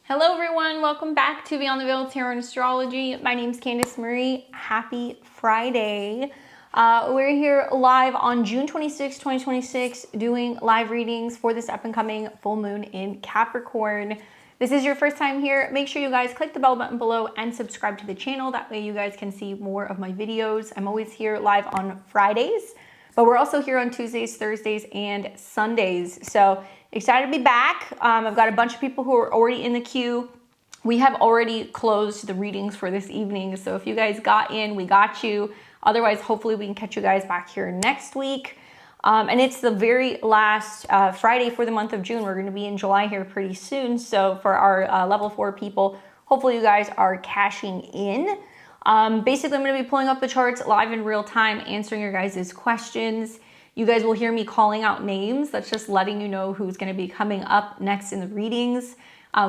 Hello everyone, welcome back to Beyond the Veil Tarot and Astrology. My name is Candice Marie. Happy Friday. We're here live on June 26, 2026, doing live readings for this up and coming full moon in Capricorn. This is your first time here, make sure you guys click the bell button below and subscribe to the channel. That way you guys can see more of my videos. I'm always here live on Fridays, but we're also here on Tuesdays, Thursdays, and Sundays. So excited to be back. I've got a bunch of people who are already in the queue. We have already closed the readings for this evening. So if you guys got in, we got you. Otherwise, hopefully we can catch you guys back here next week. And it's the very last Friday for the month of June. We're going to be in July here pretty soon. So for our level 4 people, hopefully you guys are cashing in. Basically, I'm going to be pulling up the charts live in real time, answering your guys' questions. You guys will hear me calling out names. That's just letting you know who's going to be coming up next in the readings.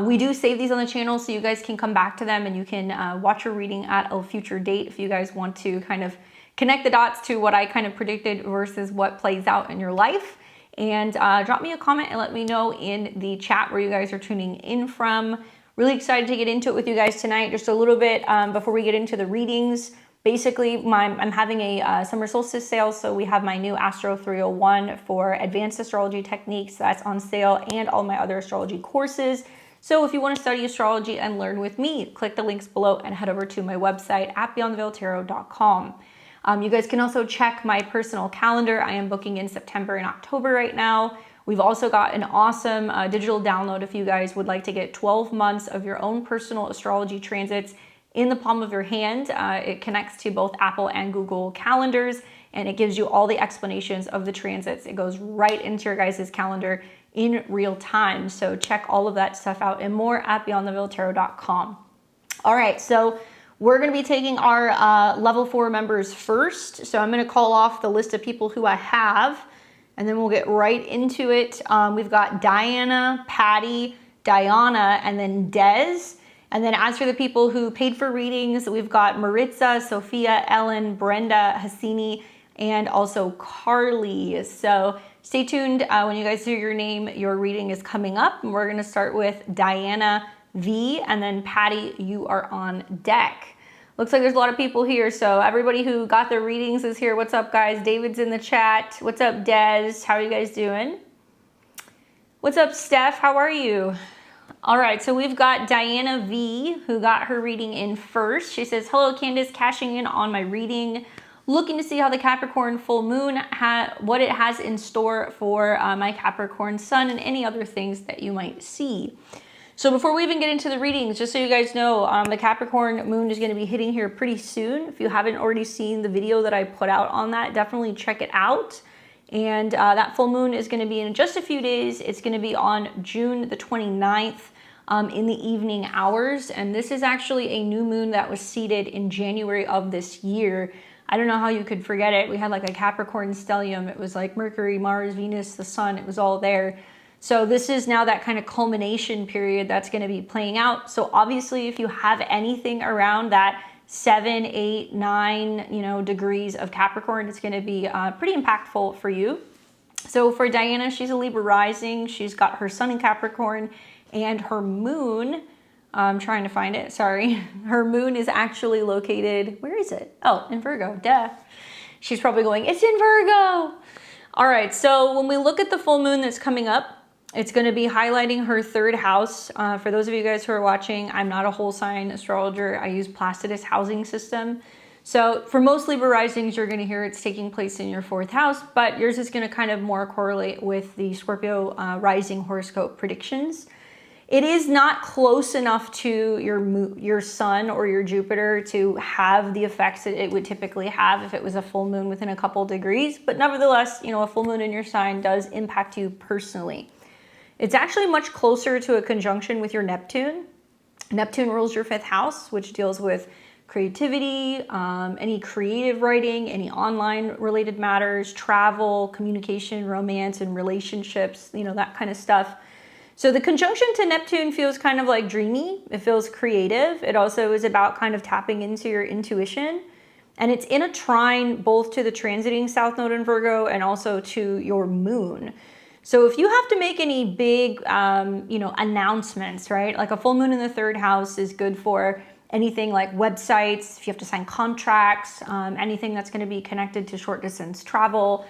We do save these on the channel so you guys can come back to them and you can watch your reading at a future date if you guys want to kind of connect the dots to what I kind of predicted versus what plays out in your life. And drop me a comment and let me know in the chat where you guys are tuning in from. Really excited to get into it with you guys tonight. Just a little bit before we get into the readings. Basically, I'm having a summer solstice sale, so we have my new Astro 301 for advanced astrology techniques that's on sale, and all my other astrology courses. So if you want to study astrology and learn with me, click the links below and head over to my website at beyondtheveiltarot.com. You guys can also check my personal calendar. I am booking in September and October right now. We've also got an awesome digital download if you guys would like to get 12 months of your own personal astrology transits in the palm of your hand. It connects to both Apple and Google calendars, and it gives you all the explanations of the transits. It goes right into your guys' calendar in real time. So check all of that stuff out and more at beyondtheveiltarot.com. All right, so we're going to be taking our level 4 members first. So I'm going to call off the list of people who I have, and then we'll get right into it. We've got Diana, Patty, Diana, and then Des. And then as for the people who paid for readings, we've got Marissa, Sophia, Ellen, Brenda, Hassini, and also Carly. So stay tuned. When you guys hear your name, your reading is coming up. And we're going to start with Diana V, and then Patty, you are on deck. Looks like there's a lot of people here. So everybody who got their readings is here. What's up, guys? David's in the chat. What's up, Des? How are you guys doing? What's up, Steph? How are you? All right, so we've got Diana V, who got her reading in first. She says, hello, Candice, cashing in on my reading. Looking to see how the Capricorn full moon, what it has in store for my Capricorn sun and any other things that you might see. So before we even get into the readings, just so you guys know, the Capricorn moon is going to be hitting here pretty soon. If you haven't already seen the video that I put out on that, definitely check it out. And that full moon is going to be in just a few days. It's going to be on June the 29th. In the evening hours, and this is actually a new moon that was seeded in January of this year. I don't know how you could forget it. We had like a Capricorn stellium. It was like Mercury, Mars, Venus, the sun. It was all there. So this is now that kind of culmination period that's going to be playing out. So obviously, if you have anything around that 7, 8, 9, degrees of Capricorn, it's going to be pretty impactful for you. So for Diana, she's a Libra rising. She's got her sun in Capricorn. And her moon, I'm trying to find it, sorry. Her moon is actually located, where is it? Oh, in Virgo, duh. She's probably going, it's in Virgo. All right, so when we look at the full moon that's coming up, it's gonna be highlighting her 3rd house. For those of you guys who are watching, I'm not a whole sign astrologer. I use Placidus housing system. So for most Libra risings, you're gonna hear it's taking place in your 4th house, but yours is gonna kind of more correlate with the Scorpio rising horoscope predictions. It is not close enough to your sun or your Jupiter to have the effects that it would typically have if it was a full moon within a couple degrees. But nevertheless, a full moon in your sign does impact you personally. It's actually much closer to a conjunction with your Neptune. Neptune rules your 5th house, which deals with creativity, any creative writing, any online related matters, travel, communication, romance, and relationships, that kind of stuff. So the conjunction to Neptune feels kind of like dreamy. It feels creative. It also is about kind of tapping into your intuition. And it's in a trine both to the transiting South Node in Virgo and also to your moon. So if you have to make any big, announcements, right? Like a full moon in the 3rd house is good for anything like websites, if you have to sign contracts, anything that's going to be connected to short distance travel.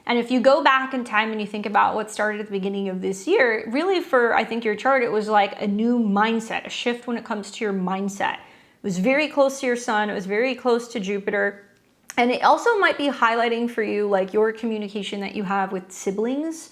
And if you go back in time and you think about what started at the beginning of this year, really for, I think, your chart, it was like a new mindset, a shift when it comes to your mindset. It was very close to your sun. It was very close to Jupiter. And it also might be highlighting for you like your communication that you have with siblings.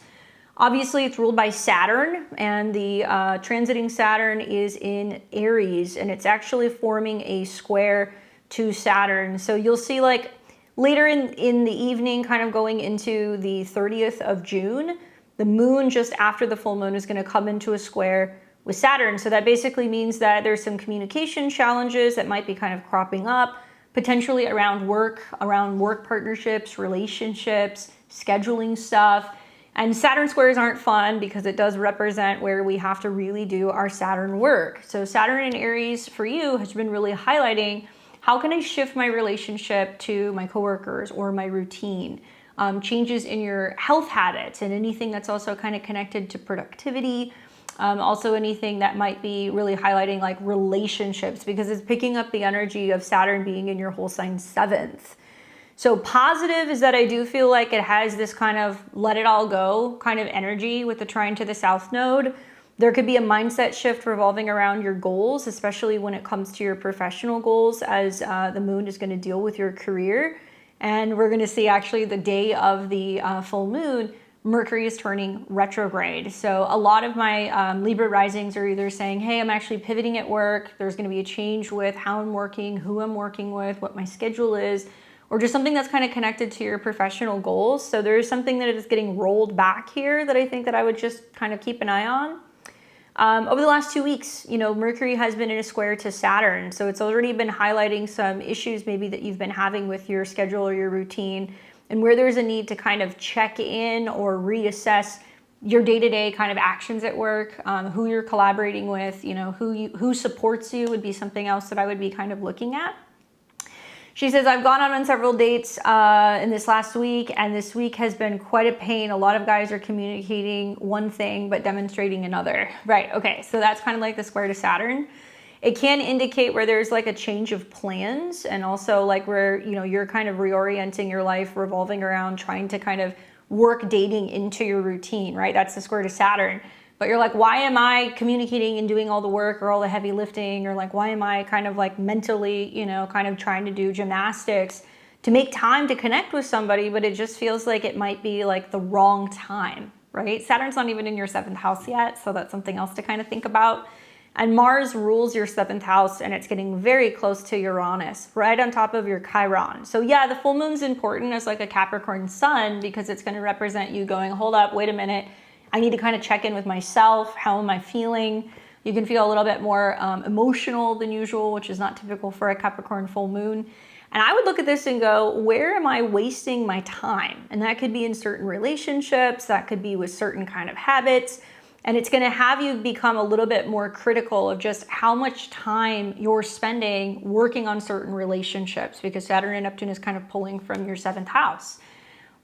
Obviously, it's ruled by Saturn, and the transiting Saturn is in Aries, and it's actually forming a square to Saturn. So you'll see like later in the evening, kind of going into the 30th of June, the moon just after the full moon is going to come into a square with Saturn. So that basically means that there's some communication challenges that might be kind of cropping up, potentially around work partnerships, relationships, scheduling stuff. And Saturn squares aren't fun because it does represent where we have to really do our Saturn work. So Saturn in Aries for you has been really highlighting, how can I shift my relationship to my coworkers or my routine? Changes in your health habits and anything that's also kind of connected to productivity. Also anything that might be really highlighting like relationships, because it's picking up the energy of Saturn being in your whole sign 7th. So positive is that I do feel like it has this kind of let it all go kind of energy with the trine to the south node. There could be a mindset shift revolving around your goals, especially when it comes to your professional goals, as the moon is going to deal with your career. And we're going to see actually the day of the full moon, Mercury is turning retrograde. So a lot of my Libra risings are either saying, hey, I'm actually pivoting at work. There's going to be a change with how I'm working, who I'm working with, what my schedule is, or just something that's kind of connected to your professional goals. So there's something that is getting rolled back here that I think that I would just kind of keep an eye on. Over the last 2 weeks, Mercury has been in a square to Saturn. So it's already been highlighting some issues maybe that you've been having with your schedule or your routine, and where there's a need to kind of check in or reassess your day-to-day kind of actions at work, who you're collaborating with, who supports you would be something else that I would be kind of looking at. She says, I've gone on several dates in this last week, and this week has been quite a pain. A lot of guys are communicating one thing, but demonstrating another. Right, okay, so that's kind of like the square to Saturn. It can indicate where there's like a change of plans, and also like where, you're kind of reorienting your life, revolving around trying to kind of work dating into your routine, right? That's the square to Saturn. But you're like, why am I communicating and doing all the work or all the heavy lifting? Or like, why am I kind of like mentally, kind of trying to do gymnastics to make time to connect with somebody, but it just feels like it might be like the wrong time, right? Saturn's not even in your 7th house yet, so that's something else to kind of think about. And Mars rules your 7th house, and it's getting very close to Uranus, right on top of your Chiron. So yeah, the full moon's important as like a Capricorn sun, because it's going to represent you going, hold up, wait a minute. I need to kind of check in with myself. How am I feeling? You can feel a little bit more emotional than usual, which is not typical for a Capricorn full moon. And I would look at this and go, where am I wasting my time? And that could be in certain relationships. That could be with certain kind of habits. And it's going to have you become a little bit more critical of just how much time you're spending working on certain relationships, because Saturn and Neptune is kind of pulling from your 7th house.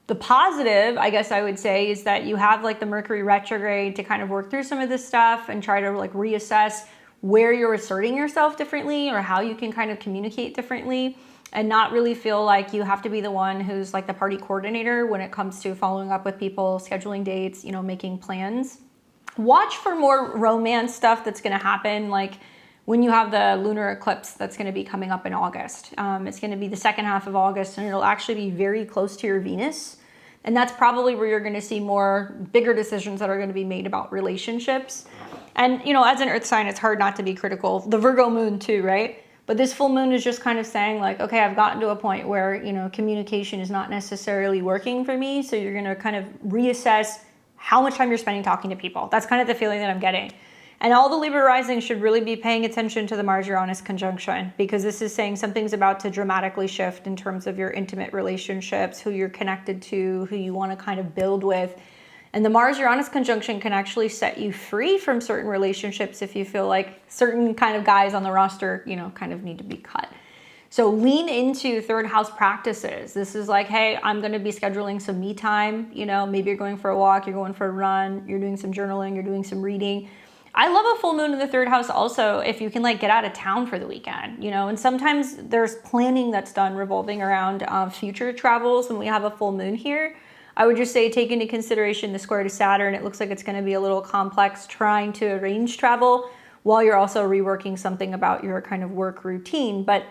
The positive, I guess I would say, is that you have like the Mercury retrograde to kind of work through some of this stuff and try to like reassess where you're asserting yourself differently or how you can kind of communicate differently, and not really feel like you have to be the one who's like the party coordinator when it comes to following up with people, scheduling dates, making plans. Watch for more romance stuff that's going to happen, like when you have the lunar eclipse that's going to be coming up in August. It's going to be the 2nd half of August, and it'll actually be very close to your Venus. And that's probably where you're going to see more bigger decisions that are going to be made about relationships. And, as an earth sign, it's hard not to be critical. The Virgo moon too, right? But this full moon is just kind of saying like, okay, I've gotten to a point where, communication is not necessarily working for me. So you're going to kind of reassess how much time you're spending talking to people. That's kind of the feeling that I'm getting. And all the Libra rising should really be paying attention to the Mars-Uranus conjunction, because this is saying something's about to dramatically shift in terms of your intimate relationships, who you're connected to, who you want to kind of build with. And the Mars-Uranus conjunction can actually set you free from certain relationships if you feel like certain kind of guys on the roster, kind of need to be cut. So lean into third house practices. This is like, hey, I'm going to be scheduling some me time. You know, maybe you're going for a walk, you're going for a run, you're doing some journaling, you're doing some reading. I love a full moon in the third house also if you can like get out of town for the weekend, you know, and sometimes there's planning that's done revolving around future travels when we have a full moon here. I would just say take into consideration the square to Saturn. It looks like it's going to be a little complex trying to arrange travel while you're also reworking something about your kind of work routine. But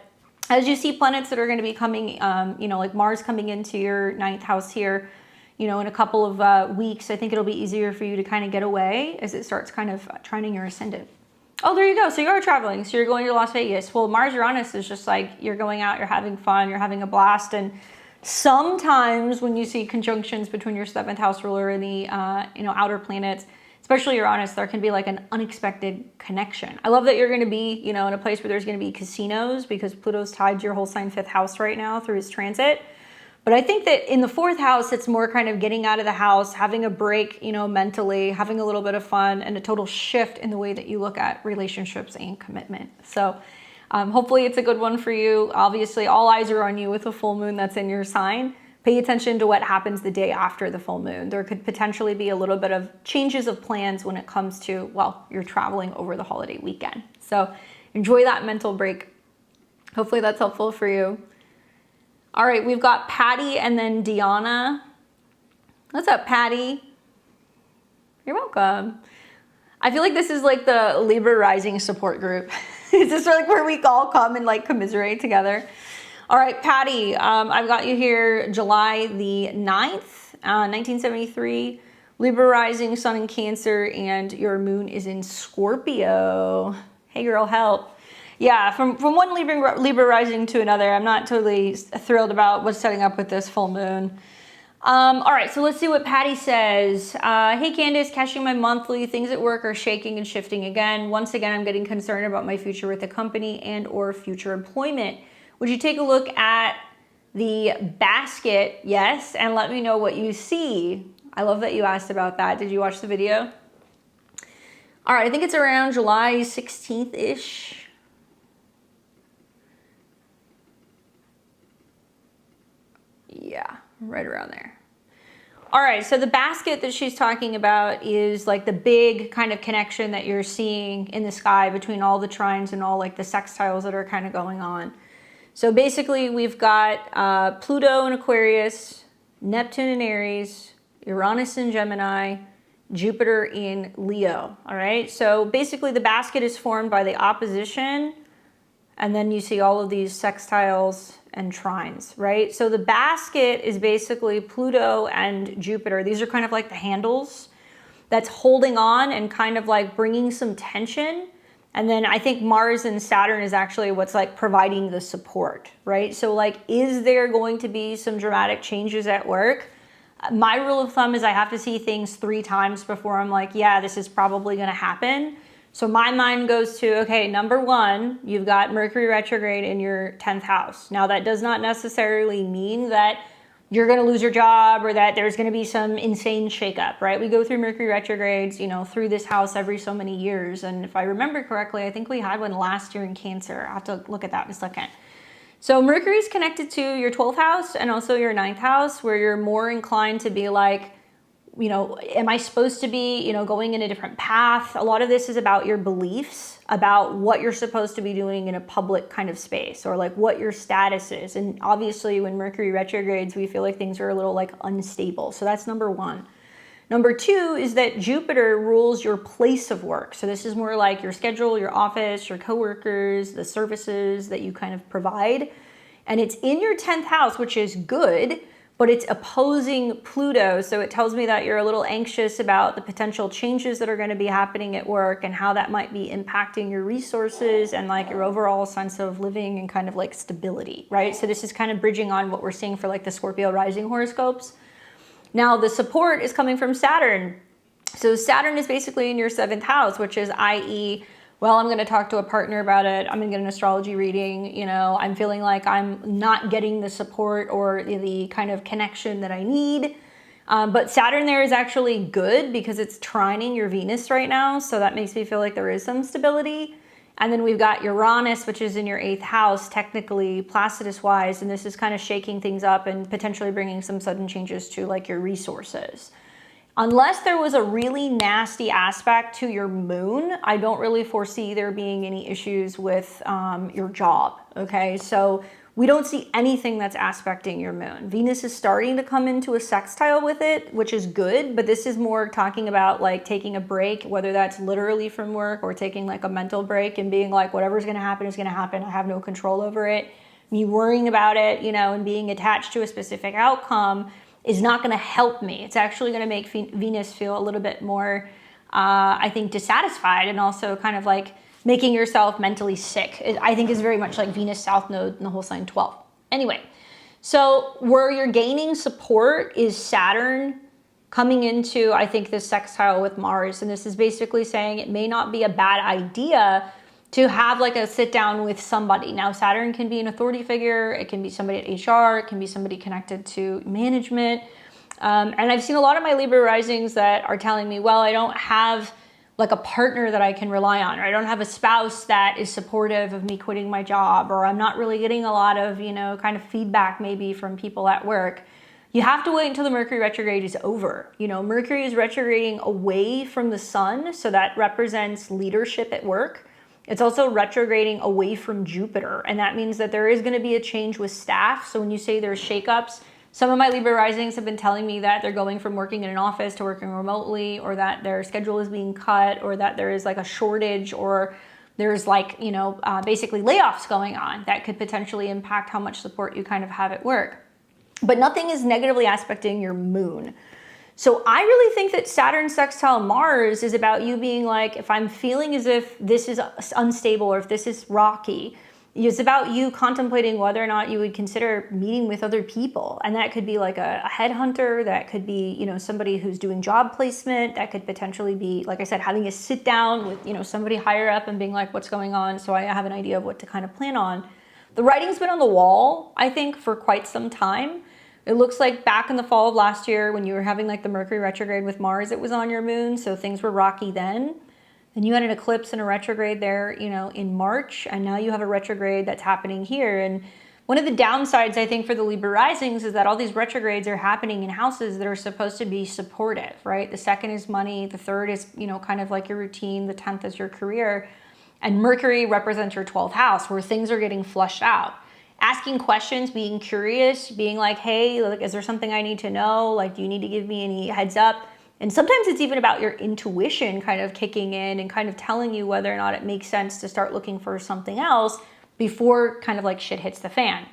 as you see planets that are going to be coming, you know, like Mars coming into your 9th house here, you know, in a couple of weeks, I think it'll be easier for you to kind of get away as it starts kind of trining your ascendant. Oh, there you go. So you are traveling. So you're going to Las Vegas. Well, Mars Uranus is just like you're going out, you're having fun, you're having a blast. And sometimes when you see conjunctions between your 7th house ruler and the, you know, outer planets, especially Uranus, there can be like an unexpected connection. I love that you're going to be, you know, in a place where there's going to be casinos because Pluto's tied to your whole sign 5th house right now through his transit. But I think that in the 4th house, it's more kind of getting out of the house, having a break, you know, mentally, having a little bit of fun, and a total shift in the way that you look at relationships and commitment. So hopefully it's a good one for you. Obviously, all eyes are on you with a full moon that's in your sign. Pay attention to what happens the day after the full moon. There could potentially be a little bit of changes of plans when it comes to, well, you're traveling over the holiday weekend. So enjoy that mental break. Hopefully that's helpful for you. All right, we've got Patty and then Deanna. What's up, Patty? You're welcome. I feel like this is like the Libra rising support group. Is this like where we all come and like commiserate together? All right, Patty, I've got you here July the 9th, 1973, Libra rising, sun in Cancer, and your moon is in Scorpio. Hey girl, help. Yeah, from one Libra rising to another, I'm not totally thrilled about what's setting up with this full moon. All right, so let's see what Patty says. Hey Candace, cashing my monthly. Things at work are shaking and shifting again. Once again, I'm getting concerned about my future with the company and or future employment. Would you take a look at the basket? Yes, and let me know what you see. I love that you asked about that. Did you watch the video? All right, I think it's around July 16th-ish. Yeah, right around there. All right, so the basket that she's talking about is like the big kind of connection that you're seeing in the sky between all the trines and all like the sextiles that are kind of going on. So basically we've got Pluto in Aquarius, Neptune in Aries, Uranus in Gemini, Jupiter in Leo, all right? So basically the basket is formed by the opposition, and then you see all of these sextiles and trines, right? So the basket is basically Pluto and Jupiter. These are kind of like the handles that's holding on and kind of like bringing some tension. And then I think Mars and Saturn is actually what's like providing the support, right? So like, is there going to be some dramatic changes at work? My rule of thumb is I have to see things 3 times before I'm like, yeah, this is probably going to happen. So my mind goes to, okay, number 1, you've got Mercury retrograde in your 10th house. Now that does not necessarily mean that you're going to lose your job or that there's going to be some insane shakeup, right? We go through Mercury retrogrades, you know, through this house every so many years. And if I remember correctly, I think we had one last year in Cancer. I'll have to look at that in a second. So Mercury is connected to your 12th house and also your 9th house, where you're more inclined to be like, you know, am I supposed to be, you know, going in a different path? A lot of this is about your beliefs, about what you're supposed to be doing in a public kind of space, or like what your status is. And obviously when Mercury retrogrades, we feel like things are a little like unstable. So that's number 1. Number 2 is that Jupiter rules your place of work. So this is more like your schedule, your office, your coworkers, the services that you kind of provide. And it's in your 10th house, which is good, but it's opposing Pluto. So it tells me that you're a little anxious about the potential changes that are going to be happening at work and how that might be impacting your resources and like your overall sense of living and kind of like stability, right? So this is kind of bridging on what we're seeing for like the Scorpio rising horoscopes. Now the support is coming from Saturn. So Saturn is basically in your 7th house, which is i.e., well, I'm going to talk to a partner about it. I'm going to get an astrology reading. You know, I'm feeling like I'm not getting the support or the kind of connection that I need. But Saturn there is actually good because it's trining your Venus right now. So that makes me feel like there is some stability. And then we've got Uranus, which is in your 8th house, technically Placidus-wise, and this is kind of shaking things up and potentially bringing some sudden changes to like your resources. Unless there was a really nasty aspect to your moon, I don't really foresee there being any issues with your job, okay? So we don't see anything that's aspecting your moon. Venus is starting to come into a sextile with it, which is good, but this is more talking about like taking a break, whether that's literally from work or taking like a mental break and being like, whatever's gonna happen is gonna happen. I have no control over it. Me worrying about it, you know, and being attached to a specific outcome is not gonna help me. It's actually gonna make Venus feel a little bit more, I think, dissatisfied, and also kind of like making yourself mentally sick. I think is very much like Venus South Node in the whole sign 12. Anyway, so where you're gaining support is Saturn coming into, I think, this sextile with Mars. And this is basically saying it may not be a bad idea to have like a sit down with somebody. Now, Saturn can be an authority figure. It can be somebody at HR. It can be somebody connected to management. And I've seen a lot of my Libra risings that are telling me, well, I don't have like a partner that I can rely on, or I don't have a spouse that is supportive of me quitting my job, or I'm not really getting a lot of, you know, kind of feedback maybe from people at work. You have to wait until the Mercury retrograde is over. You know, Mercury is retrograding away from the sun, so that represents leadership at work. It's also retrograding away from Jupiter, and that means that there is going to be a change with staff. So when you say there's shakeups, some of my Libra risings have been telling me that they're going from working in an office to working remotely, or that their schedule is being cut, or that there is like a shortage, or there's like, you know, basically layoffs going on that could potentially impact how much support you kind of have at work. But nothing is negatively aspecting your moon. So I really think that Saturn sextile Mars is about you being like, if I'm feeling as if this is unstable or if this is rocky, it's about you contemplating whether or not you would consider meeting with other people. And that could be like a headhunter, that could be, you know, somebody who's doing job placement, that could potentially be, like I said, having a sit down with, you know, somebody higher up and being like, what's going on? So I have an idea of what to kind of plan on. The writing's been on the wall, I think, for quite some time. It looks like back in the fall of last year when you were having like the Mercury retrograde with Mars, it was on your moon, so things were rocky then. And you had an eclipse and a retrograde there, you know, in March, and now you have a retrograde that's happening here. And one of the downsides, I think, for the Libra risings is that all these retrogrades are happening in houses that are supposed to be supportive, right? The second is money, the third is, you know, kind of like your routine, the 10th is your career, and Mercury represents your 12th house where things are getting flushed out. Asking questions, being curious, being like, hey, like, is there something I need to know? Like, do you need to give me any heads up? And sometimes it's even about your intuition kind of kicking in and kind of telling you whether or not it makes sense to start looking for something else before kind of like shit hits the fan.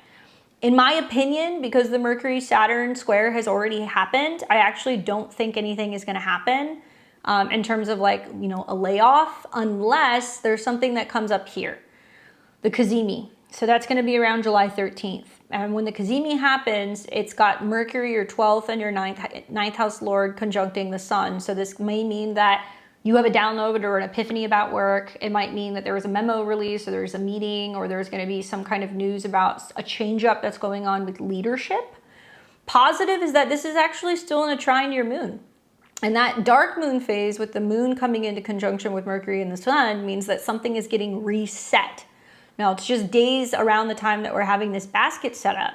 In my opinion, because the Mercury-Saturn square has already happened, I actually don't think anything is going to happen in terms of like, you know, a layoff, unless there's something that comes up here, the Cazimi. So that's going to be around July 13th. And when the Cazimi happens, it's got Mercury, your 12th and your 9th house lord conjuncting the sun. So this may mean that you have a download or an epiphany about work. It might mean that there was a memo release, or there's a meeting, or there's going to be some kind of news about a change up that's going on with leadership. Positive is that this is actually still in a trine to your moon. And that dark moon phase with the moon coming into conjunction with Mercury and the sun means that something is getting reset. Now, it's just days around the time that we're having this basket set up.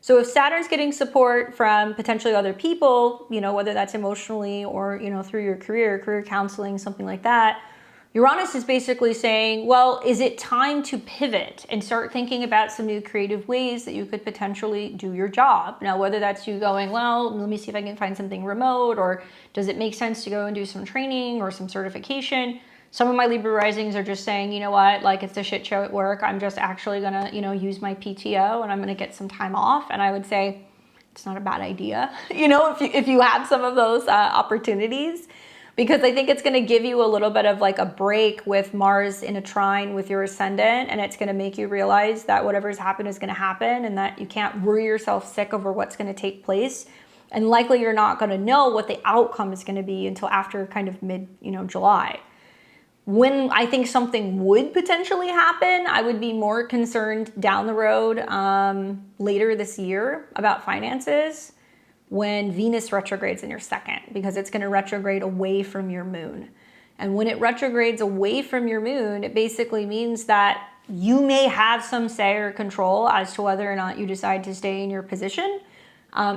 So if Saturn's getting support from potentially other people, you know, whether that's emotionally or, you know, through your career counseling, something like that, Uranus is basically saying, well, is it time to pivot and start thinking about some new creative ways that you could potentially do your job? Now, whether that's you going, well, let me see if I can find something remote, or does it make sense to go and do some training or some certification? Some of my Libra risings are just saying, you know what, like, it's a shit show at work. I'm just actually gonna, you know, use my PTO and I'm gonna get some time off. And I would say it's not a bad idea, you know, if you have some of those opportunities, because I think it's gonna give you a little bit of like a break with Mars in a trine with your ascendant, and it's gonna make you realize that whatever's happened is gonna happen, and that you can't worry yourself sick over what's gonna take place. And likely you're not gonna know what the outcome is gonna be until after kind of mid, you know, July. When I think something would potentially happen, I would be more concerned down the road later this year about finances, when Venus retrogrades in your second, because it's going to retrograde away from your moon. And when it retrogrades away from your moon, it basically means that you may have some say or control as to whether or not you decide to stay in your position.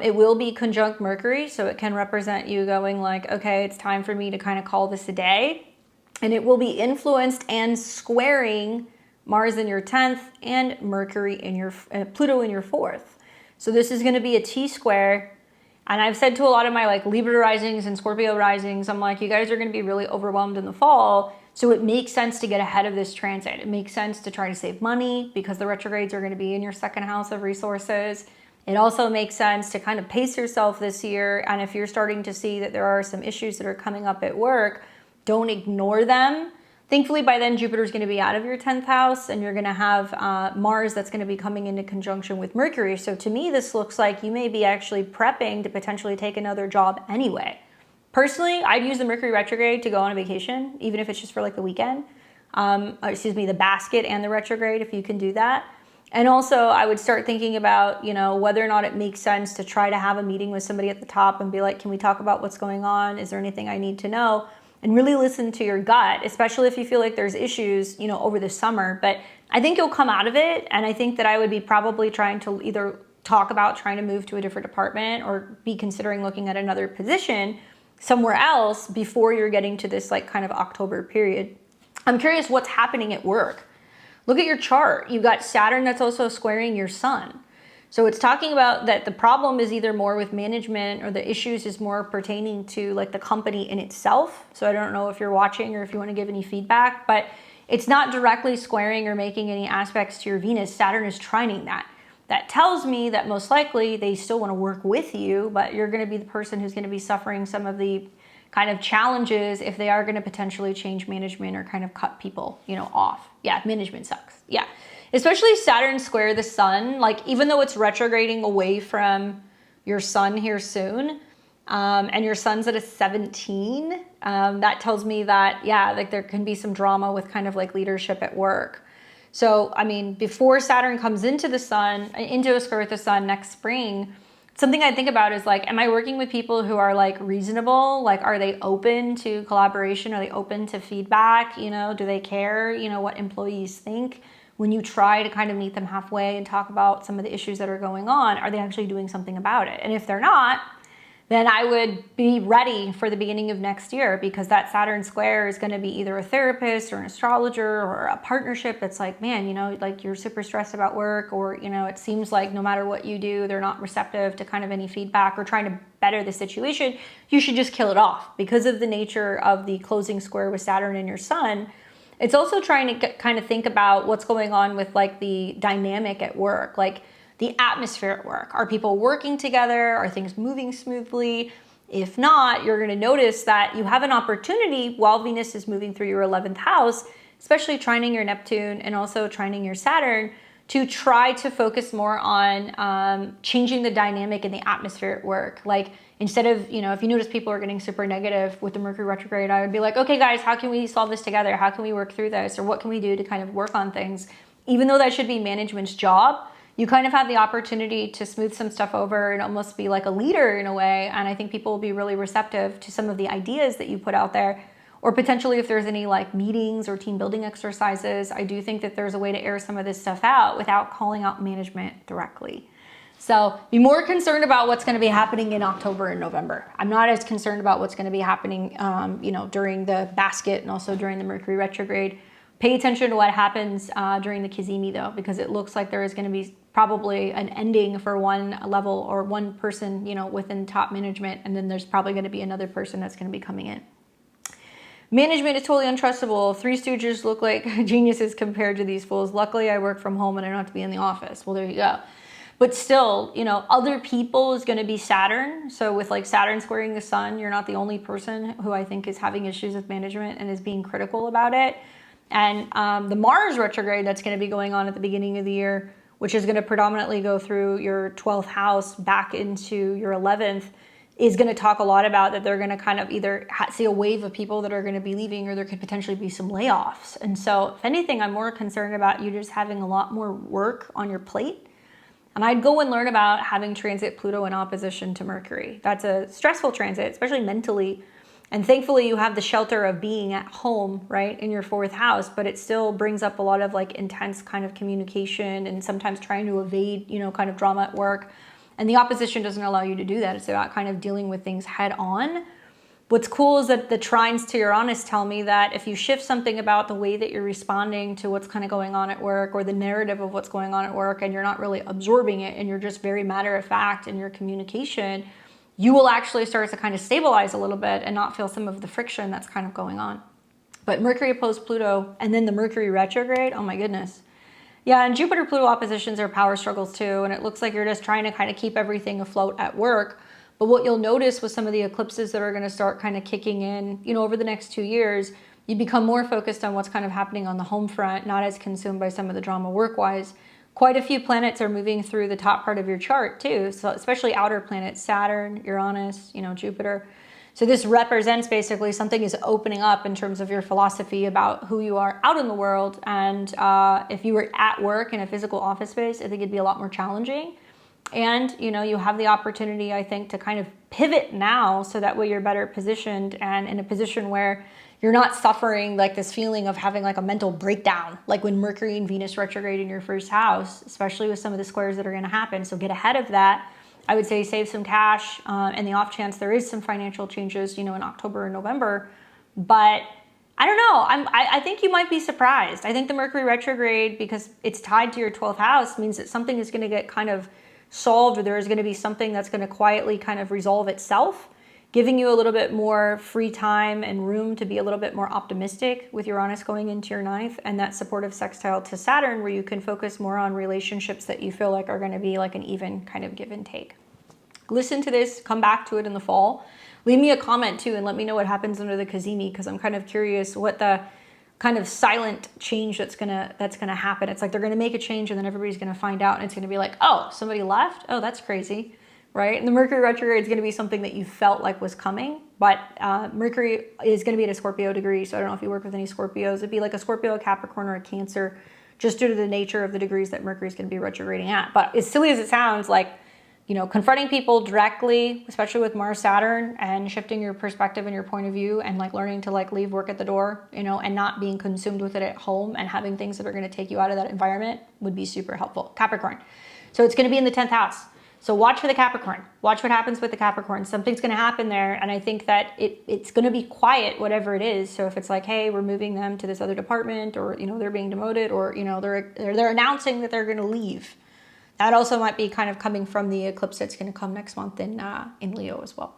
It will be conjunct Mercury, so it can represent you going like, okay, it's time for me to kind of call this a day. And it will be influenced and squaring Mars in your 10th and Mercury in your Pluto in your 4th. So this is going to be a T-square. And I've said to a lot of my like Libra risings and Scorpio risings, I'm like, you guys are going to be really overwhelmed in the fall. So it makes sense to get ahead of this transit. It makes sense to try to save money because the retrogrades are going to be in your second house of resources. It also makes sense to kind of pace yourself this year. And if you're starting to see that there are some issues that are coming up at work, don't ignore them. Thankfully, by then, Jupiter's going to be out of your 10th house and you're going to have Mars that's going to be coming into conjunction with Mercury. So to me, this looks like you may be actually prepping to potentially take another job anyway. Personally, I'd use the Mercury retrograde to go on a vacation, even if it's just for like the weekend. The basket and the retrograde, if you can do that. And also, I would start thinking about, whether or not it makes sense to try to have a meeting with somebody at the top and be like, can we talk about what's going on? Is there anything I need to know? And really listen to your gut, especially if you feel like there's issues, over the summer. But I think you'll come out of it. And I think that I would be probably trying to either talk about trying to move to a different department or be considering looking at another position somewhere else before you're getting to this like kind of October period. I'm curious what's happening at work. Look at your chart. You've got Saturn that's also squaring your sun. So it's talking about that the problem is either more with management or the issues is more pertaining to like the company in itself. So I don't know if you're watching or if you want to give any feedback, but it's not directly squaring or making any aspects to your Venus. Saturn is trining that. That tells me that most likely they still want to work with you, but you're going to be the person who's going to be suffering some of the kind of challenges if they are going to potentially change management or kind of cut people, off. Yeah, management sucks. Yeah. Especially Saturn square the sun, like even though it's retrograding away from your sun here soon, and your sun's at a 17, that tells me that, like there can be some drama with kind of like leadership at work. So, before Saturn comes into the sun, into a square with the sun next spring, something I think about is like, am I working with people who are like reasonable? Like, are they open to collaboration? Are they open to feedback? Do they care, what employees think? When you try to kind of meet them halfway and talk about some of the issues that are going on, are they actually doing something about it? And if they're not, then I would be ready for the beginning of next year because that Saturn square is going to be either a therapist or an astrologer or a partnership that's like, man, like you're super stressed about work or, it seems like no matter what you do, they're not receptive to kind of any feedback or trying to better the situation. You should just kill it off because of the nature of the closing square with Saturn and your sun. It's also trying to kind of think about what's going on with like the dynamic at work, like the atmosphere at work. Are people working together? Are things moving smoothly? If not, you're going to notice that you have an opportunity while Venus is moving through your 11th house, especially trining your Neptune and also trining your Saturn, to try to focus more on changing the dynamic in the atmosphere at work. Like instead of, if you notice people are getting super negative with the Mercury retrograde, I would be like, okay, guys, how can we solve this together? How can we work through this? Or what can we do to kind of work on things? Even though that should be management's job, you kind of have the opportunity to smooth some stuff over and almost be like a leader in a way. And I think people will be really receptive to some of the ideas that you put out there. Or potentially if there's any like meetings or team building exercises, I do think that there's a way to air some of this stuff out without calling out management directly. So be more concerned about what's going to be happening in October and November. I'm not as concerned about what's going to be happening, during the basket and also during the Mercury retrograde. Pay attention to what happens during the Kizimi though, because it looks like there is going to be probably an ending for one level or one person, within top management. And then there's probably going to be another person that's going to be coming in. Management is totally untrustable. Three Stooges look like geniuses compared to these fools. Luckily, I work from home and I don't have to be in the office. Well, there you go. But still, other people is going to be Saturn. So with like Saturn squaring the sun, you're not the only person who I think is having issues with management and is being critical about it. And the Mars retrograde that's going to be going on at the beginning of the year, which is going to predominantly go through your 12th house back into your 11th, is going to talk a lot about that they're going to kind of either see a wave of people that are going to be leaving or there could potentially be some layoffs. And so if anything, I'm more concerned about you just having a lot more work on your plate. And I'd go and learn about having transit Pluto in opposition to Mercury. That's a stressful transit, especially mentally. And thankfully you have the shelter of being at home, right, in your 4th house, but it still brings up a lot of like intense kind of communication and sometimes trying to evade, you know, kind of drama at work. And the opposition doesn't allow you to do that. It's about kind of dealing with things head on. What's cool is that the trines to Uranus tell me that if you shift something about the way that you're responding to what's kind of going on at work or the narrative of what's going on at work, and you're not really absorbing it and you're just very matter of fact in your communication, you will actually start to kind of stabilize a little bit and not feel some of the friction that's kind of going on. But Mercury opposed Pluto and then the Mercury retrograde, oh my goodness. Yeah, and Jupiter-Pluto oppositions are power struggles too, and it looks like you're just trying to kind of keep everything afloat at work. But what you'll notice with some of the eclipses that are going to start kind of kicking in, you know, over the next 2 years, you become more focused on what's kind of happening on the home front, not as consumed by some of the drama work-wise. Quite a few planets are moving through the top part of your chart too, so especially outer planets, Saturn, Uranus, you know, Jupiter. So this represents basically something is opening up in terms of your philosophy about who you are out in the world. And if you were at work in a physical office space, I think it'd be a lot more challenging. And, you know, you have the opportunity, I think, to kind of pivot now so that way you're better positioned and in a position where you're not suffering like this feeling of having like a mental breakdown, like when Mercury and Venus retrograde in your 1st house, especially with some of the squares that are going to happen. So get ahead of that. I would say save some cash and the off chance there is some financial changes, you know, in October and November. But I don't know. I think you might be surprised. I think the Mercury retrograde, because it's tied to your 12th house, means that something is going to get kind of solved, or there is going to be something that's going to quietly kind of resolve itself, giving you a little bit more free time and room to be a little bit more optimistic with Uranus going into your 9th and that supportive sextile to Saturn, where you can focus more on relationships that you feel like are going to be like an even kind of give and take. Listen to this, come back to it in the fall. Leave me a comment too and let me know what happens under the Cazimi, because I'm kind of curious what the kind of silent change that's gonna happen. It's like they're gonna make a change and then everybody's gonna find out and it's gonna be like, oh, somebody left? Oh, that's crazy, right? And the Mercury retrograde is gonna be something that you felt like was coming, but Mercury is gonna be at a Scorpio degree, so I don't know if you work with any Scorpios. It'd be like a Scorpio, a Capricorn, or a Cancer, just due to the nature of the degrees that Mercury is gonna be retrograding at. But as silly as it sounds, like, you know, confronting people directly, especially with Mars, Saturn, and shifting your perspective and your point of view and like learning to like leave work at the door, you know, and not being consumed with it at home and having things that are going to take you out of that environment would be super helpful. Capricorn. So it's going to be in the 10th house. So watch for the Capricorn. Watch what happens with the Capricorn. Something's going to happen there. And I think that it's going to be quiet, whatever it is. So if it's like, hey, we're moving them to this other department, or, you know, they're being demoted, or, you know, they're announcing that they're going to leave. That also might be kind of coming from the eclipse that's going to come next month in Leo as well.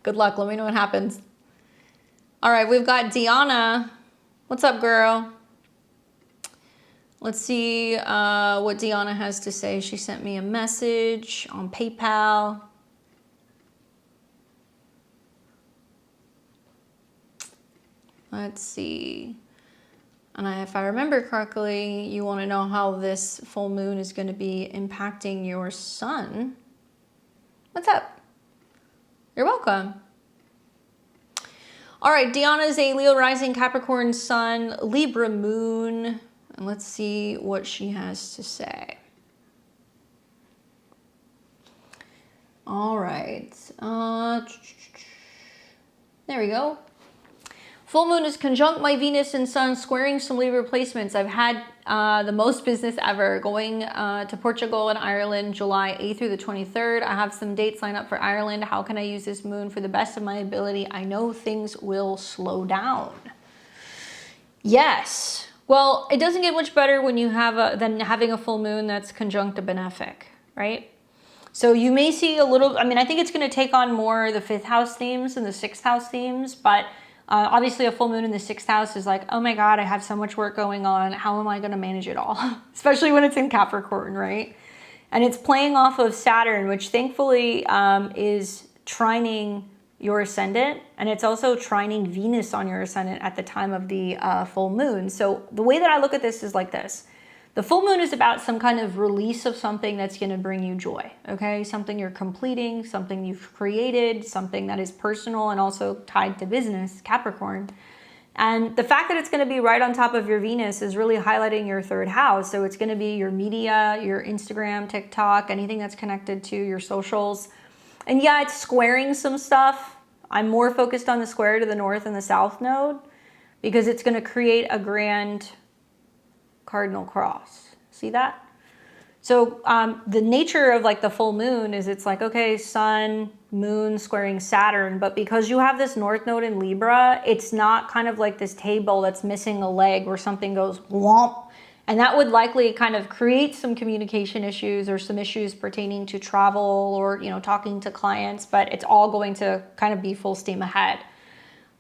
Good luck. Let me know what happens. All right, we've got Deanna. What's up, girl? Let's see what Deanna has to say. She sent me a message on PayPal. Let's see. And if I remember correctly, you want to know how this full moon is going to be impacting your sun. What's up? You're welcome. All right, Deanna is a Leo rising, Capricorn sun, Libra moon. And let's see what she has to say. All right. There we go. Full moon is conjunct my Venus and Sun, squaring some Libra placements. I've had the most business ever going to Portugal and Ireland July 8th through the 23rd. I have some dates lined up for Ireland. How can I use this moon for the best of my ability? I know things will slow down. Yes. Well, it doesn't get much better when you have than having a full moon that's conjunct a benefic, right? So you may see a little, I mean, I think it's going to take on more the 5th house themes and the 6th house themes, but obviously a full moon in the 6th house is like, oh my God, I have so much work going on. How am I going to manage it all? Especially when it's in Capricorn, right? And it's playing off of Saturn, which thankfully is trining your ascendant. And it's also trining Venus on your ascendant at the time of the full moon. So the way that I look at this is like this. The full moon is about some kind of release of something that's going to bring you joy, okay? Something you're completing, something you've created, something that is personal and also tied to business, Capricorn. And the fact that it's going to be right on top of your Venus is really highlighting your 3rd house. So it's going to be your media, your Instagram, TikTok, anything that's connected to your socials. And yeah, it's squaring some stuff. I'm more focused on the square to the north and the south node because it's going to create a grand cardinal cross. See that? So the nature of like the full moon is it's like, okay, sun, moon squaring Saturn, but because you have this north node in Libra, it's not kind of like this table that's missing a leg where something goes whomp. And that would likely kind of create some communication issues or some issues pertaining to travel or, you know, talking to clients, but it's all going to kind of be full steam ahead.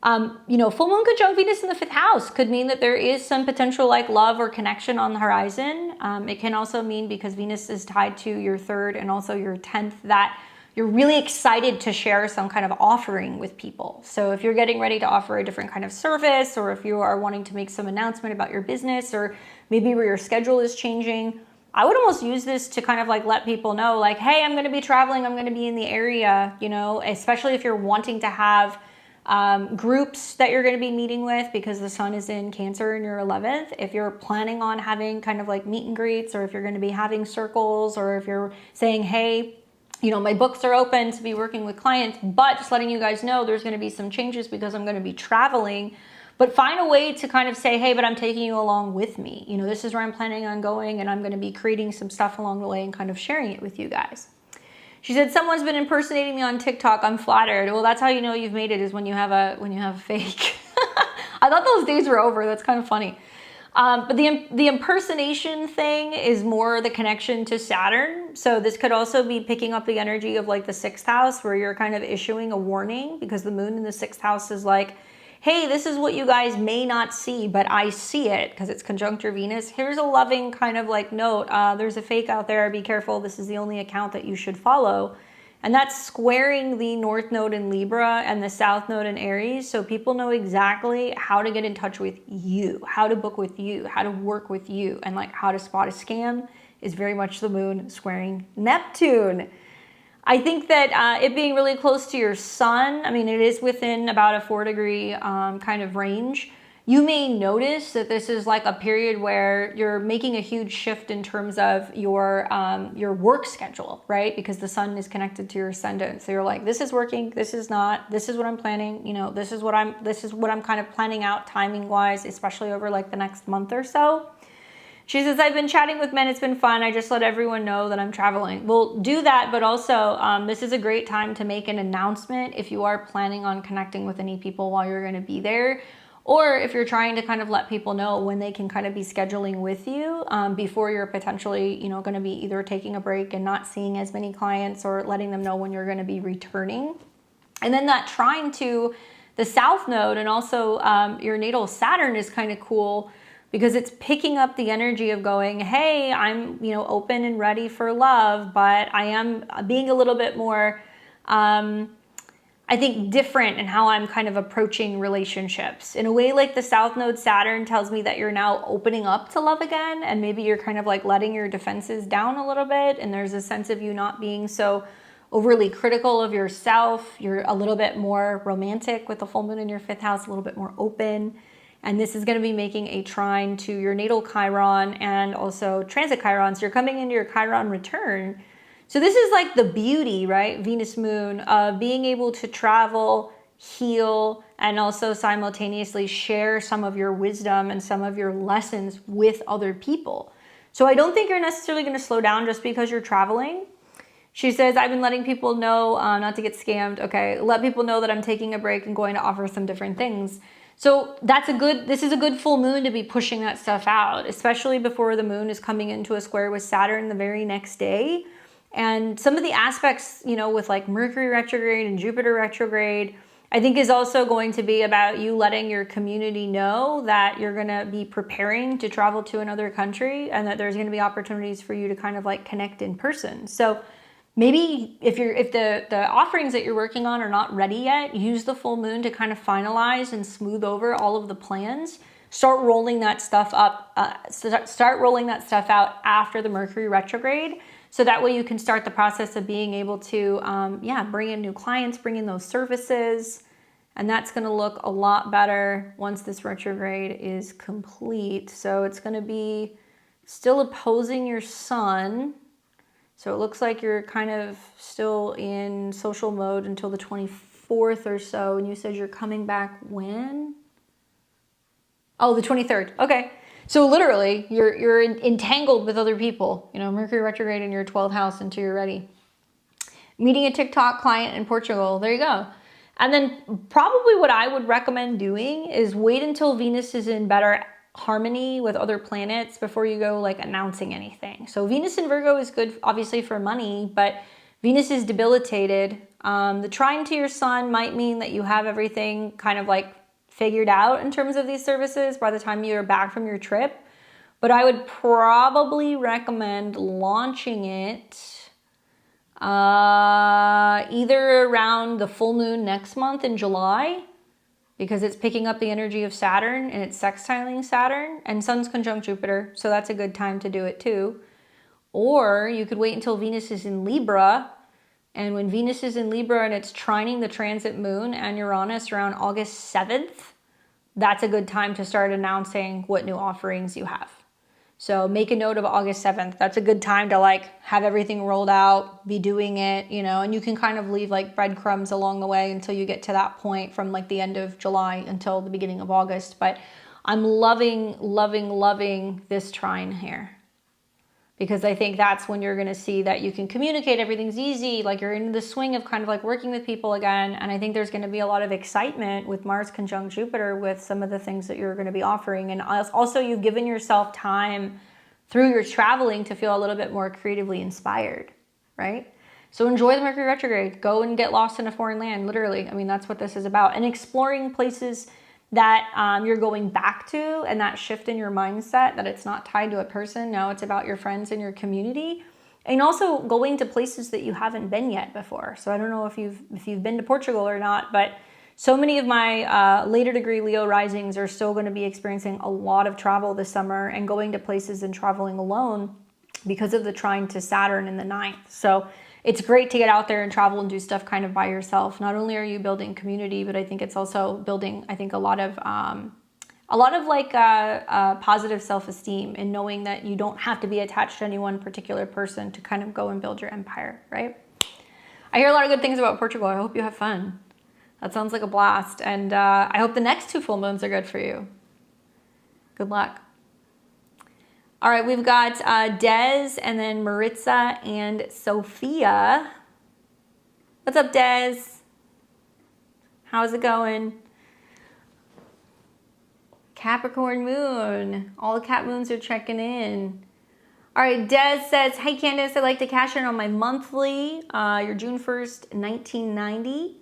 You know, full moon conjunct Venus in the 5th house could mean that there is some potential like love or connection on the horizon. It can also mean, because Venus is tied to your 3rd and also your 10th, that you're really excited to share some kind of offering with people. So if you're getting ready to offer a different kind of service, or if you are wanting to make some announcement about your business, or maybe where your schedule is changing, I would almost use this to kind of like let people know like, hey, I'm going to be traveling, I'm going to be in the area, you know, especially if you're wanting to have groups that you're going to be meeting with, because the sun is in Cancer in your 11th. If you're planning on having kind of like meet and greets, or if you're going to be having circles, or if you're saying, hey, you know, my books are open to be working with clients, but just letting you guys know there's going to be some changes because I'm going to be traveling. But find a way to kind of say, hey, but I'm taking you along with me. You know, this is where I'm planning on going, and I'm going to be creating some stuff along the way and kind of sharing it with you guys. She said, someone's been impersonating me on TikTok. I'm flattered. Well, that's how you know you've made it, is when you have a fake. I thought those days were over. That's kind of funny. But the impersonation thing is more the connection to Saturn. So this could also be picking up the energy of like the 6th house, where you're kind of issuing a warning, because the moon in the 6th house is like, hey, this is what you guys may not see, but I see it because it's conjunct your Venus. Here's a loving kind of like note. There's a fake out there. Be careful. This is the only account that you should follow. And that's squaring the north node in Libra and the south node in Aries. So people know exactly how to get in touch with you, how to book with you, how to work with you, and like how to spot a scam is very much the moon squaring Neptune. I think that it being really close to your sun, I mean, it is within about a 4-degree kind of range. You may notice that this is like a period where you're making a huge shift in terms of your work schedule, right? Because the sun is connected to your ascendant. So you're like, this is working, this is not, this is what I'm planning, you know, this is what I'm kind of planning out timing wise, especially over like the next month or so. She says, I've been chatting with men. It's been fun. I just let everyone know that I'm traveling. Well, do that. But also, this is a great time to make an announcement if you are planning on connecting with any people while you're going to be there. Or if you're trying to kind of let people know when they can kind of be scheduling with you before you're potentially, you know, going to be either taking a break and not seeing as many clients, or letting them know when you're going to be returning. And then that trine to the south node and also your natal Saturn is kind of cool, because it's picking up the energy of going, hey, I'm, you know, open and ready for love, but I am being a little bit more, I think, different in how I'm kind of approaching relationships. In a way, like the South Node Saturn tells me that you're now opening up to love again, and maybe you're kind of like letting your defenses down a little bit, and there's a sense of you not being so overly critical of yourself. You're a little bit more romantic with the full moon in your 5th house, a little bit more open. And this is going to be making a trine to your natal Chiron and also transit Chiron. So you're coming into your Chiron return. So this is like the beauty, right? Venus moon of being able to travel, heal, and also simultaneously share some of your wisdom and some of your lessons with other people. So I don't think you're necessarily going to slow down just because you're traveling. She says, I've been letting people know not to get scammed. Okay, let people know that I'm taking a break and going to offer some different things. So this is a good full moon to be pushing that stuff out, especially before the moon is coming into a square with Saturn the very next day. And some of the aspects, you know, with like Mercury retrograde and Jupiter retrograde, I think is also going to be about you letting your community know that you're going to be preparing to travel to another country, and that there's going to be opportunities for you to kind of like connect in person. So maybe if the offerings that you're working on are not ready yet, use the full moon to kind of finalize and smooth over all of the plans. Start rolling that stuff up. Start rolling that stuff out after the Mercury retrograde, so that way you can start the process of being able to, bring in new clients, bring in those services, and that's going to look a lot better once this retrograde is complete. So it's going to be still opposing your sun. So it looks like you're kind of still in social mode until the 25th. 24th or so, and you said you're coming back when? Oh, the 23rd. Okay. So literally, you're entangled with other people. You know, Mercury retrograde in your 12th house until you're ready. Meeting a TikTok client in Portugal. There you go. And then probably what I would recommend doing is wait until Venus is in better harmony with other planets before you go like announcing anything. So Venus in Virgo is good, obviously, for money, but Venus is debilitated. The trine to your sun might mean that you have everything kind of like figured out in terms of these services by the time you're back from your trip. But I would probably recommend launching it either around the full moon next month in July, because it's picking up the energy of Saturn and it's sextiling Saturn, and Sun's conjunct Jupiter, so that's a good time to do it too. Or you could wait until Venus is in Libra, and when Venus is in Libra and it's trining the transit moon and Uranus around August 7th, that's a good time to start announcing what new offerings you have. So make a note of August 7th. That's a good time to like have everything rolled out, be doing it, you know, and you can kind of leave like breadcrumbs along the way until you get to that point from like the end of July until the beginning of August. But I'm loving, loving, loving this trine here, because I think that's when you're going to see that you can communicate, everything's easy, like you're in the swing of kind of like working with people again. And I think there's going to be a lot of excitement with Mars conjunct Jupiter with some of the things that you're going to be offering. And also you've given yourself time through your traveling to feel a little bit more creatively inspired, right? So enjoy the Mercury retrograde. Go and get lost in a foreign land, literally. I mean, that's what this is about. And exploring places that you're going back to, and that shift in your mindset, that it's not tied to a person. Now it's about your friends and your community, and also going to places that you haven't been yet before. So I don't know if you've been to Portugal or not, but so many of my later degree Leo risings are still going to be experiencing a lot of travel this summer and going to places and traveling alone because of the trine to Saturn in the 9th. So it's great to get out there and travel and do stuff kind of by yourself. Not only are you building community, but I think it's also building, I think, a lot of like positive self-esteem, and knowing that you don't have to be attached to any one particular person to kind of go and build your empire, right? I hear a lot of good things about Portugal. I hope you have fun. That sounds like a blast. And I hope the next 2 full moons are good for you. Good luck. All right, we've got Des, and then Marissa and Sophia. What's up, Des? How's it going? Capricorn moon. All the Cap moons are checking in. All right, Des says, hey, Candace, I'd like to cash in on my monthly. You're June 1st, 1990.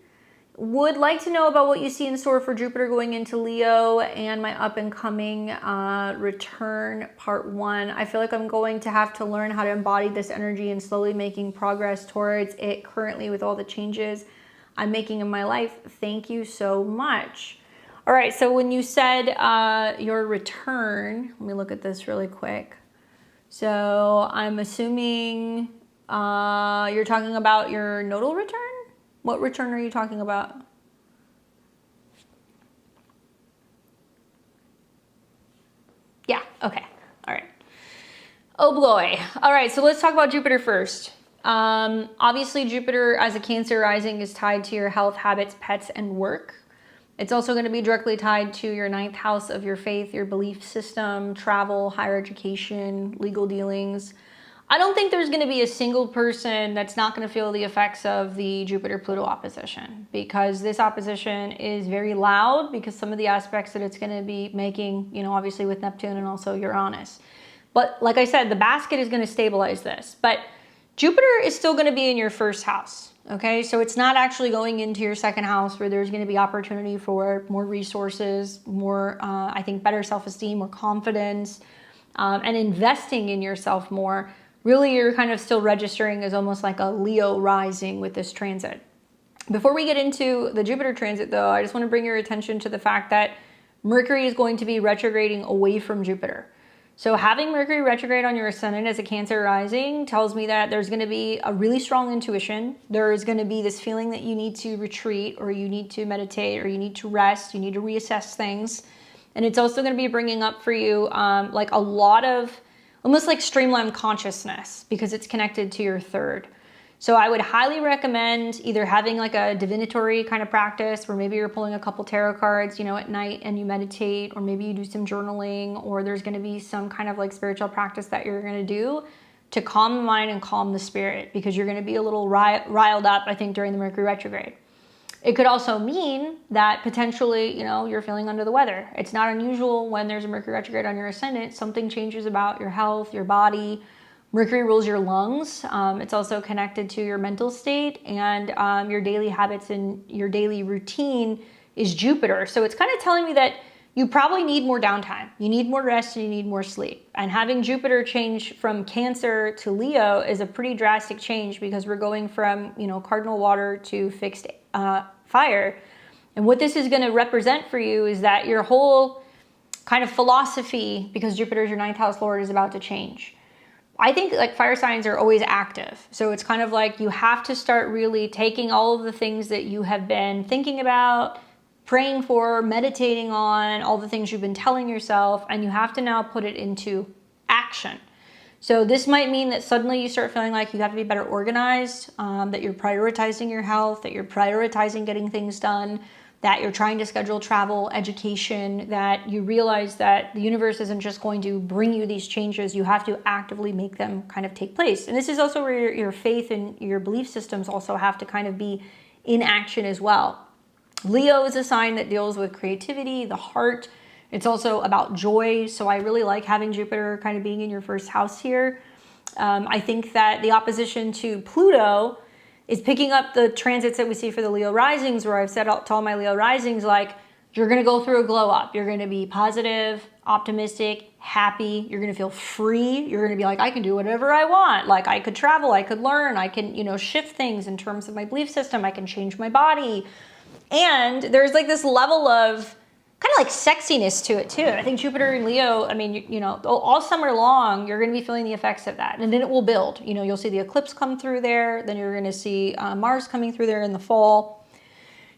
Would like to know about what you see in store for Jupiter going into Leo and my up-and-coming return part 1. I feel like I'm going to have to learn how to embody this energy and slowly making progress towards it currently with all the changes I'm making in my life. Thank you so much. All right, so when you said your return, let me look at this really quick. So I'm assuming you're talking about your nodal return? What return are you talking about? Yeah, okay, all right. Oh boy, all right, so let's talk about Jupiter first. Obviously, Jupiter as a Cancer rising is tied to your health, habits, pets, and work. It's also going to be directly tied to your 9th house of your faith, your belief system, travel, higher education, legal dealings. I don't think there's going to be a single person that's not going to feel the effects of the Jupiter-Pluto opposition, because this opposition is very loud because some of the aspects that it's going to be making, you know, obviously with Neptune and also Uranus. But like I said, the basket is going to stabilize this. But Jupiter is still going to be in your 1st house, okay? So it's not actually going into your 2nd house where there's going to be opportunity for more resources, more, I think, better self-esteem, more confidence, and investing in yourself more. Really, you're kind of still registering as almost like a Leo rising with this transit. Before we get into the Jupiter transit, though, I just want to bring your attention to the fact that Mercury is going to be retrograding away from Jupiter. So having Mercury retrograde on your ascendant as a Cancer rising tells me that there's going to be a really strong intuition. There is going to be this feeling that you need to retreat, or you need to meditate, or you need to rest, you need to reassess things. And it's also going to be bringing up for you like a lot of almost like streamlined consciousness, because it's connected to your 3rd. So I would highly recommend either having like a divinatory kind of practice where maybe you're pulling a couple tarot cards, at night and you meditate, or maybe you do some journaling, or there's going to be some kind of like spiritual practice that you're going to do to calm the mind and calm the spirit, because you're going to be a little riled up, I think, during the Mercury retrograde. It could also mean that potentially, you're feeling under the weather. It's not unusual when there's a Mercury retrograde on your ascendant, something changes about your health, your body. Mercury rules your lungs. It's also connected to your mental state, and your daily habits and your daily routine is Jupiter. So it's kind of telling me that you probably need more downtime. You need more rest and you need more sleep. And having Jupiter change from Cancer to Leo is a pretty drastic change, because we're going from, cardinal water to fixed fire. And what this is going to represent for you is that your whole kind of philosophy, because Jupiter is your 9th house lord, is about to change. I think like fire signs are always active. So it's kind of like you have to start really taking all of the things that you have been thinking about, praying for, meditating on, all the things you've been telling yourself, and you have to now put it into action. So this might mean that suddenly you start feeling like you have to be better organized, that you're prioritizing your health, that you're prioritizing getting things done, that you're trying to schedule travel, education, that you realize that the universe isn't just going to bring you these changes. You have to actively make them kind of take place. And this is also where your faith and your belief systems also have to kind of be in action as well. Leo is a sign that deals with creativity, the heart. It's also about joy. So I really like having Jupiter kind of being in your first house here. I think that the opposition to Pluto is picking up the transits that we see for the Leo risings, where I've said to all my Leo risings, like, you're going to go through a glow up. You're going to be positive, optimistic, happy. You're going to feel free. You're going to be like, I can do whatever I want. Like, I could travel, I could learn, I can, shift things in terms of my belief system. I can change my body. And there's like this level of kind of like sexiness to it too. I think Jupiter and Leo, I mean, all summer long, you're going to be feeling the effects of that. And then it will build. You'll see the eclipse come through there. Then you're going to see Mars coming through there in the fall.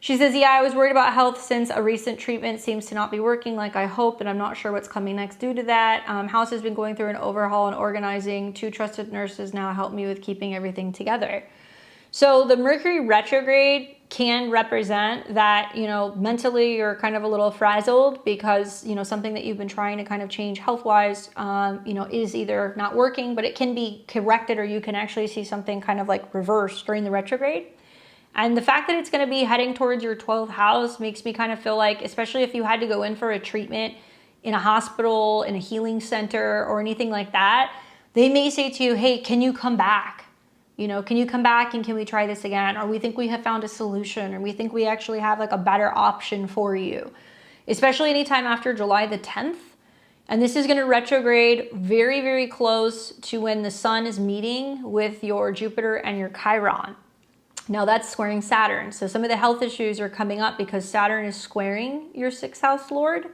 She says, yeah, I was worried about health since a recent treatment seems to not be working like I hope, and I'm not sure what's coming next due to that. House has been going through an overhaul and organizing. 2 trusted nurses now help me with keeping everything together. So the Mercury retrograde can represent that, mentally you're kind of a little frazzled because, something that you've been trying to kind of change health-wise, is either not working, but it can be corrected, or you can actually see something kind of like reversed during the retrograde. And the fact that it's going to be heading towards your 12th house makes me kind of feel like, especially if you had to go in for a treatment in a hospital, in a healing center, or anything like that, they may say to you, hey, can you come back? Can you come back and can we try this again? Or we think we have found a solution, or we think we actually have like a better option for you, especially anytime after July the 10th. And this is going to retrograde very, very close to when the sun is meeting with your Jupiter and your Chiron. Now that's squaring Saturn. So some of the health issues are coming up because Saturn is squaring your 6th house lord.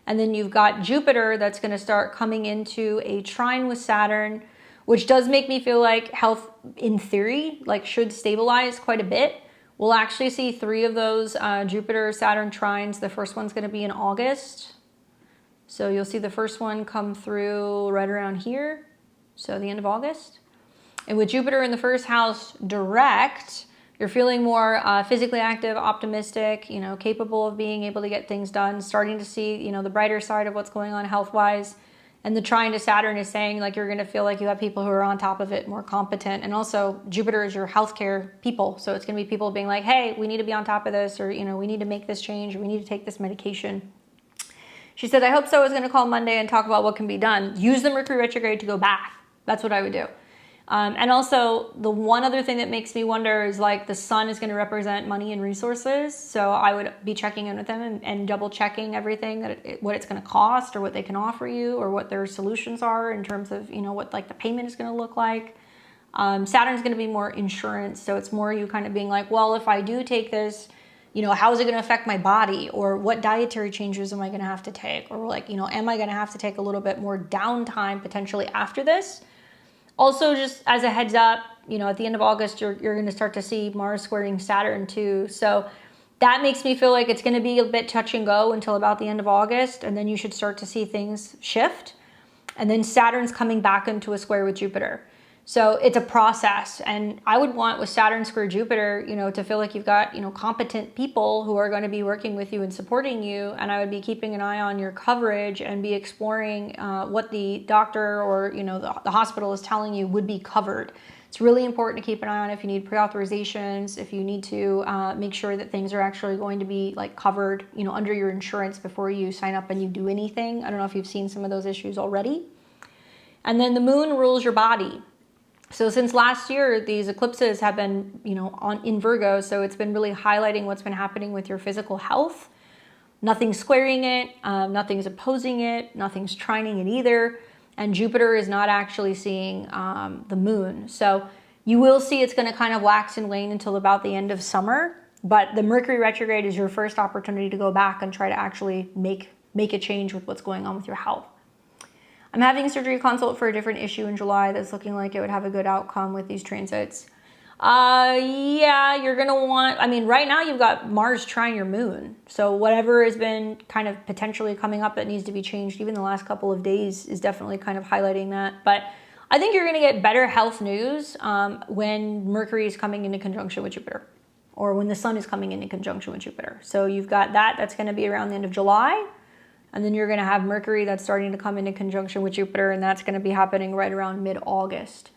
And then you've got Jupiter that's going to start coming into a trine with Saturn, which does make me feel like health, in theory, like should stabilize quite a bit. We'll actually see 3 of those Jupiter-Saturn trines. The first one's going to be in August. So you'll see the first one come through right around here, so the end of August. And with Jupiter in the first house direct, you're feeling more physically active, optimistic, capable of being able to get things done, starting to see, the brighter side of what's going on health-wise. And the trine to Saturn is saying like you're going to feel like you have people who are on top of it, more competent. And also Jupiter is your healthcare people. So it's going to be people being like, hey, we need to be on top of this, or, we need to make this change, or we need to take this medication. She said, I hope so. I was going to call Monday and talk about what can be done. Use the Mercury retrograde to go back. That's what I would do. And also the one other thing that makes me wonder is like the sun is going to represent money and resources. So I would be checking in with them and double checking everything, that what it's going to cost, or what they can offer you, or what their solutions are in terms of, what like the payment is going to look like. Saturn's going to be more insurance. So it's more you kind of being like, well, if I do take this, how is it going to affect my body, or what dietary changes am I going to have to take? Or like, am I going to have to take a little bit more downtime potentially after this? Also, just as a heads up, at the end of August, you're going to start to see Mars squaring Saturn too. So that makes me feel like it's going to be a bit touch and go until about the end of August. And then you should start to see things shift. And then Saturn's coming back into a square with Jupiter. So it's a process. And I would want with Saturn square Jupiter, you know, to feel like you've got, you know, competent people who are going to be working with you and supporting you. And I would be keeping an eye on your coverage and be exploring what the doctor or, you know, the hospital is telling you would be covered. It's really important to keep an eye on if you need pre-authorizations, if you need to make sure that things are actually going to be like covered, you know, under your insurance before you sign up and you do anything. I don't know if you've seen some of those issues already. And then the moon rules your body. So since last year, these eclipses have been, you know, in Virgo. So it's been really highlighting what's been happening with your physical health. Nothing's squaring it. Nothing's opposing it. Nothing's trining it either. And Jupiter is not actually seeing the moon. So you will see it's going to kind of wax and wane until about the end of summer. But the Mercury retrograde is your first opportunity to go back and try to actually make a change with what's going on with your health. I'm having a surgery consult for a different issue in July that's looking like it would have a good outcome with these transits. Yeah, you're going to want, I mean, right now you've got Mars trine your moon. So whatever has been kind of potentially coming up that needs to be changed, even the last couple of days, is definitely kind of highlighting that. But I think you're going to get better health news when Mercury is coming into conjunction with Jupiter, or when the sun is coming into conjunction with Jupiter. So you've got that's going to be around the end of July. And then you're going to have Mercury that's starting to come into conjunction with Jupiter, and that's going to be happening right around mid-August.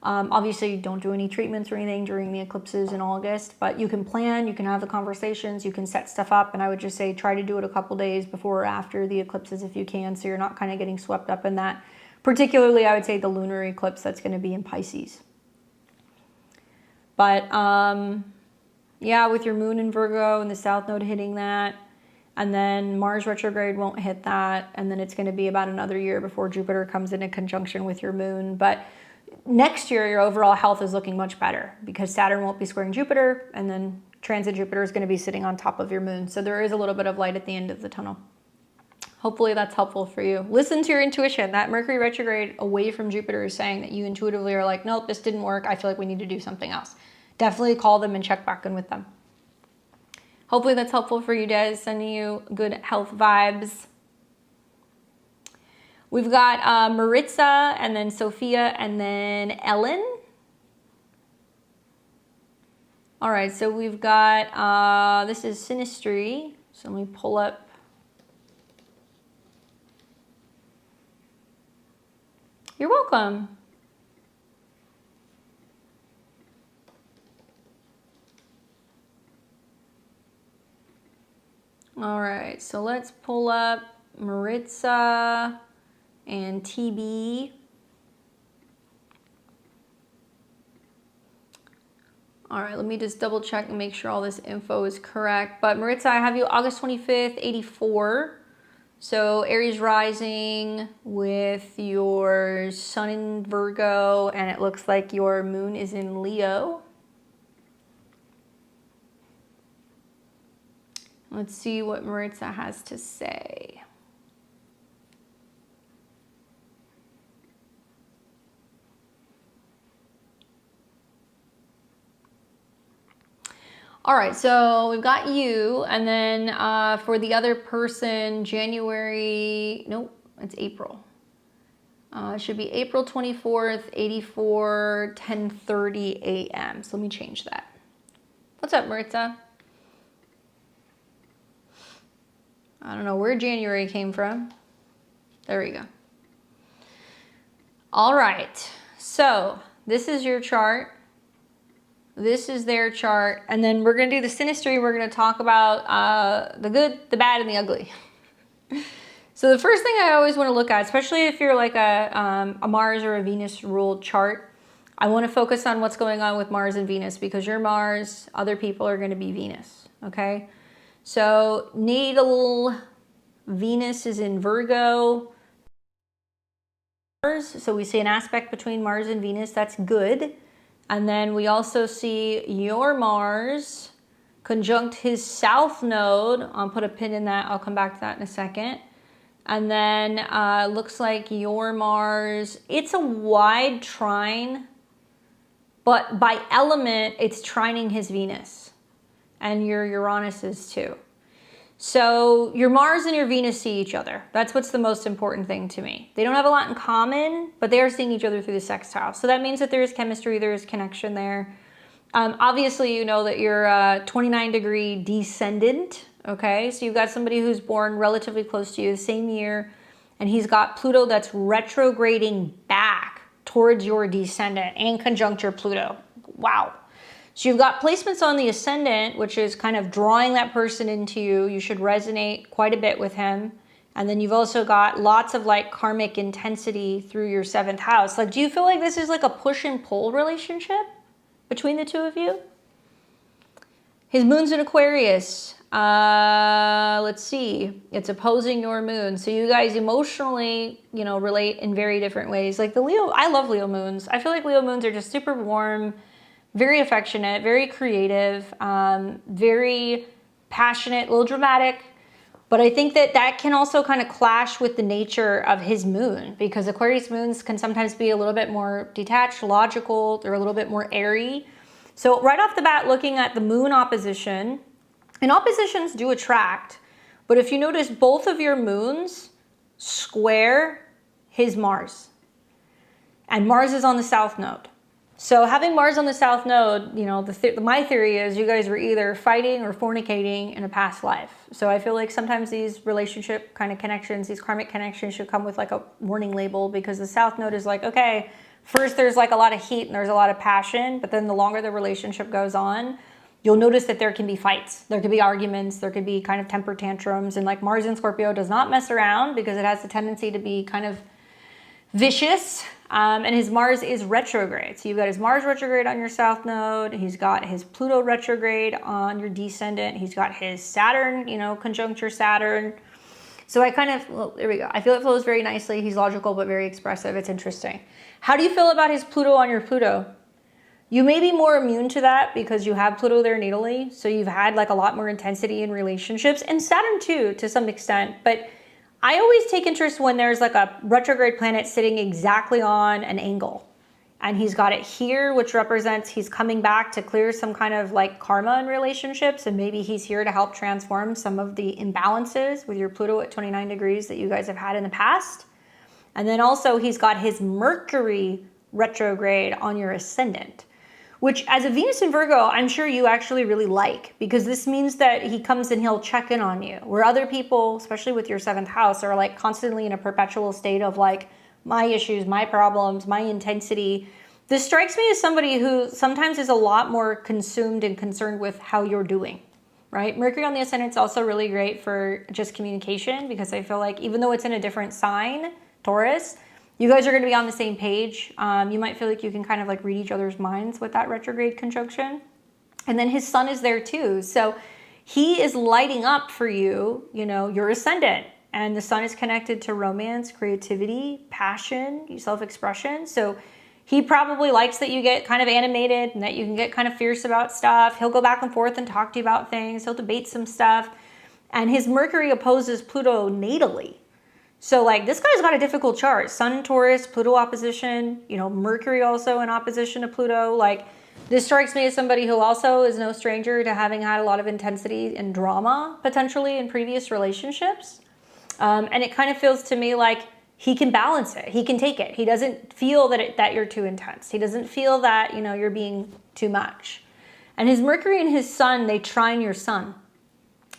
Obviously, don't do any treatments or anything during the eclipses in August, but you can plan, you can have the conversations, you can set stuff up, and I would just say try to do it a couple days before or after the eclipses if you can, so you're not kind of getting swept up in that. Particularly, I would say the lunar eclipse that's going to be in Pisces. But, yeah, with your moon in Virgo and the South Node hitting that, and then Mars retrograde won't hit that. And then it's going to be about another year before Jupiter comes into conjunction with your moon. But next year, your overall health is looking much better because Saturn won't be squaring Jupiter. And then transit Jupiter is going to be sitting on top of your moon. So there is a little bit of light at the end of the tunnel. Hopefully that's helpful for you. Listen to your intuition. That Mercury retrograde away from Jupiter is saying that you intuitively are like, nope, this didn't work. I feel like we need to do something else. Definitely call them and check back in with them. Hopefully that's helpful for you, Des, sending you good health vibes. We've got Marissa, and then Sophia, and then Ellen. All right, so we've got, this is Sinistry. So let me pull up. You're welcome. All right, so let's pull up Marissa and TB. All right, let me just double check and make sure all this info is correct. But Marissa, I have you August 25th, 84. So Aries rising with your sun in Virgo, and it looks like your moon is in Leo. Let's see what Marissa has to say. All right, so we've got you, and then for the other person, January, nope, it's April. It should be April 24th, 84, 10:30 a.m. So let me change that. What's up, Marissa? I don't know where January came from. There we go. All right, so this is your chart. This is their chart. And then we're going to do the synastry. We're going to talk about the good, the bad, and the ugly. So the first thing I always want to look at, especially if you're like a Mars or a Venus ruled chart, I want to focus on what's going on with Mars and Venus, because your Mars, other people are going to be Venus, okay? So natal Venus is in Virgo. So we see an aspect between Mars and Venus. That's good. And then we also see your Mars conjunct his South Node. I'll put a pin in that. I'll come back to that in a second. And then looks like your Mars, it's a wide trine, but by element, it's trining his Venus. And your Uranus is too. So your Mars and your Venus see each other. That's what's the most important thing to me. They don't have a lot in common, but they are seeing each other through the sextile. So that means that there is chemistry, there is connection there. Obviously, you know that you're a 29-degree descendant, okay? So you've got somebody who's born relatively close to you the same year, and he's got Pluto that's retrograding back towards your descendant and conjunct your Pluto. Wow. So you've got placements on the ascendant, which is kind of drawing that person into you. You should resonate quite a bit with him. And then you've also got lots of like karmic intensity through your 7th house. Like, do you feel like this is like a push and pull relationship between the two of you? His moon's in Aquarius. Let's see. It's opposing your moon. So you guys emotionally, you know, relate in very different ways. Like the Leo, I love Leo moons. I feel like Leo moons are just super warm, very affectionate, very creative, very passionate, a little dramatic. But I think that that can also kind of clash with the nature of his moon, because Aquarius moons can sometimes be a little bit more detached, logical. They're a little bit more airy. So right off the bat, looking at the moon opposition, and oppositions do attract, but if you notice, both of your moons square his Mars. And Mars is on the south node. So having Mars on the south node, you know, my theory is you guys were either fighting or fornicating in a past life. So I feel like sometimes these relationship kind of connections, these karmic connections should come with like a warning label, because the south node is like, okay, first there's like a lot of heat and there's a lot of passion, but then the longer the relationship goes on, you'll notice that there can be fights, there could be arguments, there could be kind of temper tantrums, and like Mars in Scorpio does not mess around because it has the tendency to be kind of vicious. And his Mars is retrograde. So you've got his Mars retrograde on your south node. He's got his Pluto retrograde on your descendant. He's got his Saturn, you know, conjunct your Saturn. So I kind of, well, there we go. I feel it flows very nicely. He's logical, but very expressive. It's interesting. How do you feel about his Pluto on your Pluto? You may be more immune to that because you have Pluto there natally. So you've had like a lot more intensity in relationships, and Saturn too, to some extent. But I always take interest when there's like a retrograde planet sitting exactly on an angle. And he's got it here, which represents he's coming back to clear some kind of like karma in relationships. And maybe he's here to help transform some of the imbalances with your Pluto at 29 degrees that you guys have had in the past. And then also he's got his Mercury retrograde on your ascendant, which as a Venus in Virgo, I'm sure you actually really like, because this means that he comes and he'll check in on you, where other people, especially with your 7th house, are like constantly in a perpetual state of like, my issues, my problems, my intensity. This strikes me as somebody who sometimes is a lot more consumed and concerned with how you're doing, right? Mercury on the ascendant is also really great for just communication, because I feel like even though it's in a different sign, Taurus, you guys are going to be on the same page. You might feel like you can kind of like read each other's minds with that retrograde conjunction. And then his sun is there too. So he is lighting up for you, you know, your ascendant. And the sun is connected to romance, creativity, passion, self-expression. So he probably likes that you get kind of animated and that you can get kind of fierce about stuff. He'll go back and forth and talk to you about things. He'll debate some stuff. And his Mercury opposes Pluto natally. So like this guy's got a difficult chart. Sun in Taurus, Pluto opposition, you know, Mercury also in opposition to Pluto. Like this strikes me as somebody who also is no stranger to having had a lot of intensity and drama potentially in previous relationships. And it kind of feels to me like he can balance it. He can take it. He doesn't feel that you're too intense. He doesn't feel that, you know, you're being too much. And his Mercury and his Sun, they trine your Sun.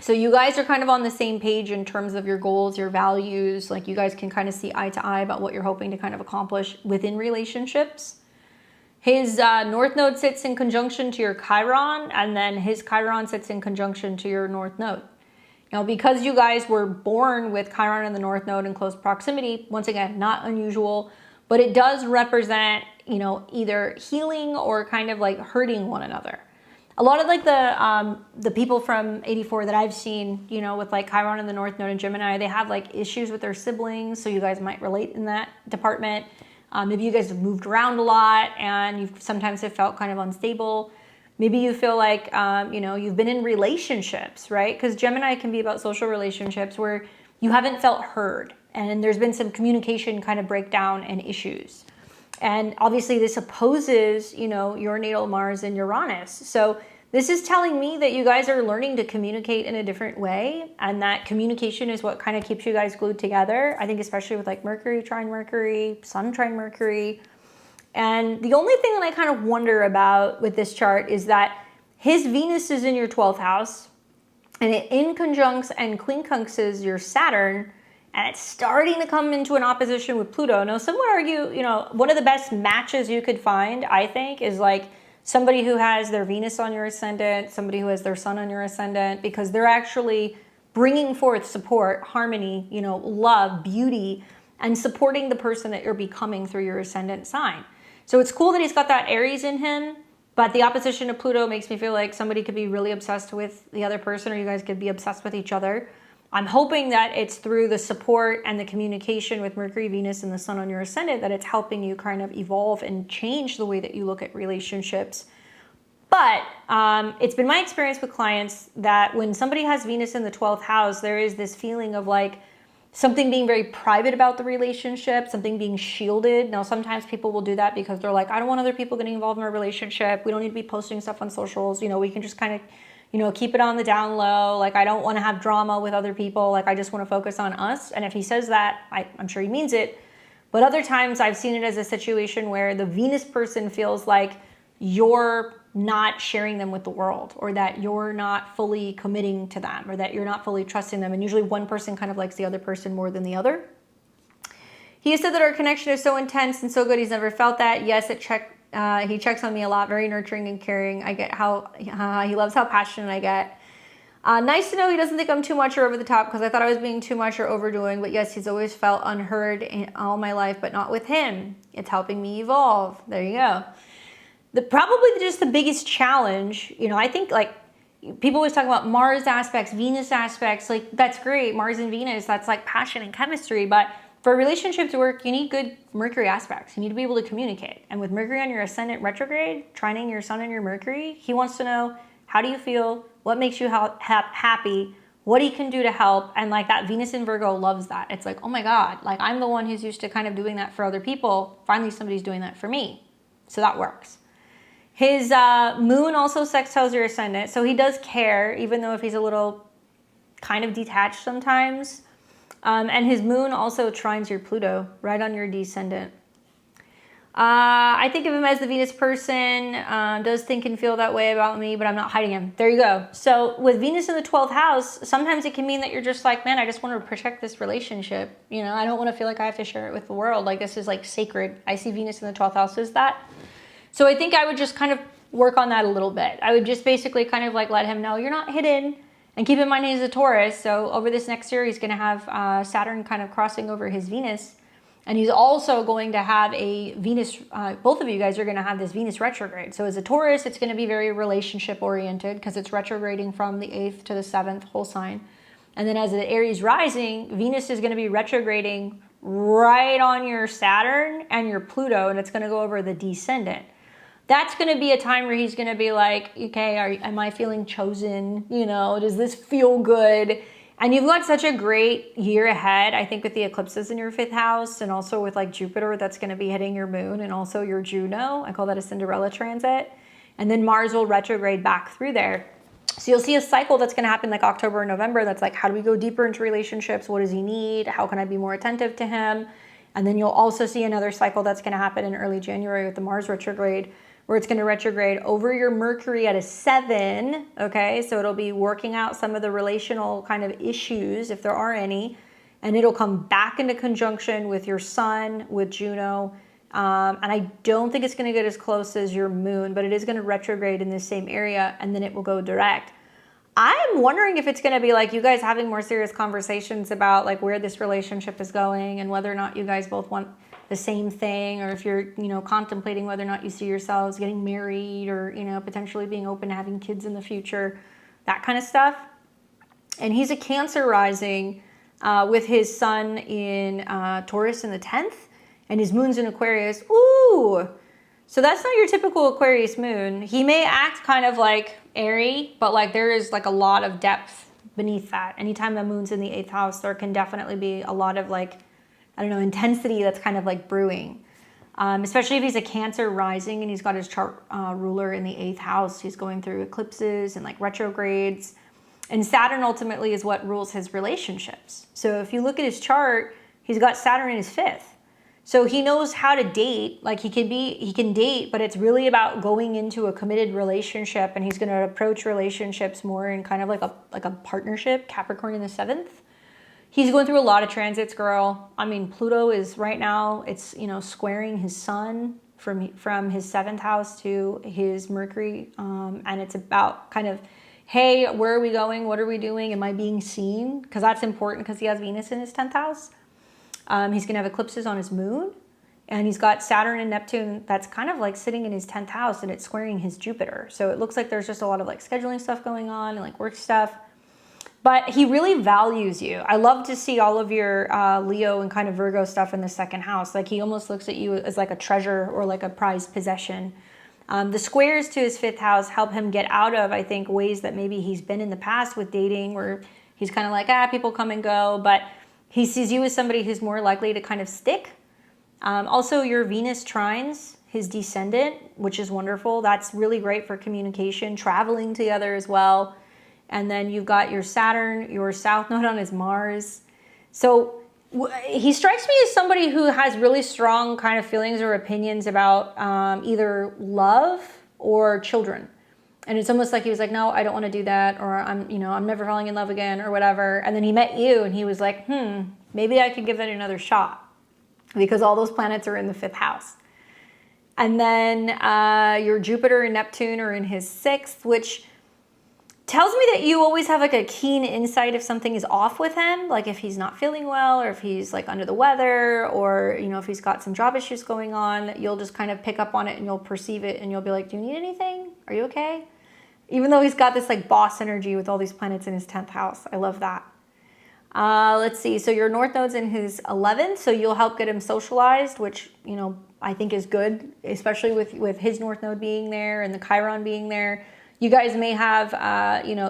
So you guys are kind of on the same page in terms of your goals, your values. Like you guys can kind of see eye to eye about what you're hoping to kind of accomplish within relationships. His North Node sits in conjunction to your Chiron, and then his Chiron sits in conjunction to your North Node. Now, because you guys were born with Chiron and the North Node in close proximity, once again, not unusual, but it does represent, you know, either healing or kind of like hurting one another. A lot of like the people from 84 that I've seen, you know, with like Chiron and the North Node and Gemini, they have like issues with their siblings. So you guys might relate in that department. Maybe you guys have moved around a lot and you sometimes have felt kind of unstable. Maybe you feel like, you know, you've been in relationships, right? Because Gemini can be about social relationships where you haven't felt heard and there's been some communication kind of breakdown and issues. And obviously this opposes, you know, your natal Mars and Uranus. So This is telling me that you guys are learning to communicate in a different way, and that communication is what kind of keeps you guys glued together. I think especially with like Mercury trine Mercury, Sun trine Mercury. And the only thing that I kind of wonder about with this chart is that his Venus is in your 12th house, and it in conjuncts and quincunxes your Saturn, and it's starting to come into an opposition with Pluto. Now, some would argue, you know, one of the best matches you could find, I think, is like somebody who has their Venus on your ascendant, somebody who has their Sun on your ascendant, because they're actually bringing forth support, harmony, you know, love, beauty, and supporting the person that you're becoming through your ascendant sign. So it's cool that he's got that Aries in him, but the opposition to Pluto makes me feel like somebody could be really obsessed with the other person, or you guys could be obsessed with each other. I'm hoping that it's through the support and the communication with Mercury, Venus, and the Sun on your ascendant that it's helping you kind of evolve and change the way that you look at relationships. But it's been my experience with clients that when somebody has Venus in the 12th house, there is this feeling of like something being very private about the relationship, something being shielded. Now, sometimes people will do that because they're like, I don't want other people getting involved in our relationship. We don't need to be posting stuff on socials. You know, we can just kind of, you know, keep it on the down low. Like, I don't want to have drama with other people. Like, I just want to focus on us. And if he says that, I'm sure he means it. But other times I've seen it as a situation where the Venus person feels like you're not sharing them with the world, or that you're not fully committing to them, or that you're not fully trusting them. And usually one person kind of likes the other person more than the other. He said that our connection is so intense and so good. He's never felt that. Yes, he checks on me a lot, very nurturing and caring. I get how he loves how passionate I get. Nice to know he doesn't think I'm too much or over the top, because I thought I was being too much or overdoing. But yes, he's always felt unheard in all my life, but not with him. It's helping me evolve. There you go. Probably just the biggest challenge, you know, I think like people always talk about Mars aspects, Venus aspects. Like, that's great. Mars and Venus, that's like passion and chemistry. But for a relationship to work, you need good Mercury aspects. You need to be able to communicate. And with Mercury on your ascendant retrograde, trining your Sun and your Mercury, he wants to know, how do you feel? What makes you happy? What he can do to help? And like that Venus in Virgo loves that. It's like, oh my God, like I'm the one who's used to kind of doing that for other people. Finally, somebody's doing that for me. So that works. His moon also sextiles your ascendant. So he does care, even though if he's a little kind of detached sometimes. And his moon also trines your Pluto right on your descendant. I think of him as the Venus person, does think and feel that way about me, but I'm not hiding him. There you go. So with Venus in the 12th house, sometimes it can mean that you're just like, man, I just want to protect this relationship. You know, I don't want to feel like I have to share it with the world. Like, this is like sacred. I see Venus in the 12th house as that. So I think I would just kind of work on that a little bit. I would just basically kind of like let him know you're not hidden. And keep in mind he's a Taurus. So over this next year, he's going to have Saturn kind of crossing over his Venus. And he's also going to have a Venus, both of you guys are going to have this Venus retrograde. So as a Taurus, it's going to be very relationship oriented because it's retrograding from the 8th to the 7th whole sign. And then as the Aries rising, Venus is going to be retrograding right on your Saturn and your Pluto, and it's going to go over the descendant. That's going to be a time where he's going to be like, okay, am I feeling chosen? You know, does this feel good? And you've got such a great year ahead, I think, with the eclipses in your 5th house, and also with like Jupiter that's going to be hitting your moon, and also your Juno. I call that a Cinderella transit. And then Mars will retrograde back through there. So you'll see a cycle that's going to happen like October and November. That's like, how do we go deeper into relationships? What does he need? How can I be more attentive to him? And then you'll also see another cycle that's going to happen in early January with the Mars retrograde, where it's going to retrograde over your Mercury at a 7, okay? So it'll be working out some of the relational kind of issues, if there are any, and it'll come back into conjunction with your Sun, with Juno, and I don't think it's going to get as close as your moon, but it is going to retrograde in the same area, and then it will go direct. I'm wondering if it's going to be like you guys having more serious conversations about like where this relationship is going and whether or not you guys both want the same thing, or if you're, you know, contemplating whether or not you see yourselves getting married, or, you know, potentially being open to having kids in the future, that kind of stuff. And he's a Cancer rising with his Sun in Taurus in the 10th, and his moon's in Aquarius. Ooh! So that's not your typical Aquarius moon. He may act kind of like airy, but like there is like a lot of depth beneath that. Anytime the moon's in the 8th house, there can definitely be a lot of like, I don't know, intensity that's kind of like brewing. especially if he's a Cancer rising and he's got his chart ruler in the 8th house. He's going through eclipses and like retrogrades. And Saturn ultimately is what rules his relationships. So if you look at his chart, he's got Saturn in his 5th. So he knows how to date. Like he can date, but it's really about going into a committed relationship, and he's going to approach relationships more in kind of like a partnership. Capricorn in the 7th. He's going through a lot of transits, girl. I mean, Pluto is right now, it's, you know, squaring his sun from his 7th house to his Mercury. And it's about kind of, hey, where are we going? What are we doing? Am I being seen? Because that's important because he has Venus in his 10th house. He's going to have eclipses on his moon. And he's got Saturn and Neptune that's kind of like sitting in his 10th house, and it's squaring his Jupiter. So it looks like there's just a lot of like scheduling stuff going on and like work stuff. But he really values you. I love to see all of your Leo and kind of Virgo stuff in the 2nd house. Like he almost looks at you as like a treasure or like a prized possession. The squares to his 5th house help him get out of, I think, ways that maybe he's been in the past with dating where he's kind of like, people come and go. But he sees you as somebody who's more likely to kind of stick. Also, your Venus trines his descendant, which is wonderful. That's really great for communication, traveling together as well. And then you've got your Saturn, your south node on his Mars. So he strikes me as somebody who has really strong kind of feelings or opinions about either love or children. And it's almost like he was like, no, I don't want to do that. Or I'm never falling in love again or whatever. And then he met you and he was like, maybe I could give that another shot because all those planets are in the 5th house. And then your Jupiter and Neptune are in his 6th, which tells me that you always have like a keen insight if something is off with him, like if he's not feeling well or if he's like under the weather or, you know, if he's got some job issues going on, you'll just kind of pick up on it and you'll perceive it and you'll be like, do you need anything? Are you okay? Even though he's got this like boss energy with all these planets in his 10th house. I love that. Let's see. So your North Node's in his 11th, so you'll help get him socialized, which, you know, I think is good, especially with his North Node being there and the Chiron being there. You guys may have,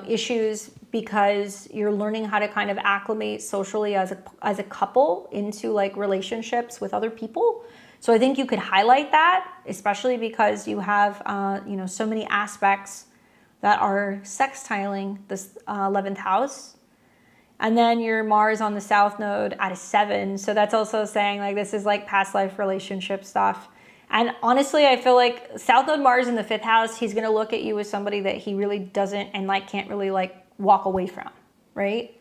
issues because you're learning how to kind of acclimate socially as a couple into like relationships with other people. So I think you could highlight that, especially because you have, so many aspects that are sextiling this 11th house. And then your Mars on the South Node at a 7. So that's also saying like this is like past life relationship stuff. And honestly, I feel like South Node Mars in the 5th house, he's going to look at you as somebody that he really doesn't and like can't really like walk away from, right?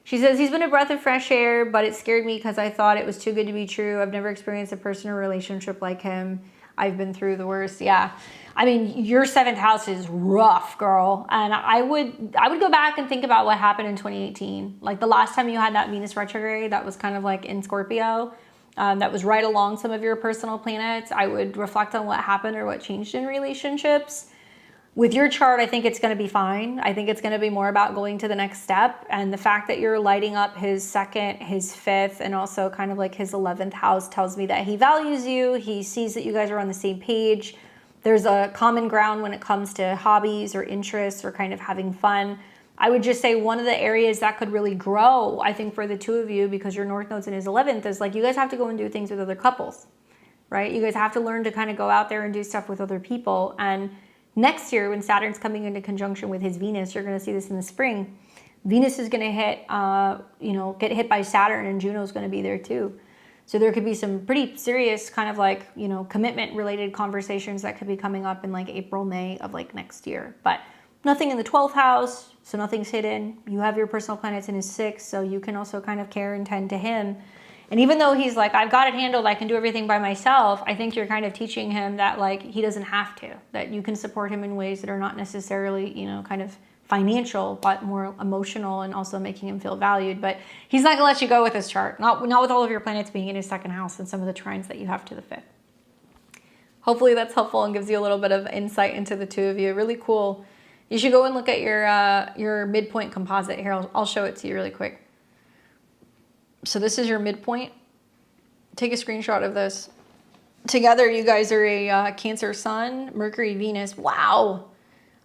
She says, he's been a breath of fresh air, but it scared me because I thought it was too good to be true. I've never experienced a person or relationship like him. I've been through the worst. Yeah. I mean, your 7th house is rough, girl. And I would go back and think about what happened in 2018. Like the last time you had that Venus retrograde, that was kind of like in Scorpio. That was right along some of your personal planets. I would reflect on what happened or what changed in relationships. With your chart, I think it's going to be fine. I think it's going to be more about going to the next step. And the fact that you're lighting up his 2nd, his 5th, and also kind of like his 11th house tells me that he values you. He sees that you guys are on the same page. There's a common ground when it comes to hobbies or interests or kind of having fun. I would just say one of the areas that could really grow, I think, for the two of you, because your North Node's in his 11th, is like you guys have to go and do things with other couples, right? You guys have to learn to kind of go out there and do stuff with other people. And next year, when Saturn's coming into conjunction with his Venus, you're going to see this in the spring. Venus is going to hit, get hit by Saturn, and Juno's going to be there too. So there could be some pretty serious kind of like, commitment related conversations that could be coming up in like April, May of like next year. But nothing in the 12th house, so nothing's hidden. You have your personal planets in his 6th, so you can also kind of care and tend to him. And even though he's like, I've got it handled, I can do everything by myself, I think you're kind of teaching him that like he doesn't have to, that you can support him in ways that are not necessarily, kind of financial, but more emotional and also making him feel valued. But he's not gonna let you go with his chart, not with all of your planets being in his 2nd house and some of the trines that you have to the 5th. Hopefully that's helpful and gives you a little bit of insight into the two of you. Really cool. You should go and look at your midpoint composite. Here, I'll show it to you really quick. So this is your midpoint. Take a screenshot of this. Together, you guys are a Cancer Sun, Mercury, Venus. Wow.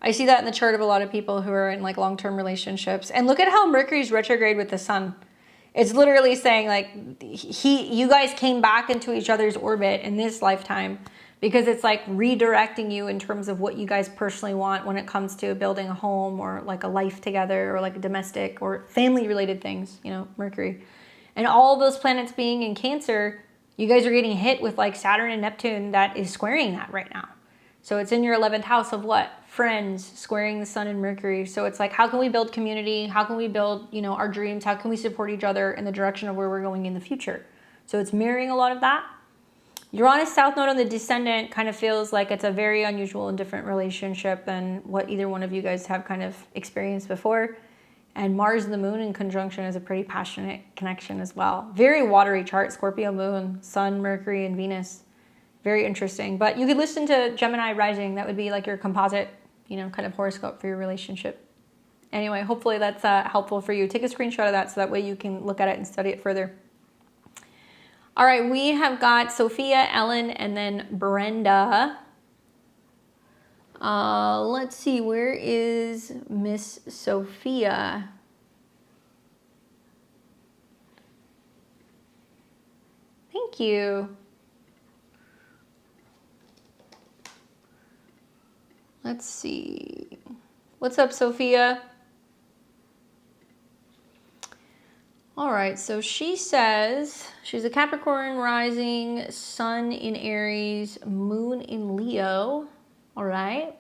I see that in the chart of a lot of people who are in like long-term relationships. And look at how Mercury's retrograde with the Sun. It's literally saying like you guys came back into each other's orbit in this lifetime, because it's like redirecting you in terms of what you guys personally want when it comes to building a home or like a life together or like a domestic or family related things, you know, Mercury. And all those planets being in Cancer, you guys are getting hit with like Saturn and Neptune that is squaring that right now. So it's in your 11th house of what? Friends, squaring the Sun and Mercury. So it's like, how can we build community? How can we build, you know, our dreams? How can we support each other in the direction of where we're going in the future? So it's mirroring a lot of that. Uranus South Node on the Descendant kind of feels like it's a very unusual and different relationship than what either one of you guys have kind of experienced before. And Mars and the Moon in conjunction is a pretty passionate connection as well. Very watery chart, Scorpio Moon, Sun, Mercury, and Venus. Very interesting. But you could listen to Gemini Rising. That would be like your composite, you know, kind of horoscope for your relationship. Anyway, hopefully that's helpful for you. Take a screenshot of that so that way you can look at it and study it further. All right, we have got Sophia, Ellen, and then Brenda. Let's see, where is Miss Sophia? Thank you. Let's see. What's up, Sophia? All right, so she says she's a Capricorn rising, Sun in Aries, Moon in Leo. All right.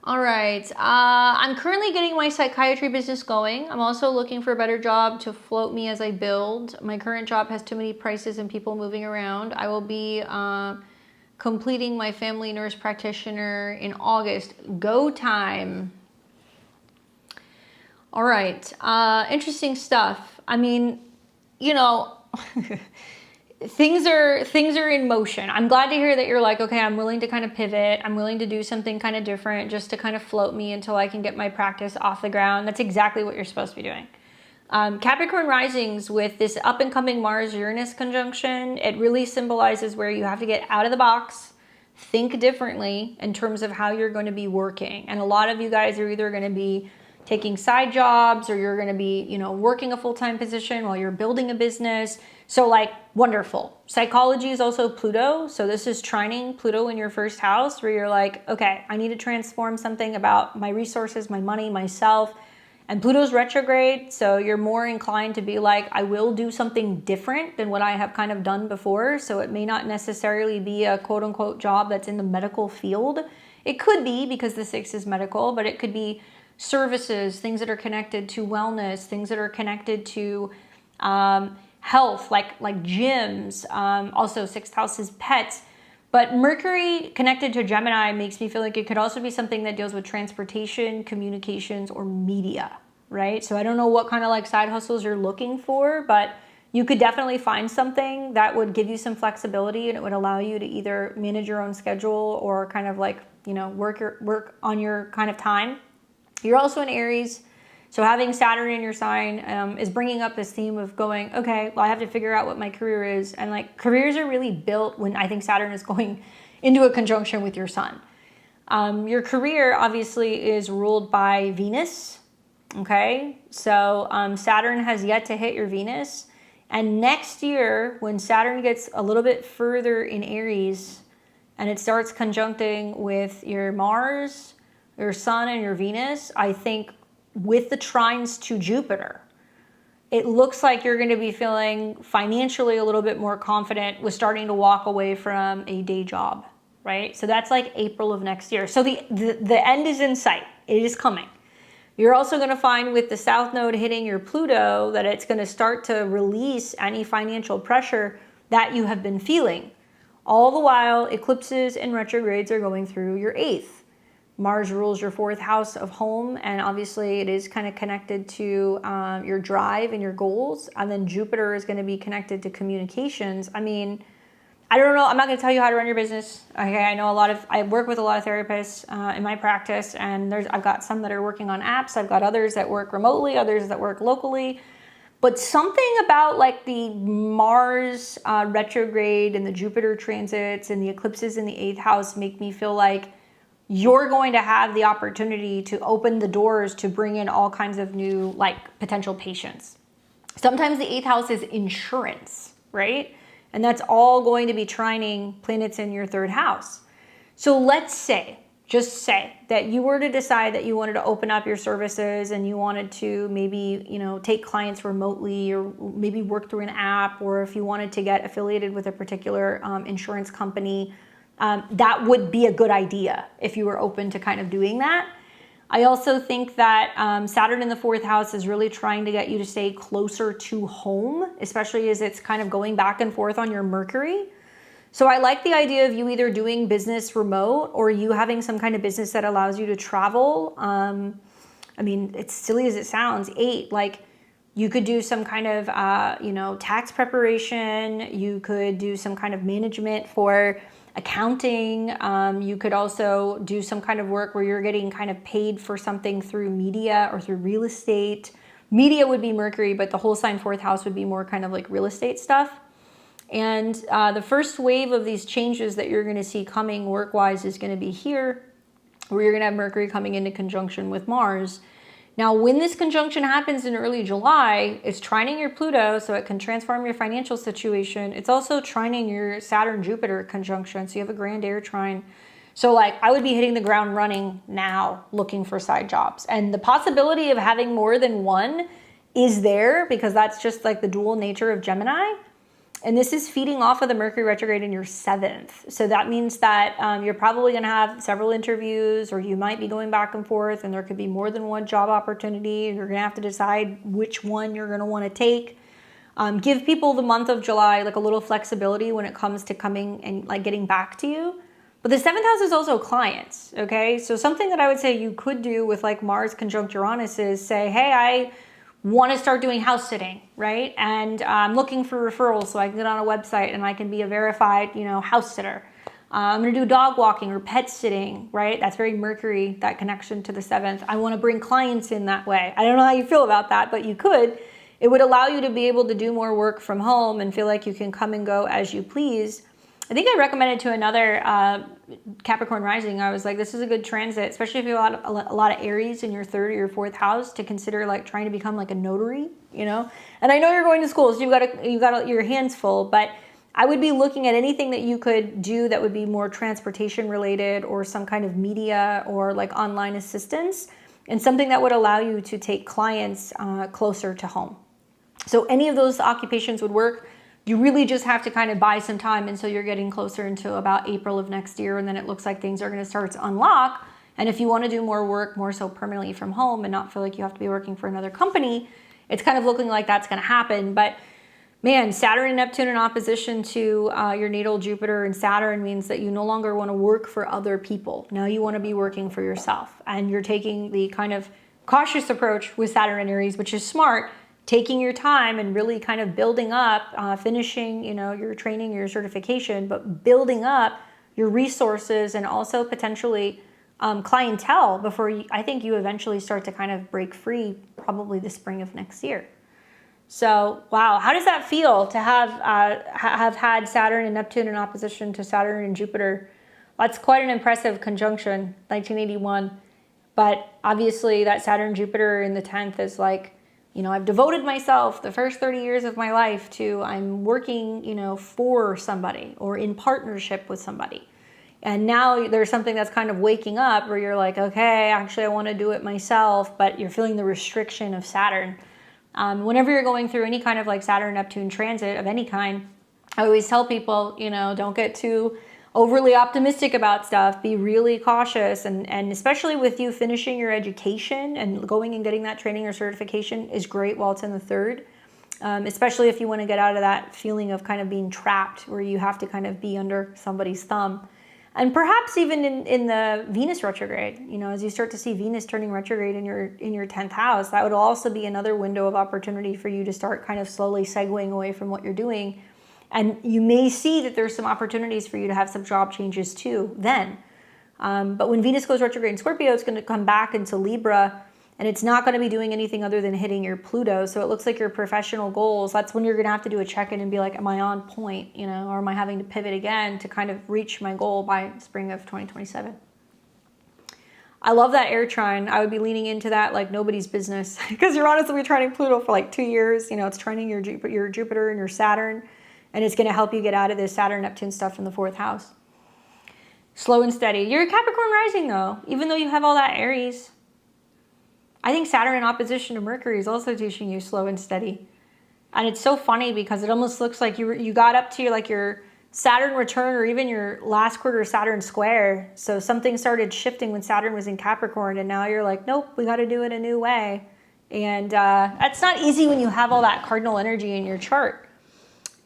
All right. I'm currently getting my psychiatry business going. I'm also looking for a better job to float me as I build. My current job has too many prices and people moving around. I will be completing my family nurse practitioner in August. Go time. All right. Interesting stuff. I mean, you know, things are in motion. I'm glad to hear that you're like, okay, I'm willing to kind of pivot. I'm willing to do something kind of different just to kind of float me until I can get my practice off the ground. That's exactly what you're supposed to be doing. Capricorn risings with this up and coming Mars-Uranus conjunction, it really symbolizes where you have to get out of the box, think differently in terms of how you're going to be working. And a lot of you guys are either going to be taking side jobs or you're going to be, you know, working a full-time position while you're building a business. So like, wonderful. Psychology is also Pluto. So this is trining Pluto in your first house where you're like, okay, I need to transform something about my resources, my money, myself. And Pluto's retrograde. So you're more inclined to be like, I will do something different than what I have kind of done before. So it may not necessarily be a quote unquote job that's in the medical field. It could be because the 6 is medical, but it could be services, things that are connected to wellness, things that are connected to health, like gyms. Also 6th house is pets. But Mercury connected to Gemini makes me feel like it could also be something that deals with transportation, communications, or media, right? So I don't know what kind of like side hustles you're looking for, but you could definitely find something that would give you some flexibility and it would allow you to either manage your own schedule or kind of like, you know, work on your kind of time. You're also in Aries, so having Saturn in your sign is bringing up this theme of going, okay, well, I have to figure out what my career is. And like careers are really built when I think Saturn is going into a conjunction with your sun. Your career obviously is ruled by Venus, okay? So Saturn has yet to hit your Venus. And next year, when Saturn gets a little bit further in Aries and it starts conjuncting with your Mars, your Sun and your Venus, I think with the trines to Jupiter, it looks like you're going to be feeling financially a little bit more confident with starting to walk away from a day job, right? So that's like April of next year. So the end is in sight. It is coming. You're also going to find with the South Node hitting your Pluto that it's going to start to release any financial pressure that you have been feeling. All the while, eclipses and retrogrades are going through your 8th. Mars rules your 4th house of home, and obviously it is kind of connected to your drive and your goals. And then Jupiter is going to be connected to communications. I mean, I don't know. I'm not going to tell you how to run your business. Okay, I know I work with a lot of therapists in my practice, and I've got some that are working on apps. I've got others that work remotely, others that work locally. But something about like the Mars retrograde and the Jupiter transits and the eclipses in the 8th house make me feel like you're going to have the opportunity to open the doors to bring in all kinds of new like potential patients. Sometimes the 8th house is insurance, right? And that's all going to be trining planets in your 3rd house. So let's say, just say that you were to decide that you wanted to open up your services and you wanted to maybe, take clients remotely or maybe work through an app, or if you wanted to get affiliated with a particular insurance company, that would be a good idea if you were open to kind of doing that. I also think that Saturn in the 4th house is really trying to get you to stay closer to home, especially as it's kind of going back and forth on your Mercury. So I like the idea of you either doing business remote or you having some kind of business that allows you to travel. I mean, it's silly as it sounds, 8, like you could do some kind of, tax preparation. You could do some kind of management for accounting. You could also do some kind of work where you're getting kind of paid for something through media or through real estate. Media would be Mercury, but the whole sign 4th house would be more kind of like real estate stuff. And the first wave of these changes that you're going to see coming work-wise is going to be here, where you're going to have Mercury coming into conjunction with Mars. Now, when this conjunction happens in early July, it's trining your Pluto, so it can transform your financial situation. It's also trining your Saturn-Jupiter conjunction, so you have a grand air trine. So like I would be hitting the ground running now looking for side jobs. And the possibility of having more than one is there because that's just like the dual nature of Gemini. And this is feeding off of the Mercury retrograde in your 7th. So that means that you're probably going to have several interviews, or you might be going back and forth, and there could be more than one job opportunity. You're going to have to decide which one you're going to want to take. Give people the month of July like a little flexibility when it comes to coming and like getting back to you. But the 7th house is also clients, okay? So something that I would say you could do with like Mars conjunct Uranus is say, hey, I want to start doing house sitting, right? And I'm looking for referrals so I can get on a website and I can be a verified, house sitter. I'm going to do dog walking or pet sitting, right? That's very Mercury, that connection to the 7th. I want to bring clients in that way. I don't know how you feel about that, but you could. It would allow you to be able to do more work from home and feel like you can come and go as you please. I think I recommended to another Capricorn rising, I was like, this is a good transit, especially if you have a lot of Aries in your 3rd or your 4th house, to consider like trying to become like a notary, And I know you're going to school, so you've got your hands full, but I would be looking at anything that you could do that would be more transportation related or some kind of media or like online assistance, and something that would allow you to take clients closer to home. So any of those occupations would work. You really just have to kind of buy some time until you're getting closer into about April of next year, and then it looks like things are going to start to unlock. And if you want to do more work, more so permanently from home and not feel like you have to be working for another company, it's kind of looking like that's going to happen. But man, Saturn and Neptune in opposition to your natal Jupiter and Saturn means that you no longer want to work for other people. Now you want to be working for yourself, and you're taking the kind of cautious approach with Saturn and Aries, which is smart. Taking your time and really kind of building up, finishing, your training, your certification, but building up your resources and also potentially clientele before I think you eventually start to kind of break free, probably the spring of next year. So, wow, how does that feel to have had Saturn and Neptune in opposition to Saturn and Jupiter? That's quite an impressive conjunction, 1981. But obviously that Saturn Jupiter in the 10th is like, I've devoted myself the first 30 years of my life to I'm working, for somebody or in partnership with somebody. And now there's something that's kind of waking up where you're like, okay, actually I want to do it myself, but you're feeling the restriction of Saturn. Whenever you're going through any kind of like Saturn-Neptune transit of any kind, I always tell people, don't get too overly optimistic about stuff. Be really cautious, and especially with you finishing your education and going and getting that training or certification is great while it's in the 3rd, especially if you want to get out of that feeling of kind of being trapped where you have to kind of be under somebody's thumb. And perhaps even in the Venus retrograde, as you start to see Venus turning retrograde in your 10th house, that would also be another window of opportunity for you to start kind of slowly segueing away from what you're doing. And you may see that there's some opportunities for you to have some job changes too then. But when Venus goes retrograde in Scorpio, it's going to come back into Libra, and it's not going to be doing anything other than hitting your Pluto. So it looks like your professional goals, that's when you're going to have to do a check-in and be like, am I on point, or am I having to pivot again to kind of reach my goal by spring of 2027? I love that air trine. I would be leaning into that like nobody's business because Uranus will be trining Pluto for like 2 years. You know, it's trining your Jupiter and your Saturn, and it's going to help you get out of this Saturn-Neptune stuff in the 4th house. Slow and steady. You're a Capricorn rising though, even though you have all that Aries. I think Saturn in opposition to Mercury is also teaching you slow and steady. And it's so funny because it almost looks like you got up to your Saturn return or even your last quarter Saturn square. So something started shifting when Saturn was in Capricorn, and now you're like, nope, we got to do it a new way. And that's not easy when you have all that cardinal energy in your chart.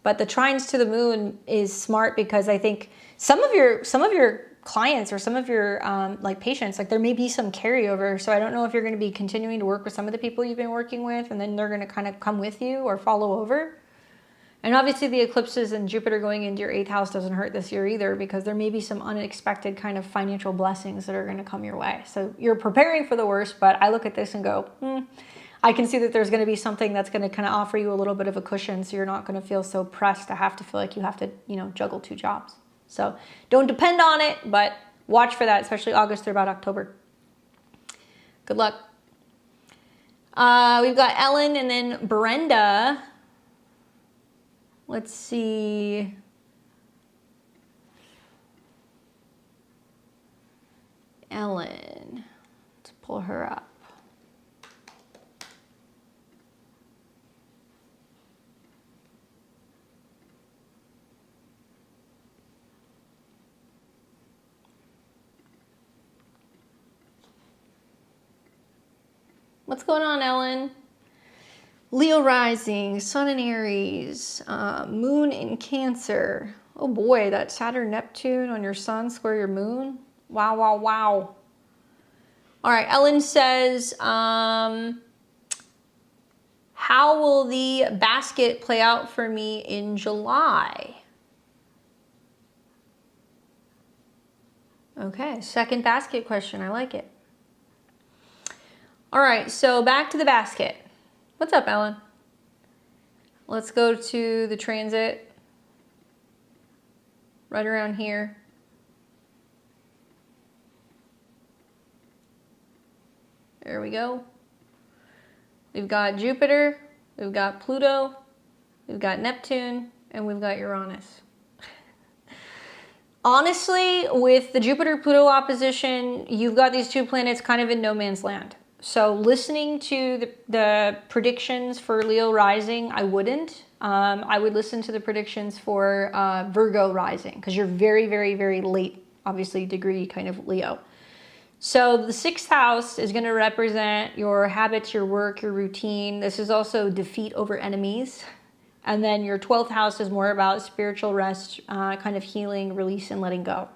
But the trines to the moon is smart because I think some of your clients or some of your like patients, like there may be some carryover. So I don't know if you're going to be continuing to work with some of the people you've been working with, and then they're going to kind of come with you or follow over. And obviously the eclipses and Jupiter going into your 8th house doesn't hurt this year either, because there may be some unexpected kind of financial blessings that are going to come your way. So you're preparing for the worst, but I look at this and go, I can see that there's going to be something that's going to kind of offer you a little bit of a cushion, so you're not going to feel so pressed to have to feel like you have to, you know, juggle 2 jobs. So don't depend on it, but watch for that, especially August through about October. Good luck. We've got Ellen and then Brenda. Let's see. Ellen. Let's pull her up. What's going on, Ellen? Leo rising, Sun in Aries, Moon in Cancer. Oh boy, that Saturn Neptune on your Sun square your Moon. Wow, wow, wow. All right, Ellen says, how will the basket play out for me in July? Okay, second basket question. I like it. All right, so back to the basket. What's up, Ellen? Let's go to the transit right around here. There we go. We've got Jupiter, we've got Pluto, we've got Neptune, and we've got Uranus. Honestly, with the Jupiter-Pluto opposition, you've got these 2 planets kind of in no man's land. So listening to the predictions for Leo rising, I wouldn't. I would listen to the predictions for Virgo rising, because you're very, very, very late, obviously, degree kind of Leo. So the 6th house is going to represent your habits, your work, your routine. This is also defeat over enemies. And then your 12th house is more about spiritual rest, kind of healing, release, and letting go.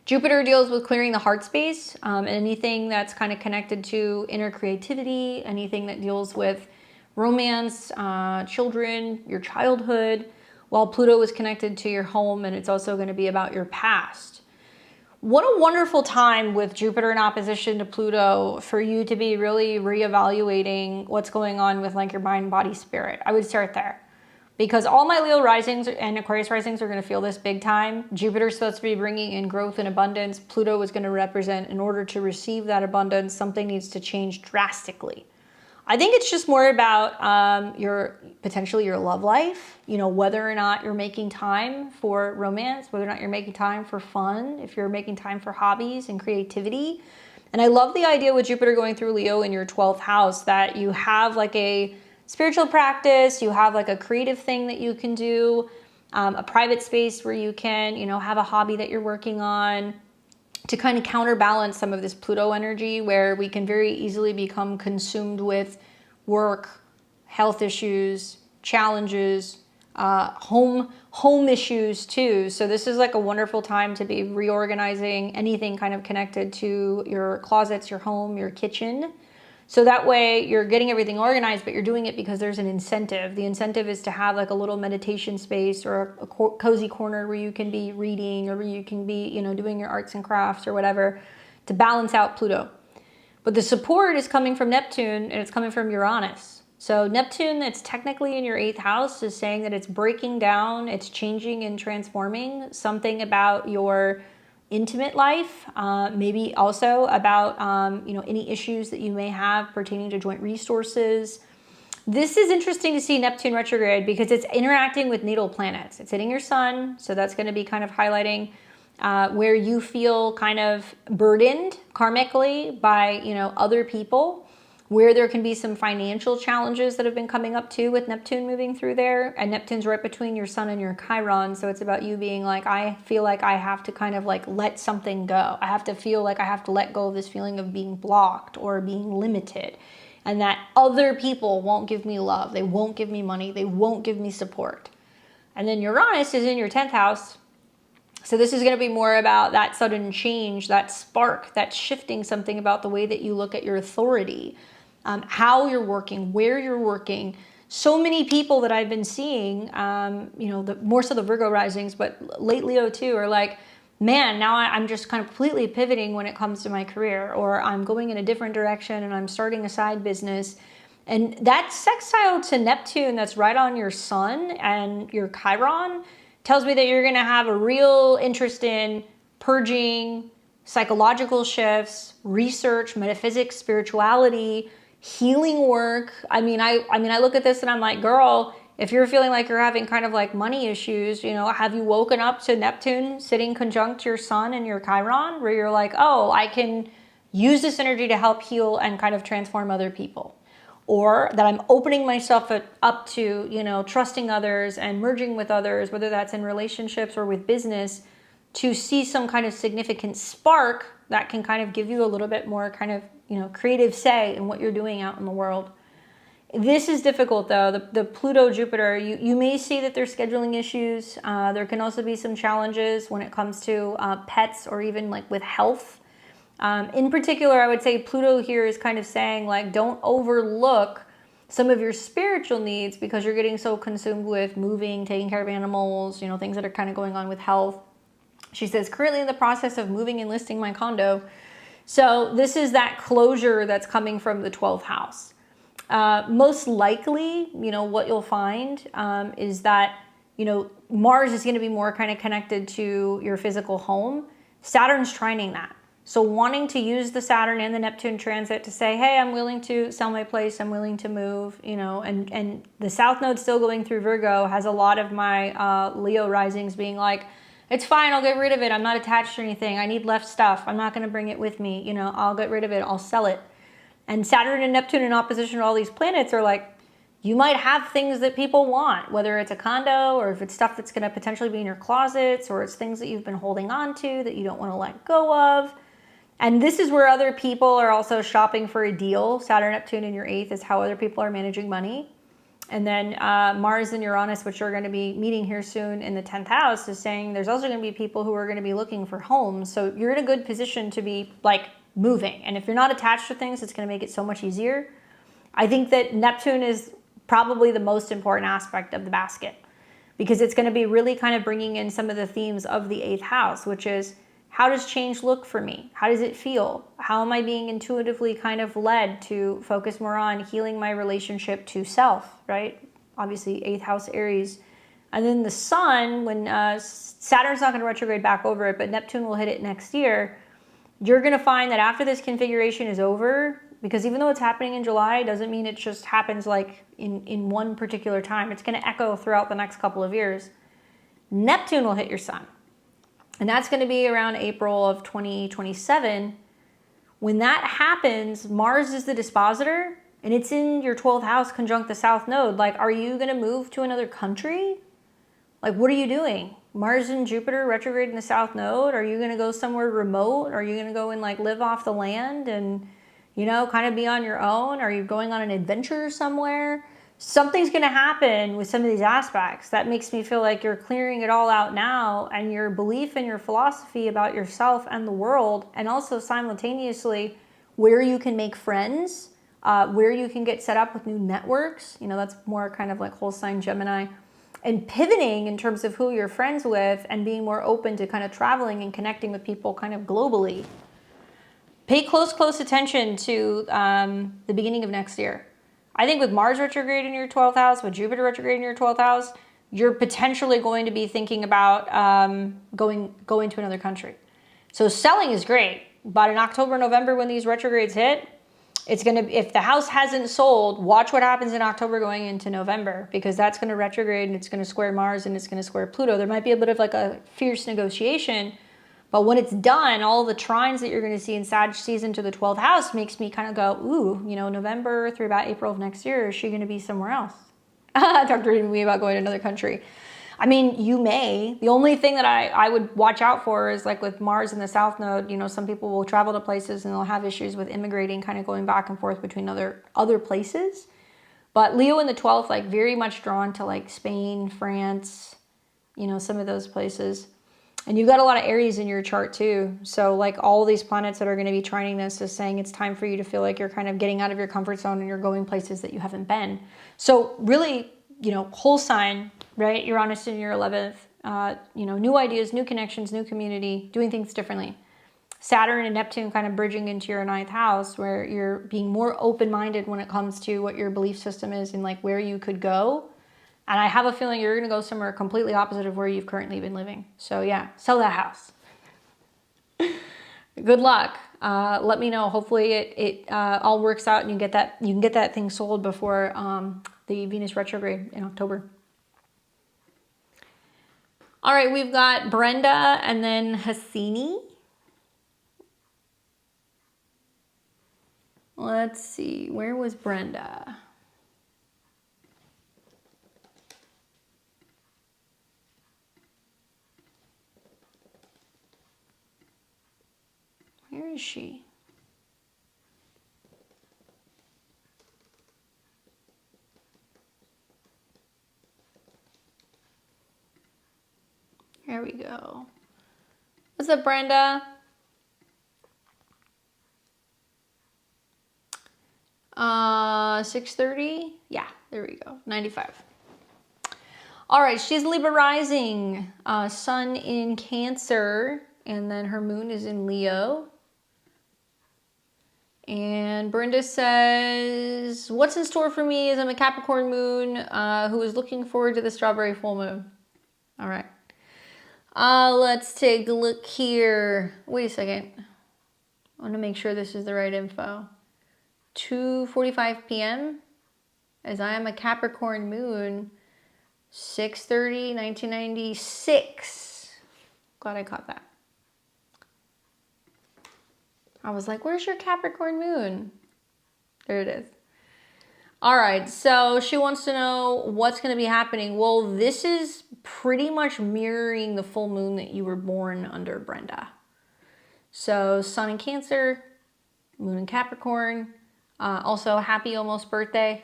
Jupiter deals with clearing the heart space, anything that's kind of connected to inner creativity, anything that deals with romance, children, your childhood, while Pluto is connected to your home, and it's also going to be about your past. What a wonderful time with Jupiter in opposition to Pluto for you to be really reevaluating what's going on with like your mind, body, spirit. I would start there. Because all my Leo risings and Aquarius risings are going to feel this big time. Jupiter's supposed to be bringing in growth and abundance. Pluto is going to represent, in order to receive that abundance, something needs to change drastically. I think it's just more about potentially your love life, you know, whether or not you're making time for romance, whether or not you're making time for fun, if you're making time for hobbies and creativity. And I love the idea with Jupiter going through Leo in your 12th house that you have like a spiritual practice, you have like a creative thing that you can do, a private space where you can, you know, have a hobby that you're working on to kind of counterbalance some of this Pluto energy where we can very easily become consumed with work, health issues, challenges, home issues too. So this is like a wonderful time to be reorganizing anything kind of connected to your closets, your home, your kitchen. So that way you're getting everything organized, but you're doing it because there's an incentive. The incentive is to have like a little meditation space or a cozy corner where you can be reading or where you can be, you know, doing your arts and crafts or whatever to balance out Pluto. But the support is coming from Neptune and it's coming from Uranus. So Neptune, that's technically in your 8th house, is saying that it's breaking down, it's changing and transforming something about your intimate life, maybe also about, you know, any issues that you may have pertaining to joint resources. This is interesting to see Neptune retrograde because it's interacting with natal planets. It's hitting your sun, so that's going to be kind of highlighting where you feel kind of burdened karmically by, you know, other people, where there can be some financial challenges that have been coming up too with Neptune moving through there. And Neptune's right between your sun and your Chiron, so it's about you being like, I feel like I have to kind of like let something go. I have to feel like I have to let go of this feeling of being blocked or being limited. And that other people won't give me love. They won't give me money. They won't give me support. And then Uranus is in your 10th house. So this is going to be more about that sudden change, that spark, that shifting something about the way that you look at your authority, how you're working, where you're working. So many people that I've been seeing, you know, more so the Virgo risings, but late Leo too, are like, man, now I'm just kind of completely pivoting when it comes to my career, or I'm going in a different direction and I'm starting a side business. And that sextile to Neptune that's right on your sun and your Chiron tells me that you're going to have a real interest in purging, psychological shifts, research, metaphysics, spirituality, healing work. I mean, I look at this and I'm like, girl, if you're feeling like you're having kind of like money issues, you know, have you woken up to Neptune sitting conjunct your sun and your Chiron, where you're like, oh, I can use this energy to help heal and kind of transform other people? Or that I'm opening myself up to, you know, trusting others and merging with others, whether that's in relationships or with business, to see some kind of significant spark that can kind of give you a little bit more kind of, you know, creative say in what you're doing out in the world. This is difficult though. The Pluto-Jupiter, you may see that there's scheduling issues. There can also be some challenges when it comes to pets or even like with health. In particular, I would say Pluto here is kind of saying like, don't overlook some of your spiritual needs because you're getting so consumed with moving, taking care of animals, you know, things that are kind of going on with health. She says, currently in the process of moving and listing my condo. So this is that closure that's coming from the 12th house. Most likely, you know, what you'll find is that, you know, Mars is going to be more kind of connected to your physical home. Saturn's trining that. So wanting to use the Saturn and the Neptune transit to say, hey, I'm willing to sell my place, I'm willing to move, you know, and the South Node still going through Virgo has a lot of my Leo risings being like, it's fine, I'll get rid of it. I'm not attached to anything. I need left stuff. I'm not going to bring it with me. You know, I'll get rid of it. I'll sell it. And Saturn and Neptune in opposition to all these planets are like, you might have things that people want, whether it's a condo or if it's stuff that's going to potentially be in your closets, or it's things that you've been holding on to that you don't want to let go of. And this is where other people are also shopping for a deal. Saturn, Neptune in your 8th is how other people are managing money. And then Mars and Uranus, which are going to be meeting here soon in the 10th house, is saying there's also going to be people who are going to be looking for homes. So you're in a good position to be like moving. And if you're not attached to things, it's going to make it so much easier. I think that Neptune is probably the most important aspect of the basket, because it's going to be really kind of bringing in some of the themes of the 8th house, which is, how does change look for me? How does it feel? How am I being intuitively kind of led to focus more on healing my relationship to self, right? Obviously, 8th house Aries. And then the sun, when Saturn's not going to retrograde back over it, but Neptune will hit it next year, you're going to find that after this configuration is over, because even though it's happening in July, it doesn't mean it just happens like in one particular time. It's going to echo throughout the next couple of years. Neptune will hit your sun. And that's going to be around April of 2027. When that happens, Mars is the dispositor, and it's in your 12th house conjunct the South Node. Like, are you going to move to another country? Like, what are you doing? Mars and Jupiter retrograde in the South Node. Are you going to go somewhere remote? Are you going to go and like live off the land and, you know, kind of be on your own? Are you going on an adventure somewhere? Something's going to happen with some of these aspects that makes me feel like you're clearing it all out now, and your belief and your philosophy about yourself and the world, and also simultaneously where you can make friends, where you can get set up with new networks. You know, that's more kind of like whole sign Gemini, and pivoting in terms of who you're friends with and being more open to kind of traveling and connecting with people kind of globally. Pay close attention to the beginning of next year. I think with Mars retrograde in your 12th house, with Jupiter retrograde in your 12th house, you're potentially going to be thinking about going to another country. So selling is great, but in October, November, when these retrogrades hit, it's going to, if the house hasn't sold, watch what happens in October going into November, because that's going to retrograde and it's going to square Mars and it's going to square Pluto. There might be a bit of like a fierce negotiation, but when it's done, all the trines that you're going to see in Sag season to the 12th house makes me kind of go, ooh, you know, November through about April of next year, is she going to be somewhere else? Talk to me about going to another country. I mean, you may. The only thing that I would watch out for is like with Mars in the South Node, you know, some people will travel to places and they'll have issues with immigrating, kind of going back and forth between other places. But Leo in the 12th, like very much drawn to like Spain, France, you know, some of those places. And you've got a lot of Aries in your chart too. So like all these planets that are going to be trining this is saying it's time for you to feel like you're kind of getting out of your comfort zone and you're going places that you haven't been. So really, you know, whole sign, right? Uranus in your 11th, you know, new ideas, new connections, new community, doing things differently. Saturn and Neptune kind of bridging into your 9th house, where you're being more open-minded when it comes to what your belief system is and like where you could go. And I have a feeling you're going to go somewhere completely opposite of where you've currently been living. So yeah, sell that house. Good luck. Let me know. Hopefully it all works out and you can get that thing sold before the Venus retrograde in October. All right, we've got Brenda and then Hassini. Let's see, where was Brenda? Where is she? Here we go. What's up, Brenda? 6:30. Yeah, there we go. 95. All right, she's Libra rising, sun in Cancer, and then her moon is in Leo. And Brenda says, what's in store for me is I'm a Capricorn moon who is looking forward to the strawberry full moon. All right. Let's take a look here. Wait a second. I want to make sure this is the right info. 2:45 p.m. as I am a Capricorn moon, 6:30, 1996. Glad I caught that. I was like, where's your Capricorn moon? There it is. All right, so she wants to know what's going to be happening. Well, this is pretty much mirroring the full moon that you were born under, Brenda. So sun in Cancer, moon in Capricorn. Also, happy almost birthday.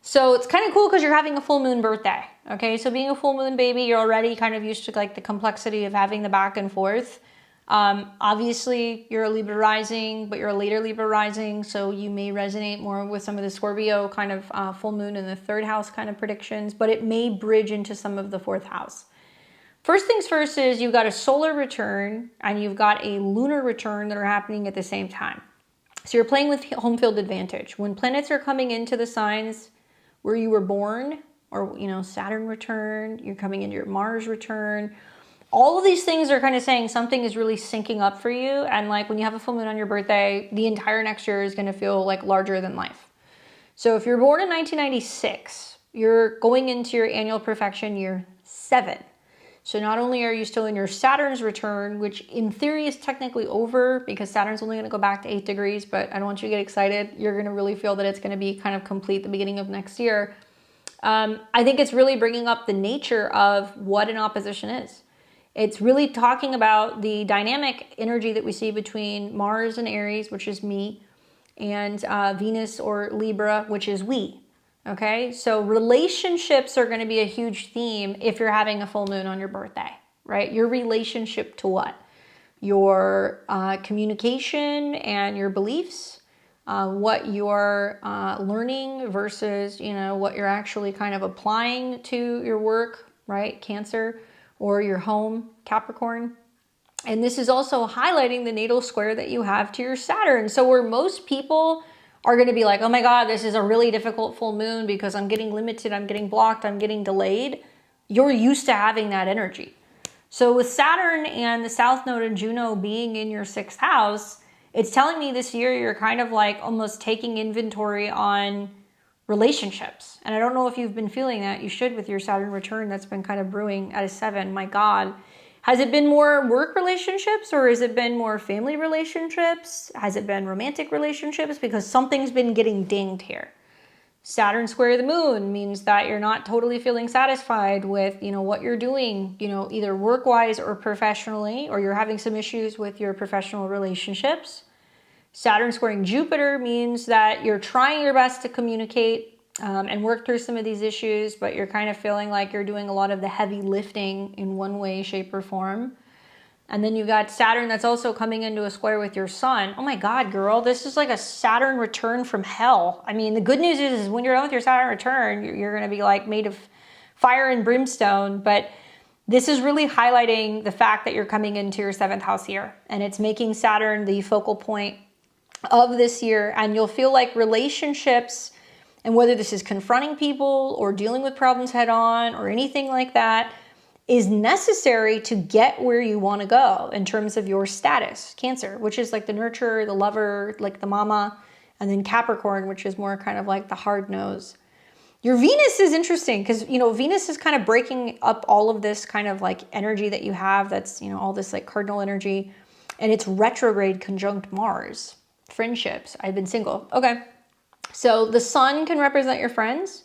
So it's kind of cool because you're having a full moon birthday. Okay, so being a full moon baby, you're already kind of used to like the complexity of having the back and forth. Obviously you're a Libra rising, but you're a later Libra rising, so you may resonate more with some of the Scorpio kind of full moon in the 3rd house kind of predictions, but it may bridge into some of the 4th house. First things first is you've got a solar return and you've got a lunar return that are happening at the same time. So you're playing with home field advantage. When planets are coming into the signs where you were born, or, you know, Saturn return, you're coming into your Mars return, all of these things are kind of saying something is really syncing up for you. And like when you have a full moon on your birthday, the entire next year is going to feel like larger than life. So if you're born in 1996, you're going into your annual perfection year 7. So not only are you still in your Saturn's return, which in theory is technically over because Saturn's only going to go back to 8 degrees, but I don't want you to get excited. You're going to really feel that it's going to be kind of complete the beginning of next year. I think it's really bringing up the nature of what an opposition is. It's really talking about the dynamic energy that we see between Mars and Aries, which is me, and Venus or Libra, which is we. Okay, so relationships are going to be a huge theme if you're having a full moon on your birthday, right? Your relationship to what? Your communication and your beliefs, what you're learning versus, you know, what you're actually kind of applying to your work, right? Cancer, or your home, Capricorn. And this is also highlighting the natal square that you have to your Saturn. So where most people are going to be like, oh my God, this is a really difficult full moon because I'm getting limited, I'm getting blocked, I'm getting delayed. You're used to having that energy. So with Saturn and the South Node and Juno being in your 6th house, it's telling me this year you're kind of like almost taking inventory on relationships. And I don't know if you've been feeling that. You should with your Saturn return that's been kind of brewing at a 7. My God. Has it been more work relationships, or has it been more family relationships? Has it been romantic relationships? Because something's been getting dinged here. Saturn square the moon means that you're not totally feeling satisfied with, what you're doing, either work-wise or professionally, or you're having some issues with your professional relationships. Saturn squaring Jupiter means that you're trying your best to communicate and work through some of these issues, but you're kind of feeling like you're doing a lot of the heavy lifting in one way, shape, or form. And then you got Saturn that's also coming into a square with your sun. Oh my God, girl, this is like a Saturn return from hell. I mean, the good news is when you're done with your Saturn return, you're going to be like made of fire and brimstone. But this is really highlighting the fact that you're coming into your 7th house year, and it's making Saturn the focal point of this year. And you'll feel like relationships, and whether this is confronting people or dealing with problems head on or anything like that, is necessary to get where you want to go in terms of your status. Cancer, which is like the nurturer, the lover, like the mama, and then Capricorn, which is more kind of like the hard nose. Your Venus is interesting because, Venus is kind of breaking up all of this kind of like energy that you have. That's, all this like cardinal energy, and it's retrograde conjunct Mars. Friendships. I've been single. Okay. So the sun can represent your friends.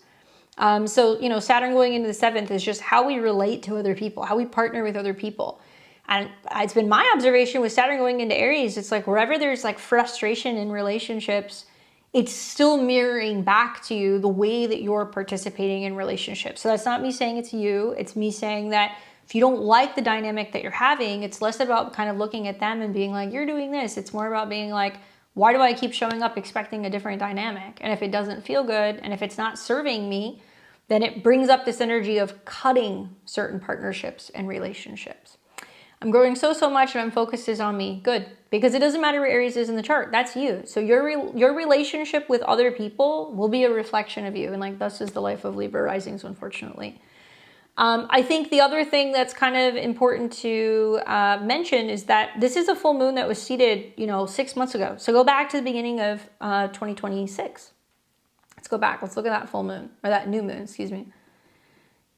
So, Saturn going into the 7th is just how we relate to other people, how we partner with other people. And it's been my observation with Saturn going into Aries, it's like wherever there's like frustration in relationships, it's still mirroring back to you the way that you're participating in relationships. So that's not me saying it's you. It's me saying that if you don't like the dynamic that you're having, it's less about kind of looking at them and being like, you're doing this. It's more about being like, why do I keep showing up expecting a different dynamic? And if it doesn't feel good, and if it's not serving me, then it brings up this energy of cutting certain partnerships and relationships. I'm growing so much, and my focus is on me. Good. Because it doesn't matter where Aries is in the chart. That's you. So your relationship with other people will be a reflection of you. And like, thus is the life of Libra risings, unfortunately. I think the other thing that's kind of important to mention is that this is a full moon that was seeded, 6 months ago. So go back to the beginning of 2026. Let's go back. Let's look at that full moon, or that new moon, excuse me.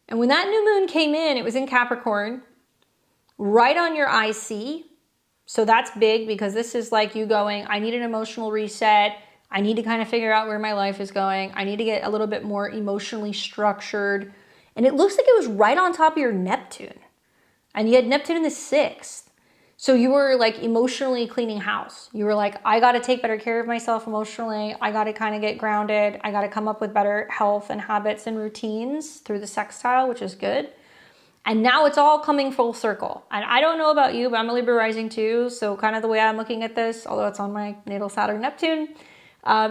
And when that new moon came in, it was in Capricorn, right on your IC. So that's big because this is like you going, I need an emotional reset. I need to kind of figure out where my life is going. I need to get a little bit more emotionally structured. And it looks like it was right on top of your Neptune. And you had Neptune in the 6th. So you were like emotionally cleaning house. You were like, I got to take better care of myself emotionally. I got to kind of get grounded. I got to come up with better health and habits and routines through the sextile, which is good. And now it's all coming full circle. And I don't know about you, but I'm a Libra rising too. So kind of the way I'm looking at this, although it's on my natal Saturn Neptune,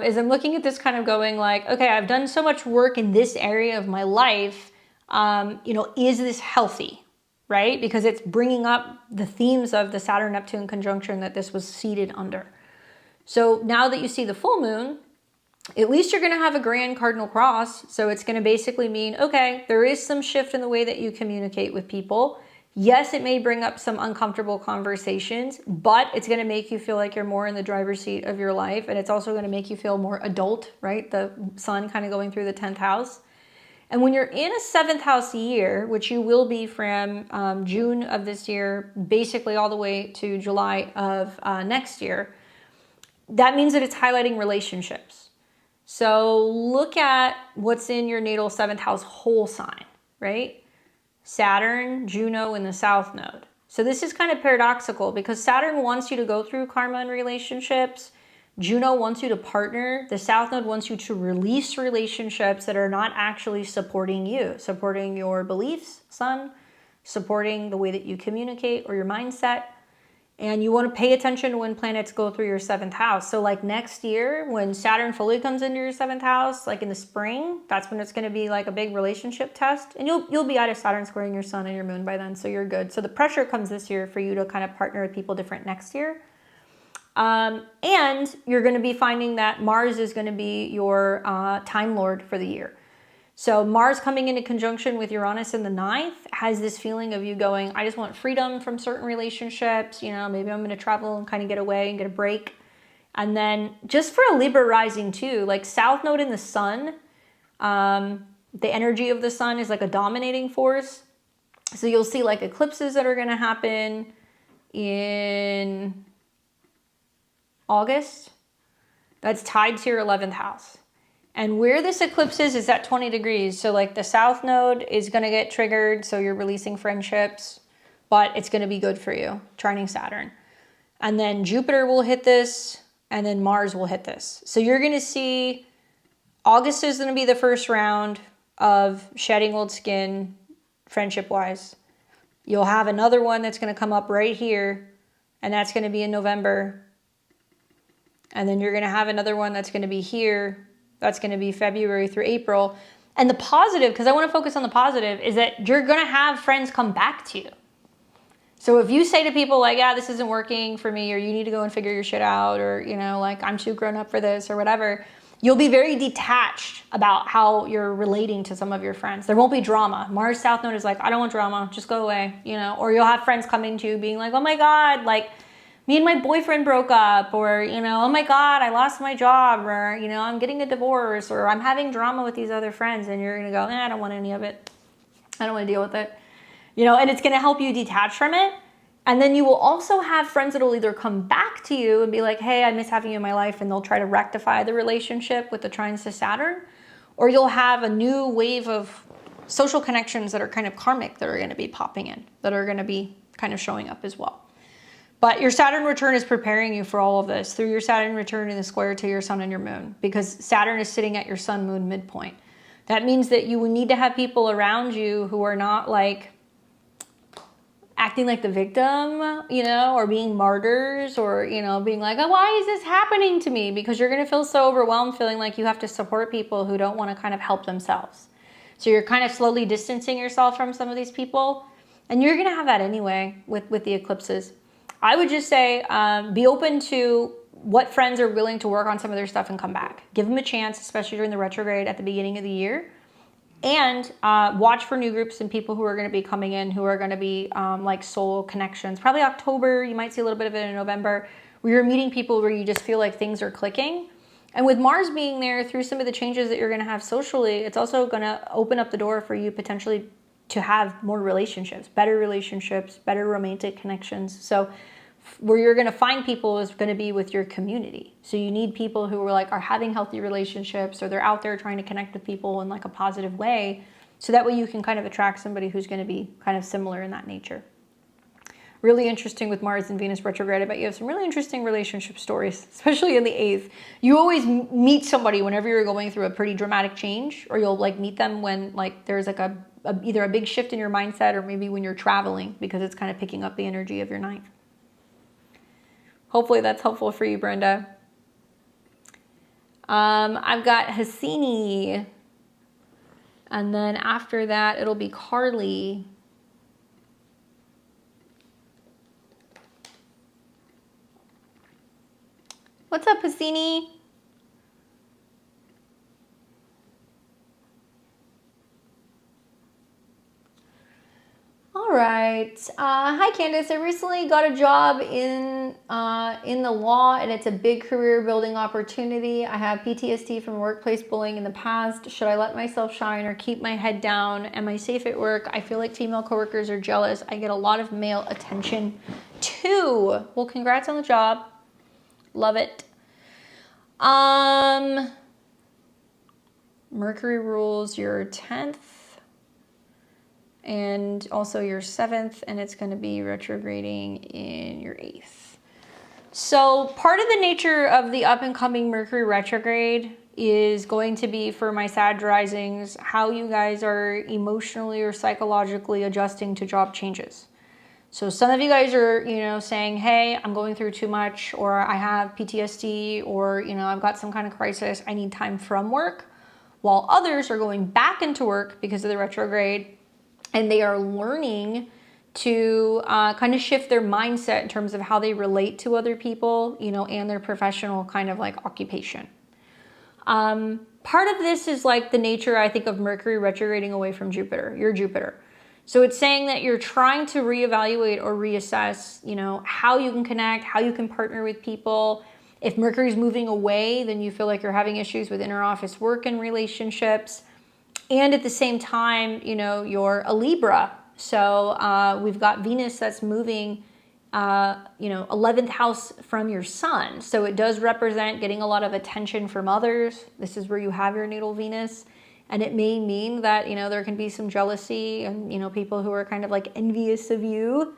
is I'm looking at this kind of going like, okay, I've done so much work in this area of my life. Is this healthy, right? Because it's bringing up the themes of the Saturn-Neptune conjunction that this was seated under. So now that you see the full moon, at least you're going to have a grand cardinal cross. So it's going to basically mean, okay, there is some shift in the way that you communicate with people. Yes, it may bring up some uncomfortable conversations, but it's going to make you feel like you're more in the driver's seat of your life. And it's also going to make you feel more adult, right? The sun kind of going through the 10th house. And when you're in a 7th house year, which you will be from June of this year, basically all the way to July of next year, that means that it's highlighting relationships. So look at what's in your natal 7th house whole sign, right? Saturn, Juno, and the South Node. So this is kind of paradoxical because Saturn wants you to go through karma and relationships. Juno wants you to partner. The South Node wants you to release relationships that are not actually supporting you, supporting your beliefs, Sun, supporting the way that you communicate or your mindset. And you want to pay attention to when planets go through your 7th house. So like next year, when Saturn fully comes into your 7th house, like in the spring, that's when it's going to be like a big relationship test. And you'll be out of Saturn squaring your sun and your moon by then, so you're good. So the pressure comes this year for you to kind of partner with people different next year. And you're going to be finding that Mars is going to be your time lord for the year. So Mars coming into conjunction with Uranus in the 9th has this feeling of you going, I just want freedom from certain relationships. You know, maybe I'm going to travel and kind of get away and get a break. And then just for a Libra rising too, like South Node in the Sun, the energy of the Sun is like a dominating force. So you'll see like eclipses that are going to happen in August. That's tied to your 11th house. And where this eclipse is at 20 degrees. So like the South Node is going to get triggered. So you're releasing friendships, but it's going to be good for you, trining Saturn. And then Jupiter will hit this, and then Mars will hit this. So you're going to see August is going to be the first round of shedding old skin, friendship-wise. You'll have another one that's going to come up right here, and that's going to be in November. And then you're going to have another one that's going to be here. That's going to be February through April. And the positive, because I want to focus on the positive, is that you're going to have friends come back to you. So if you say to people like, yeah, this isn't working for me, or you need to go and figure your shit out, or, you know, like I'm too grown up for this or whatever, you'll be very detached about how you're relating to some of your friends. There won't be drama. Mars South Node is like, I don't want drama, just go away, you know, or you'll have friends coming to you being like, oh my God, like me and my boyfriend broke up, or, you know, oh my God, I lost my job, or, you know, I'm getting a divorce, or I'm having drama with these other friends, and you're going to go, I don't want any of it. I don't want to deal with it. You know, and it's going to help you detach from it. And then you will also have friends that will either come back to you and be like, hey, I miss having you in my life, and they'll try to rectify the relationship with the trines to Saturn. Or you'll have a new wave of social connections that are kind of karmic that are going to be popping in, that are going to be kind of showing up as well. But your Saturn return is preparing you for all of this through your Saturn return in the square to your sun and your moon, because Saturn is sitting at your sun moon midpoint. That means that you will need to have people around you who are not like acting like the victim, you know, or being martyrs, or, you know, being like, oh, why is this happening to me? Because you're going to feel so overwhelmed, feeling like you have to support people who don't want to kind of help themselves. So you're kind of slowly distancing yourself from some of these people. And you're going to have that anyway with the eclipses. I would just say be open to what friends are willing to work on some of their stuff and come back. Give them a chance, especially during the retrograde at the beginning of the year. And watch for new groups and people who are going to be coming in, who are going to be like soul connections. Probably October, you might see a little bit of it in November, where you're meeting people where you just feel like things are clicking. And with Mars being there, through some of the changes that you're going to have socially, it's also going to open up the door for you potentially to have more relationships, better romantic connections. So where you're going to find people is going to be with your community. So you need people who are having healthy relationships, or they're out there trying to connect with people in like a positive way. So that way you can kind of attract somebody who's going to be kind of similar in that nature. Really interesting with Mars and Venus retrograde. I bet you have some really interesting relationship stories, especially in the 8th. You always meet somebody whenever you're going through a pretty dramatic change, or you'll like meet them when like there's like either a big shift in your mindset, or maybe when you're traveling, because it's kind of picking up the energy of your 9th. Hopefully that's helpful for you, Brenda. I've got Hassini. And then after that, it'll be Carly. What's up, Hassini? All right. Hi, Candace. I recently got a job in the law, and it's a big career building opportunity. I have PTSD from workplace bullying in the past. Should I let myself shine or keep my head down? Am I safe at work? I feel like female coworkers are jealous. I get a lot of male attention too. Well, congrats on the job. Love it. Mercury rules your 10th. And also your 7th, and it's going to be retrograding in your 8th. So part of the nature of the up and coming Mercury retrograde is going to be, for my Sag risings, how you guys are emotionally or psychologically adjusting to job changes. So some of you guys are, saying, hey, I'm going through too much, or I have PTSD, or, I've got some kind of crisis. I need time from work. While others are going back into work because of the retrograde, and they are learning to kind of shift their mindset in terms of how they relate to other people, and their professional kind of like occupation. part of this is like the nature, I think, of Mercury retrograding away from Jupiter, your Jupiter. So it's saying that you're trying to reevaluate or reassess, you know, how you can connect, how you can partner with people. If Mercury's moving away, then you feel like you're having issues with inner office work and relationships. And at the same time, you know, you're a Libra. So we've got Venus that's moving, you know, 11th house from your sun. So it does represent getting a lot of attention from others. This is where you have your natal Venus. And it may mean that, you know, there can be some jealousy and, you know, people who are kind of like envious of you.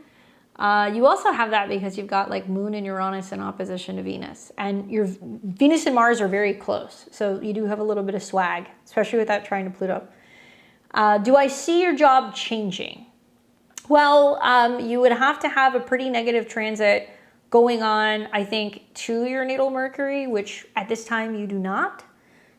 You also have that because you've got like Moon and Uranus in opposition to Venus. And your Venus and Mars are very close. So you do have a little bit of swag, especially with that trine to Pluto. Do I see your job changing? Well, you would have to have a pretty negative transit going on, I think, to your natal Mercury, which at this time you do not.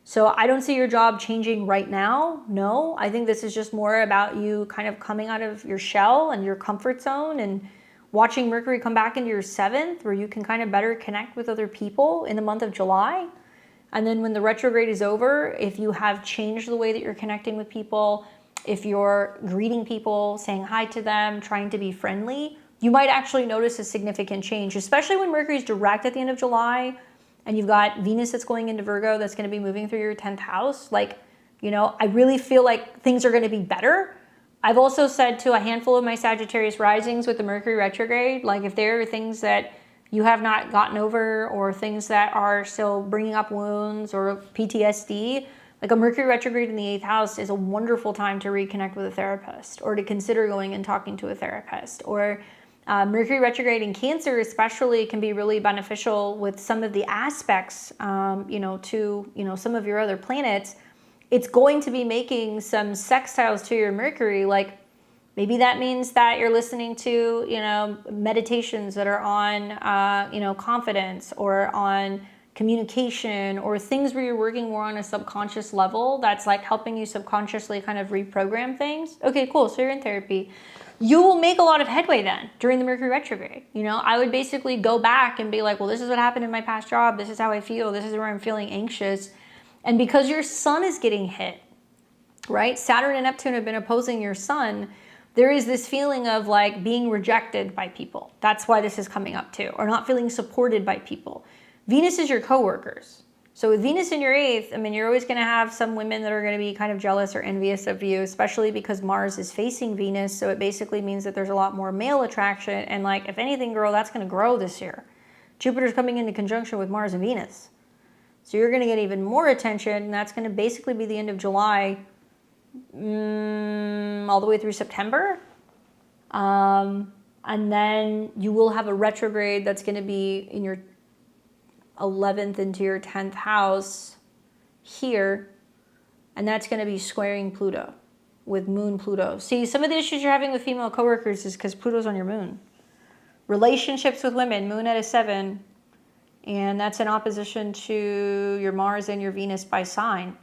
So I don't see your job changing right now. No, I think this is just more about you kind of coming out of your shell and your comfort zone and watching Mercury come back into your 7th, where you can kind of better connect with other people in the month of July. And then when the retrograde is over, if you have changed the way that you're connecting with people, if you're greeting people, saying hi to them, trying to be friendly, you might actually notice a significant change, especially when Mercury's direct at the end of July. And you've got Venus that's going into Virgo that's going to be moving through your 10th house. Like, you know, I really feel like things are going to be better. I've also said to a handful of my Sagittarius risings with the Mercury retrograde, like if there are things that you have not gotten over or things that are still bringing up wounds or PTSD, like a Mercury retrograde in the 8th house is a wonderful time to reconnect with a therapist or to consider going and talking to a therapist. Or Mercury retrograde in Cancer especially can be really beneficial with some of the aspects, you know, to, you know, some of your other planets. It's going to be making some sextiles to your Mercury. Like maybe that means that you're listening to, you know, meditations that are on, you know, confidence or on communication or things where you're working more on a subconscious level that's like helping you subconsciously kind of reprogram things. Okay, cool. So you're in therapy. You will make a lot of headway then during the Mercury retrograde. You know, I would basically go back and be like, well, this is what happened in my past job. This is how I feel. This is where I'm feeling anxious. And because your sun is getting hit, right? Saturn and Neptune have been opposing your sun. There is this feeling of like being rejected by people. That's why this is coming up too, or not feeling supported by people. Venus is your coworkers. So with Venus in your 8th, I mean, you're always going to have some women that are going to be kind of jealous or envious of you, especially because Mars is facing Venus. So it basically means that there's a lot more male attraction. And like, if anything, girl, that's going to grow this year. Jupiter's coming into conjunction with Mars and Venus. So you're going to get even more attention. And that's going to basically be the end of July, all the way through September. And then you will have a retrograde that's going to be in your 11th into your 10th house here, and that's going to be squaring Pluto with Moon Pluto. See, some of the issues you're having with female coworkers is because Pluto's on your Moon. Relationships with women, Moon at a 7, and that's in opposition to your Mars and your Venus by sign.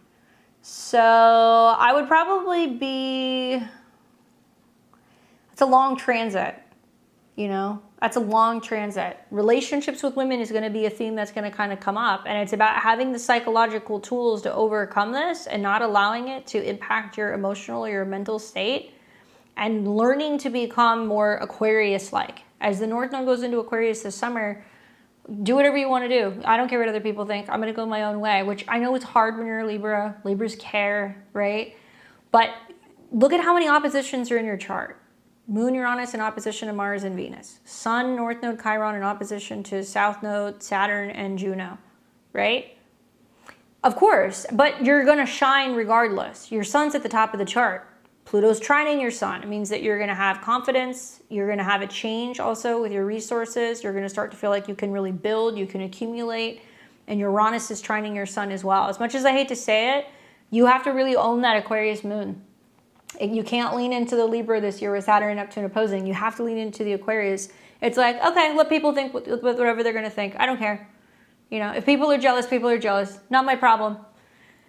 So I would probably be, it's a long transit, you know? That's a long transit. Relationships with women is going to be a theme that's going to kind of come up. And it's about having the psychological tools to overcome this and not allowing it to impact your emotional or your mental state, and learning to become more Aquarius-like. As the North Node goes into Aquarius this summer, do whatever you want to do. I don't care what other people think. I'm going to go my own way, which I know it's hard when you're a Libra. Libras care, right? But look at how many oppositions are in your chart. Moon, Uranus in opposition to Mars and Venus. Sun, North Node, Chiron in opposition to South Node, Saturn, and Juno, right? Of course, but you're going to shine regardless. Your sun's at the top of the chart. Pluto's trining your sun. It means that you're going to have confidence. You're going to have a change also with your resources. You're going to start to feel like you can really build, you can accumulate, and Uranus is trining your sun as well. As much as I hate to say it, you have to really own that Aquarius moon. You can't lean into the Libra this year with Saturn and Neptune opposing. You have to lean into the Aquarius. It's like, okay, let people think whatever they're going to think. I don't care. You know, if people are jealous, people are jealous. Not my problem.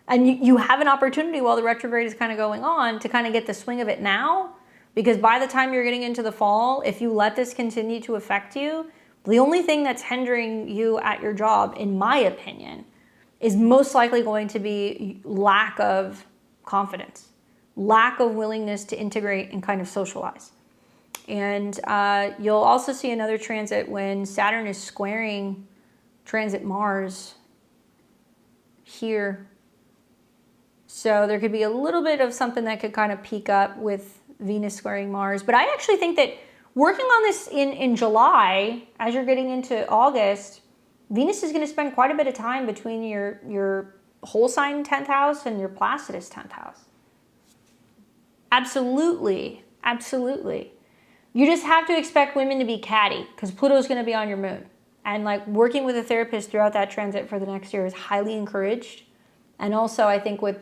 And you have an opportunity while the retrograde is kind of going on to kind of get the swing of it now. Because by the time you're getting into the fall, if you let this continue to affect you, the only thing that's hindering you at your job, in my opinion, is most likely going to be lack of confidence, lack of willingness to integrate and kind of socialize. And you'll also see another transit when Saturn is squaring transit Mars here. So there could be a little bit of something that could kind of peak up with Venus squaring Mars. But I actually think that working on this in July, as you're getting into August, Venus is going to spend quite a bit of time between your whole sign 10th house and your Placidus 10th house. Absolutely. Absolutely. You just have to expect women to be catty because Pluto's going to be on your moon. And like working with a therapist throughout that transit for the next year is highly encouraged. And also I think with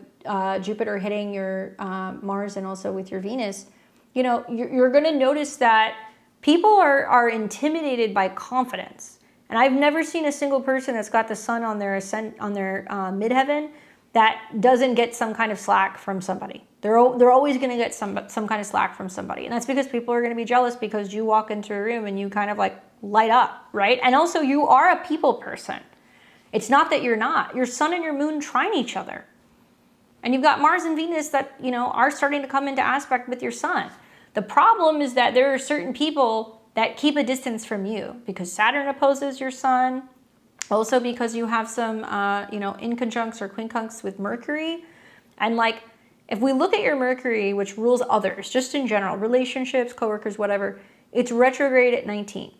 Jupiter hitting your Mars and also with your Venus, you know, you're going to notice that people are intimidated by confidence. And I've never seen a single person that's got the sun on their midheaven that doesn't get some kind of slack from somebody. They're always going to get some kind of slack from somebody. And that's because people are going to be jealous because you walk into a room and you kind of like light up, right? And also you are a people person. It's not that you're not. Your sun and your moon trine each other. And you've got Mars and Venus that, you know, are starting to come into aspect with your sun. The problem is that there are certain people that keep a distance from you because Saturn opposes your sun. Also because you have some, you know, inconjuncts or quincunx with Mercury. And like, if we look at your Mercury, which rules others, just in general, relationships, coworkers, whatever, it's retrograde at 19.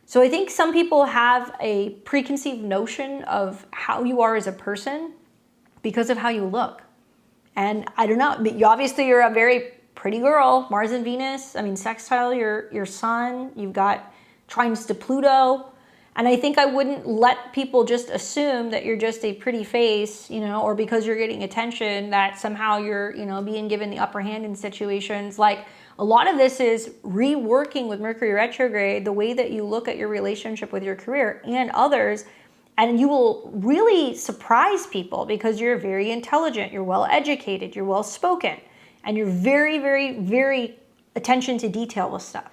So I think some people have a preconceived notion of how you are as a person because of how you look. And I don't know, but obviously you're a very pretty girl, Mars and Venus, I mean, sextile your sun, you've got trines to Pluto. And I think I wouldn't let people just assume that you're just a pretty face, you know, or because you're getting attention that somehow you're, you know, being given the upper hand in situations. Like a lot of this is reworking with Mercury retrograde, the way that you look at your relationship with your career and others. And you will really surprise people because you're very intelligent, you're well educated, you're well spoken, and you're very, very, very attention to detail with stuff.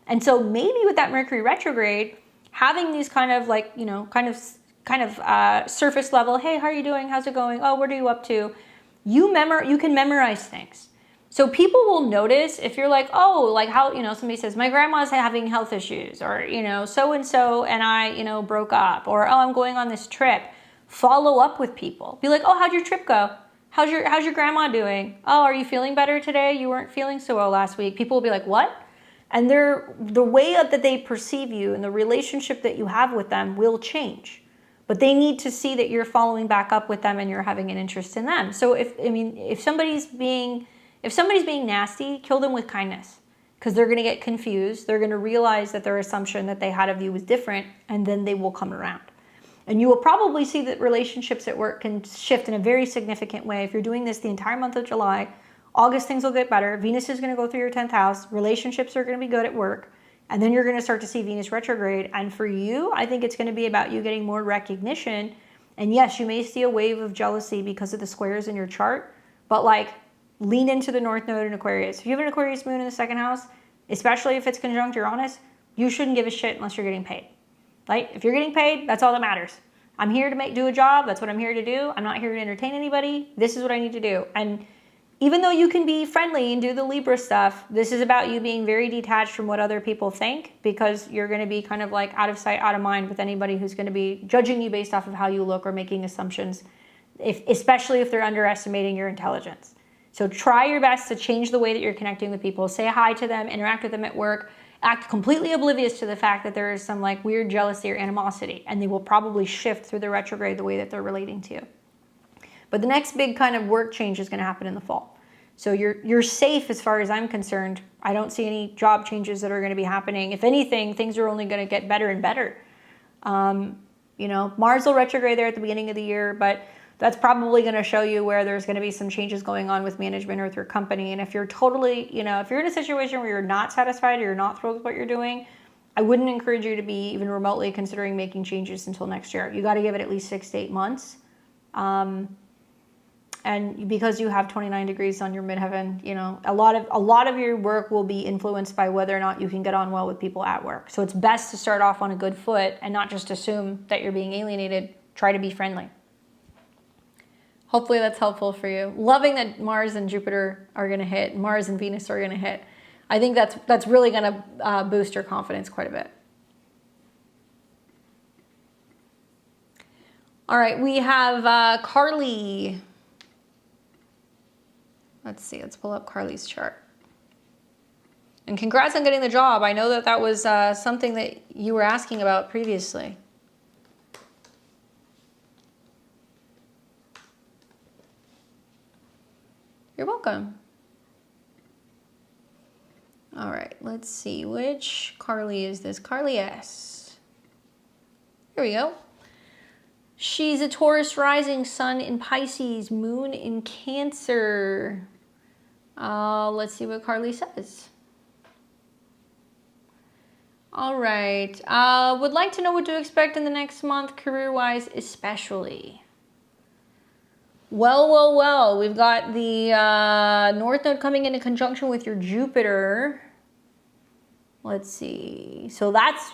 And so maybe with that Mercury retrograde, having these kind of like, you know, kind of surface level, hey, how are you doing? How's it going? Oh, what are you up to? You can memorize things. So people will notice if you're like, oh, like how, you know, somebody says, my grandma's having health issues, or, you know, so-and-so and I, you know, broke up, or, oh, I'm going on this trip. Follow up with people. Be like, oh, how'd your trip go? How's your grandma doing? Oh, are you feeling better today? You weren't feeling so well last week. People will be like, what? And the way that they perceive you and the relationship that you have with them will change. But they need to see that you're following back up with them and you're having an interest in them. So if somebody's being nasty, kill them with kindness, because they're going to get confused. They're going to realize that their assumption that they had of you was different, and then they will come around. And you will probably see that relationships at work can shift in a very significant way. If you're doing this the entire month of July, August, things will get better. Venus is going to go through your 10th house. Relationships are going to be good at work. And then you're going to start to see Venus retrograde. And for you, I think it's going to be about you getting more recognition. And yes, you may see a wave of jealousy because of the squares in your chart, but like lean into the North Node in Aquarius. If you have an Aquarius moon in the 2nd house, especially if it's conjunct Uranus, you shouldn't give a shit unless you're getting paid. Right? If you're getting paid, that's all that matters. I'm here to do a job. That's what I'm here to do. I'm not here to entertain anybody. This is what I need to do. And even though you can be friendly and do the Libra stuff, this is about you being very detached from what other people think, because you're going to be kind of like out of sight, out of mind with anybody who's going to be judging you based off of how you look or making assumptions, especially if they're underestimating your intelligence. So try your best to change the way that you're connecting with people. Say hi to them, interact with them at work, act completely oblivious to the fact that there is some like weird jealousy or animosity, and they will probably shift through the retrograde the way that they're relating to you. But the next big kind of work change is going to happen in the fall. So you're safe as far as I'm concerned. I don't see any job changes that are going to be happening. If anything, things are only going to get better and better. You know, Mars will retrograde there at the beginning of the year, but that's probably going to show you where there's going to be some changes going on with management or with your company. And if you're totally, you know, if you're in a situation where you're not satisfied or you're not thrilled with what you're doing, I wouldn't encourage you to be even remotely considering making changes until next year. You got to give it at least 6 to 8 months. And because you have 29 degrees on your midheaven, you know, a lot of your work will be influenced by whether or not you can get on well with people at work. So it's best to start off on a good foot and not just assume that you're being alienated. Try to be friendly. Hopefully that's helpful for you. Loving that Mars and Jupiter are going to hit, Mars and Venus are going to hit. I think that's really going to boost your confidence quite a bit. All right, we have Carly. Let's see, let's pull up Carly's chart. And congrats on getting the job. I know that was something that you were asking about previously. You're welcome. All right, let's see. Which Carly is this? Carly S. Here we go. She's a Taurus rising, sun in Pisces, moon in Cancer. Let's see what Carly says. All right. Would like to know what to expect in the next month, career-wise especially. Well. We've got the North Node coming into conjunction with your Jupiter. Let's see. So that's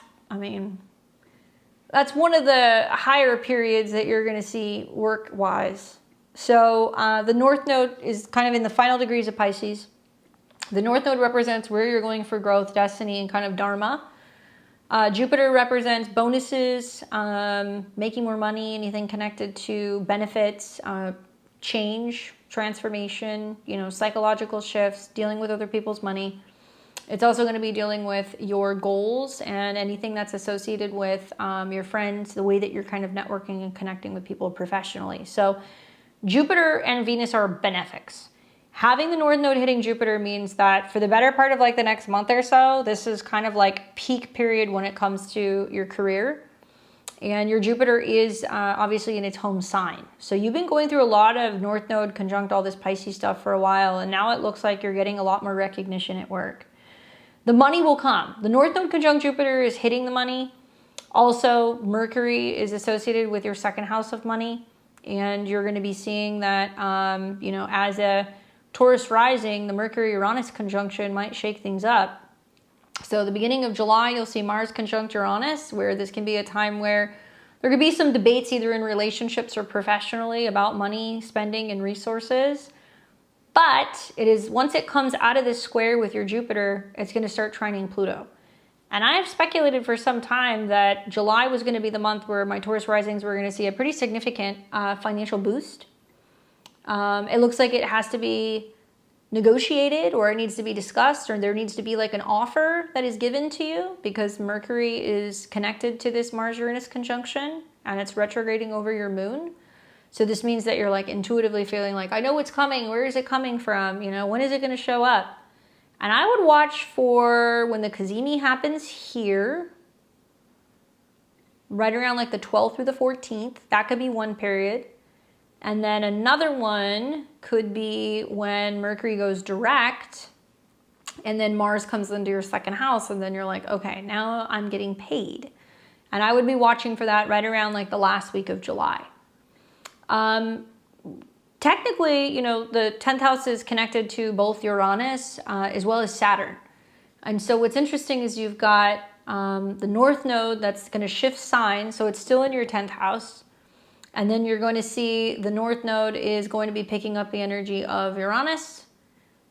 one of the higher periods that you're going to see work-wise. So the North Node is kind of in the final degrees of Pisces. The North Node represents where you're going for growth, destiny, and kind of dharma. Jupiter represents bonuses, making more money, anything connected to benefits, change, transformation, psychological shifts, dealing with other people's money. It's also going to be dealing with your goals and anything that's associated with your friends, the way that you're kind of networking and connecting with people professionally. So Jupiter and Venus are benefics. Having the North Node hitting Jupiter means that for the better part of like the next month or so, this is kind of like peak period when it comes to your career. And your Jupiter is obviously in its home sign. So you've been going through a lot of North Node conjunct all this Pisces stuff for a while, and now it looks like you're getting a lot more recognition at work. The money will come. The North Node conjunct Jupiter is hitting the money. Also, Mercury is associated with your second house of money, and you're going to be seeing that, as a Taurus rising, the Mercury-Uranus conjunction might shake things up. So the beginning of July, you'll see Mars conjunct Uranus, where this can be a time where there could be some debates either in relationships or professionally about money, spending, and resources. But it is, once it comes out of this square with your Jupiter, it's going to start trining Pluto. And I've speculated for some time that July was going to be the month where my Taurus risings were going to see a pretty significant financial boost. It looks like it has to be negotiated, or it needs to be discussed, or there needs to be like an offer that is given to you, because Mercury is connected to this Mars-Uranus conjunction and it's retrograding over your moon. So this means that you're like intuitively feeling like, I know what's coming. Where is it coming from? When is it going to show up? And I would watch for when the Cazimi happens here, right around like the 12th through the 14th. That could be one period. And then another one could be when Mercury goes direct and then Mars comes into your second house, and then you're like, okay, now I'm getting paid. And I would be watching for that right around like the last week of July. Technically, the 10th house is connected to both Uranus as well as Saturn. And so what's interesting is you've got the North Node that's going to shift sign, so it's still in your 10th house. And then you're going to see the North Node is going to be picking up the energy of Uranus,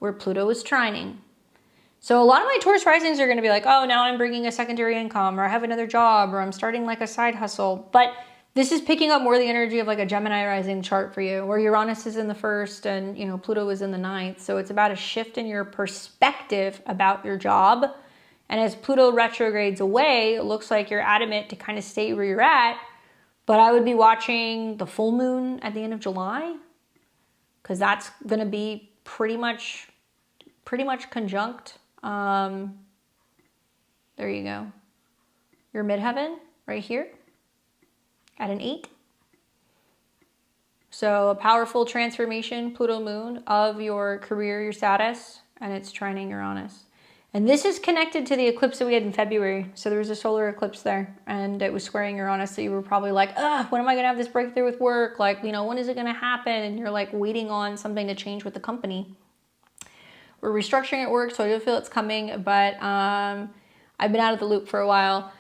where Pluto is trining. So a lot of my Taurus risings are going to be like, oh, now I'm bringing a secondary income, or I have another job, or I'm starting like a side hustle. But this is picking up more the energy of like a Gemini rising chart for you, where Uranus is in the first and, Pluto is in the ninth. So it's about a shift in your perspective about your job. And as Pluto retrogrades away, it looks like you're adamant to kind of stay where you're at. But I would be watching the full moon at the end of July, because that's going to be pretty much conjunct. There you go. Your midheaven right here at an 8. So a powerful transformation, Pluto moon, of your career, your status, and it's trining Uranus. And this is connected to the eclipse that we had in February. So there was a solar eclipse there, and it was squaring Uranus. So you were probably like, when am I going to have this breakthrough with work? Like, when is it going to happen? And you're like waiting on something to change with the company. We're restructuring at work, so I do feel it's coming, but I've been out of the loop for a while.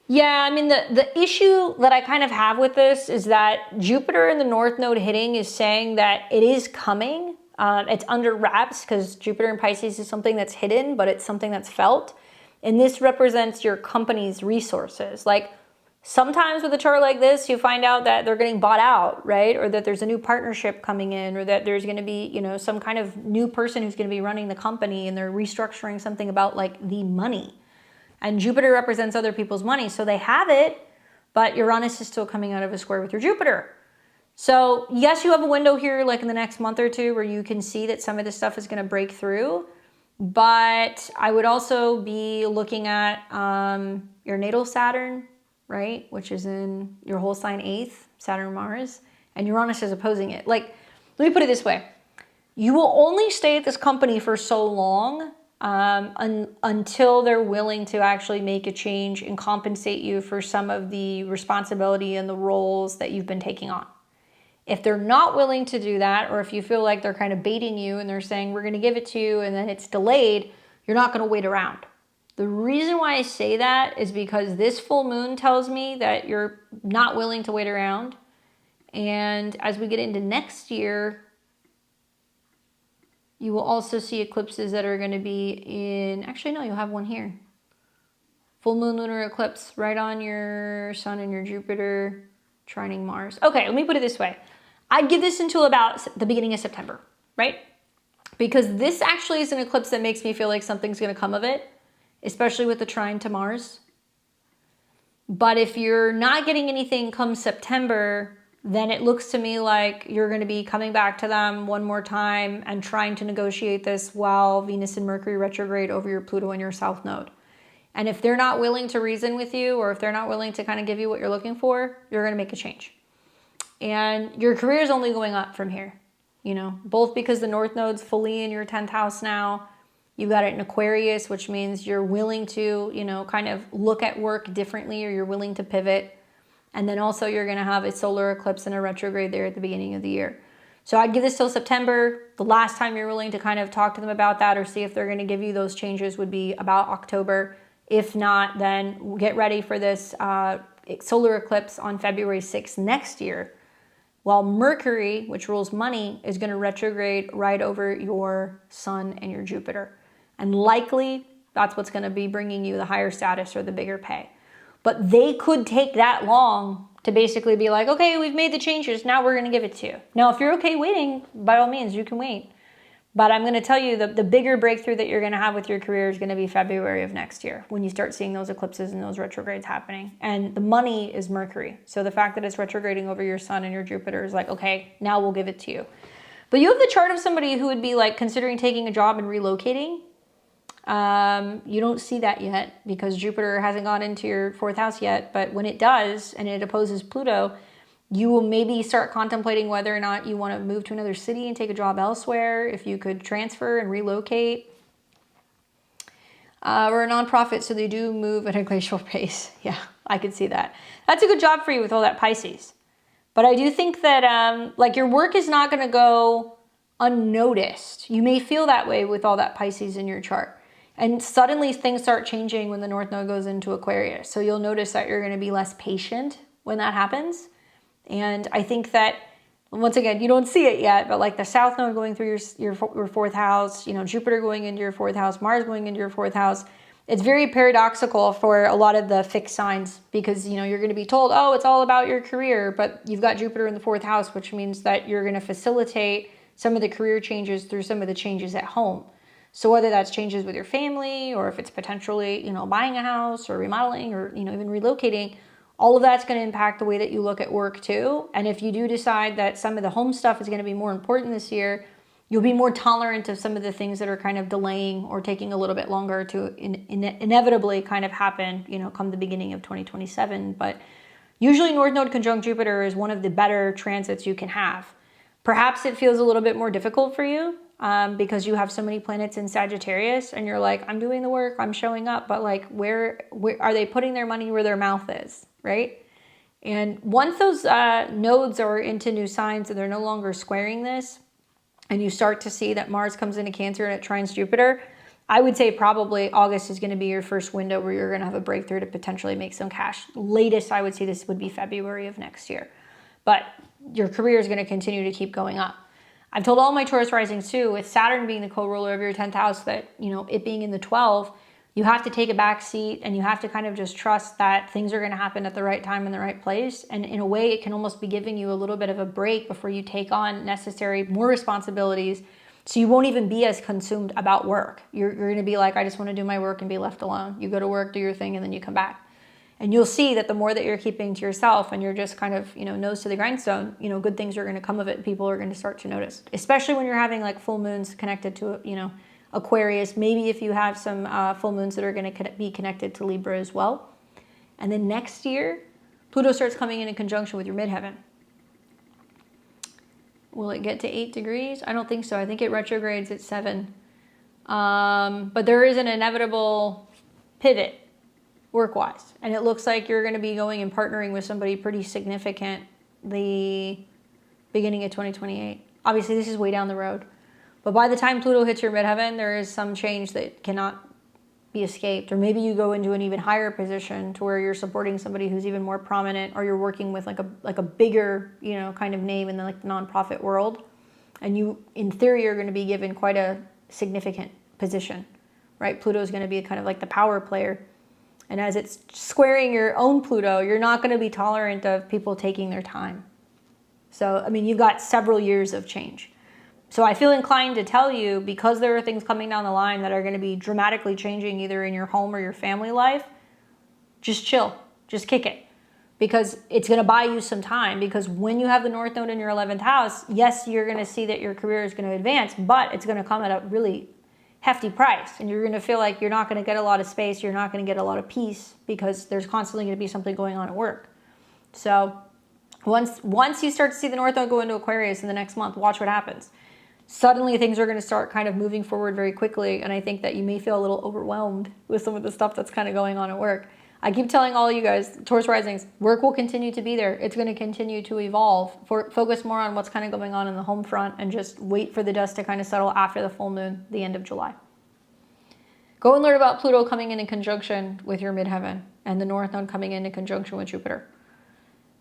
Yeah, I mean, the issue that I kind of have with this is that Jupiter in the North Node hitting is saying that it is coming. It's under wraps because Jupiter in Pisces is something that's hidden, but it's something that's felt. And this represents your company's resources. Like sometimes with a chart like this, you find out that they're getting bought out, right? Or that there's a new partnership coming in, or that there's going to be, you know, some kind of new person who's going to be running the company and they're restructuring something about like the money. And Jupiter represents other people's money. So they have it, but Uranus is still coming out of a square with your Jupiter. So yes, you have a window here like in the next month or two where you can see that some of this stuff is going to break through. But I would also be looking at your natal Saturn, right? Which is in your whole sign 8th, Saturn, Mars, and Uranus is opposing it. Like, let me put it this way. You will only stay at this company for so long until they're willing to actually make a change and compensate you for some of the responsibility and the roles that you've been taking on. If they're not willing to do that, or if you feel like they're kind of baiting you and they're saying, we're going to give it to you, and then it's delayed, you're not going to wait around. The reason why I say that is because this full moon tells me that you're not willing to wait around. And as we get into next year, you will also see eclipses that are going to be in, actually no, you'll have one here. Full moon lunar eclipse right on your sun and your Jupiter trining Mars. Okay, let me put it this way. I'd give this until about the beginning of September, right? Because this actually is an eclipse that makes me feel like something's going to come of it, especially with the trine to Mars. But if you're not getting anything come September, then it looks to me like you're going to be coming back to them one more time and trying to negotiate this while Venus and Mercury retrograde over your Pluto and your South Node. And if they're not willing to reason with you, or if they're not willing to kind of give you what you're looking for, you're going to make a change. And your career is only going up from here, you know, both because the North Node's fully in your 10th house now. You've got it in Aquarius, which means you're willing to, you know, kind of look at work differently, or you're willing to pivot. And then also you're going to have a solar eclipse and a retrograde there at the beginning of the year. So I'd give this till September. The last time you're willing to kind of talk to them about that or see if they're going to give you those changes would be about October. If not, then get ready for this solar eclipse on February 6th next year, while Mercury, which rules money, is going to retrograde right over your sun and your Jupiter. And likely that's what's going to be bringing you the higher status or the bigger pay. But they could take that long to basically be like, okay, we've made the changes, now we're going to give it to you. Now, if you're okay waiting, by all means, you can wait. But I'm going to tell you the bigger breakthrough that you're going to have with your career is going to be February of next year when you start seeing those eclipses and those retrogrades happening. And the money is Mercury. So the fact that it's retrograding over your sun and your Jupiter is like, okay, now we'll give it to you. But you have the chart of somebody who would be like considering taking a job and relocating. You don't see that yet because Jupiter hasn't gone into your 4th house yet. But when it does and it opposes Pluto, you will maybe start contemplating whether or not you want to move to another city and take a job elsewhere, if you could transfer and relocate. Or a nonprofit, so they do move at a glacial pace. Yeah, I could see that. That's a good job for you with all that Pisces. But I do think that like your work is not going to go unnoticed. You may feel that way with all that Pisces in your chart. And suddenly things start changing when the North Node goes into Aquarius. So you'll notice that you're going to be less patient when that happens. And I think that, once again, you don't see it yet, but like the South Node going through your 4th house, you know, Jupiter going into your 4th house, Mars going into your 4th house, it's very paradoxical for a lot of the fixed signs because, you know, you're going to be told, oh, it's all about your career, but you've got Jupiter in the 4th house, which means that you're going to facilitate some of the career changes through some of the changes at home. So whether that's changes with your family or if it's potentially, you know, buying a house or remodeling or, you know, even relocating, all of that's going to impact the way that you look at work too. And if you do decide that some of the home stuff is going to be more important this year, you'll be more tolerant of some of the things that are kind of delaying or taking a little bit longer to inevitably kind of happen, you know, come the beginning of 2027. But usually North Node conjunct Jupiter is one of the better transits you can have. Perhaps it feels a little bit more difficult for you because you have so many planets in Sagittarius and you're like, I'm doing the work, I'm showing up, but like where are they putting their money where their mouth is, right? And once those nodes are into new signs and they're no longer squaring this, and you start to see that Mars comes into Cancer and it trines Jupiter, I would say probably August is going to be your first window where you're going to have a breakthrough to potentially make some cash. Latest, I would say this would be February of next year. But your career is going to continue to keep going up. I've told all my Taurus risings too, with Saturn being the co-ruler of your 10th house, that, you know, it being in the 12, you have to take a back seat and you have to kind of just trust that things are going to happen at the right time in the right place. And in a way, it can almost be giving you a little bit of a break before you take on more responsibilities. So you won't even be as consumed about work. You're going to be like, I just want to do my work and be left alone. You go to work, do your thing, and then you come back. And you'll see that the more that you're keeping to yourself and you're just kind of, you know, nose to the grindstone, you know, good things are going to come of it. People are going to start to notice, especially when you're having like full moons connected to, you know, Aquarius. Maybe if you have some full moons that are going to be connected to Libra as well. And then next year, Pluto starts coming in conjunction with your midheaven. Will it get to 8 degrees? I don't think so. I think it retrogrades at 7. But there is an inevitable pivot work-wise. And it looks like you're going to be going and partnering with somebody pretty significant the beginning of 2028. Obviously, this is way down the road. But by the time Pluto hits your midheaven, there is some change that cannot be escaped. Or maybe you go into an even higher position to where you're supporting somebody who's even more prominent, or you're working with like a bigger, you know, kind of name in the like the nonprofit world. And you, in theory, are going to be given quite a significant position, right? Pluto is going to be kind of like the power player. And as it's squaring your own Pluto, you're not going to be tolerant of people taking their time. So, I mean, you've got several years of change. So I feel inclined to tell you, because there are things coming down the line that are going to be dramatically changing either in your home or your family life, just chill, just kick it. Because it's going to buy you some time, because when you have the North Node in your 11th house, yes, you're going to see that your career is going to advance, but it's going to come at a really hefty price. And you're going to feel like you're not going to get a lot of space, you're not going to get a lot of peace, because there's constantly going to be something going on at work. So once you start to see the North Node go into Aquarius in the next month, watch what happens. Suddenly things are going to start kind of moving forward very quickly, and I think that you may feel a little overwhelmed with some of the stuff that's kind of going on at work. I keep telling all you guys, Taurus risings, work will continue to be there. It's going to continue to evolve. Focus more on what's kind of going on in the home front, and just wait for the dust to kind of settle after the full moon, the end of July. Go and learn about Pluto coming in conjunction with your midheaven and the North Node coming in conjunction with Jupiter.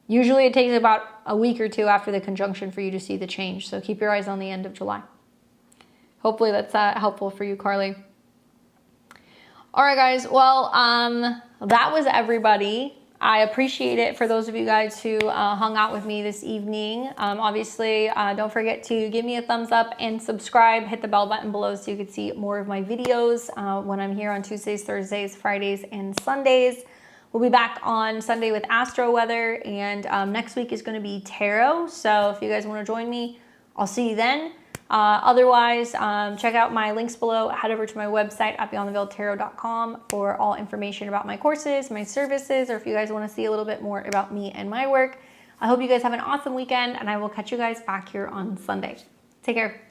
Usually it takes about a week or two after the conjunction for you to see the change. So keep your eyes on the end of July. Hopefully that's helpful for you, Carly. All right, guys. Well, that was everybody. I appreciate it for those of you guys who hung out with me this evening. Obviously, don't forget to give me a thumbs up and subscribe. Hit the bell button below so you can see more of my videos when I'm here on Tuesdays, Thursdays, Fridays, and Sundays. We'll be back on Sunday with Astro Weather, and next week is going to be Tarot. So if you guys want to join me, I'll see you then. Otherwise, check out my links below. Head over to my website at beyondtheveiledtarot.com for all information about my courses, my services, or if you guys want to see a little bit more about me and my work. I hope you guys have an awesome weekend, and I will catch you guys back here on Sunday. Take care.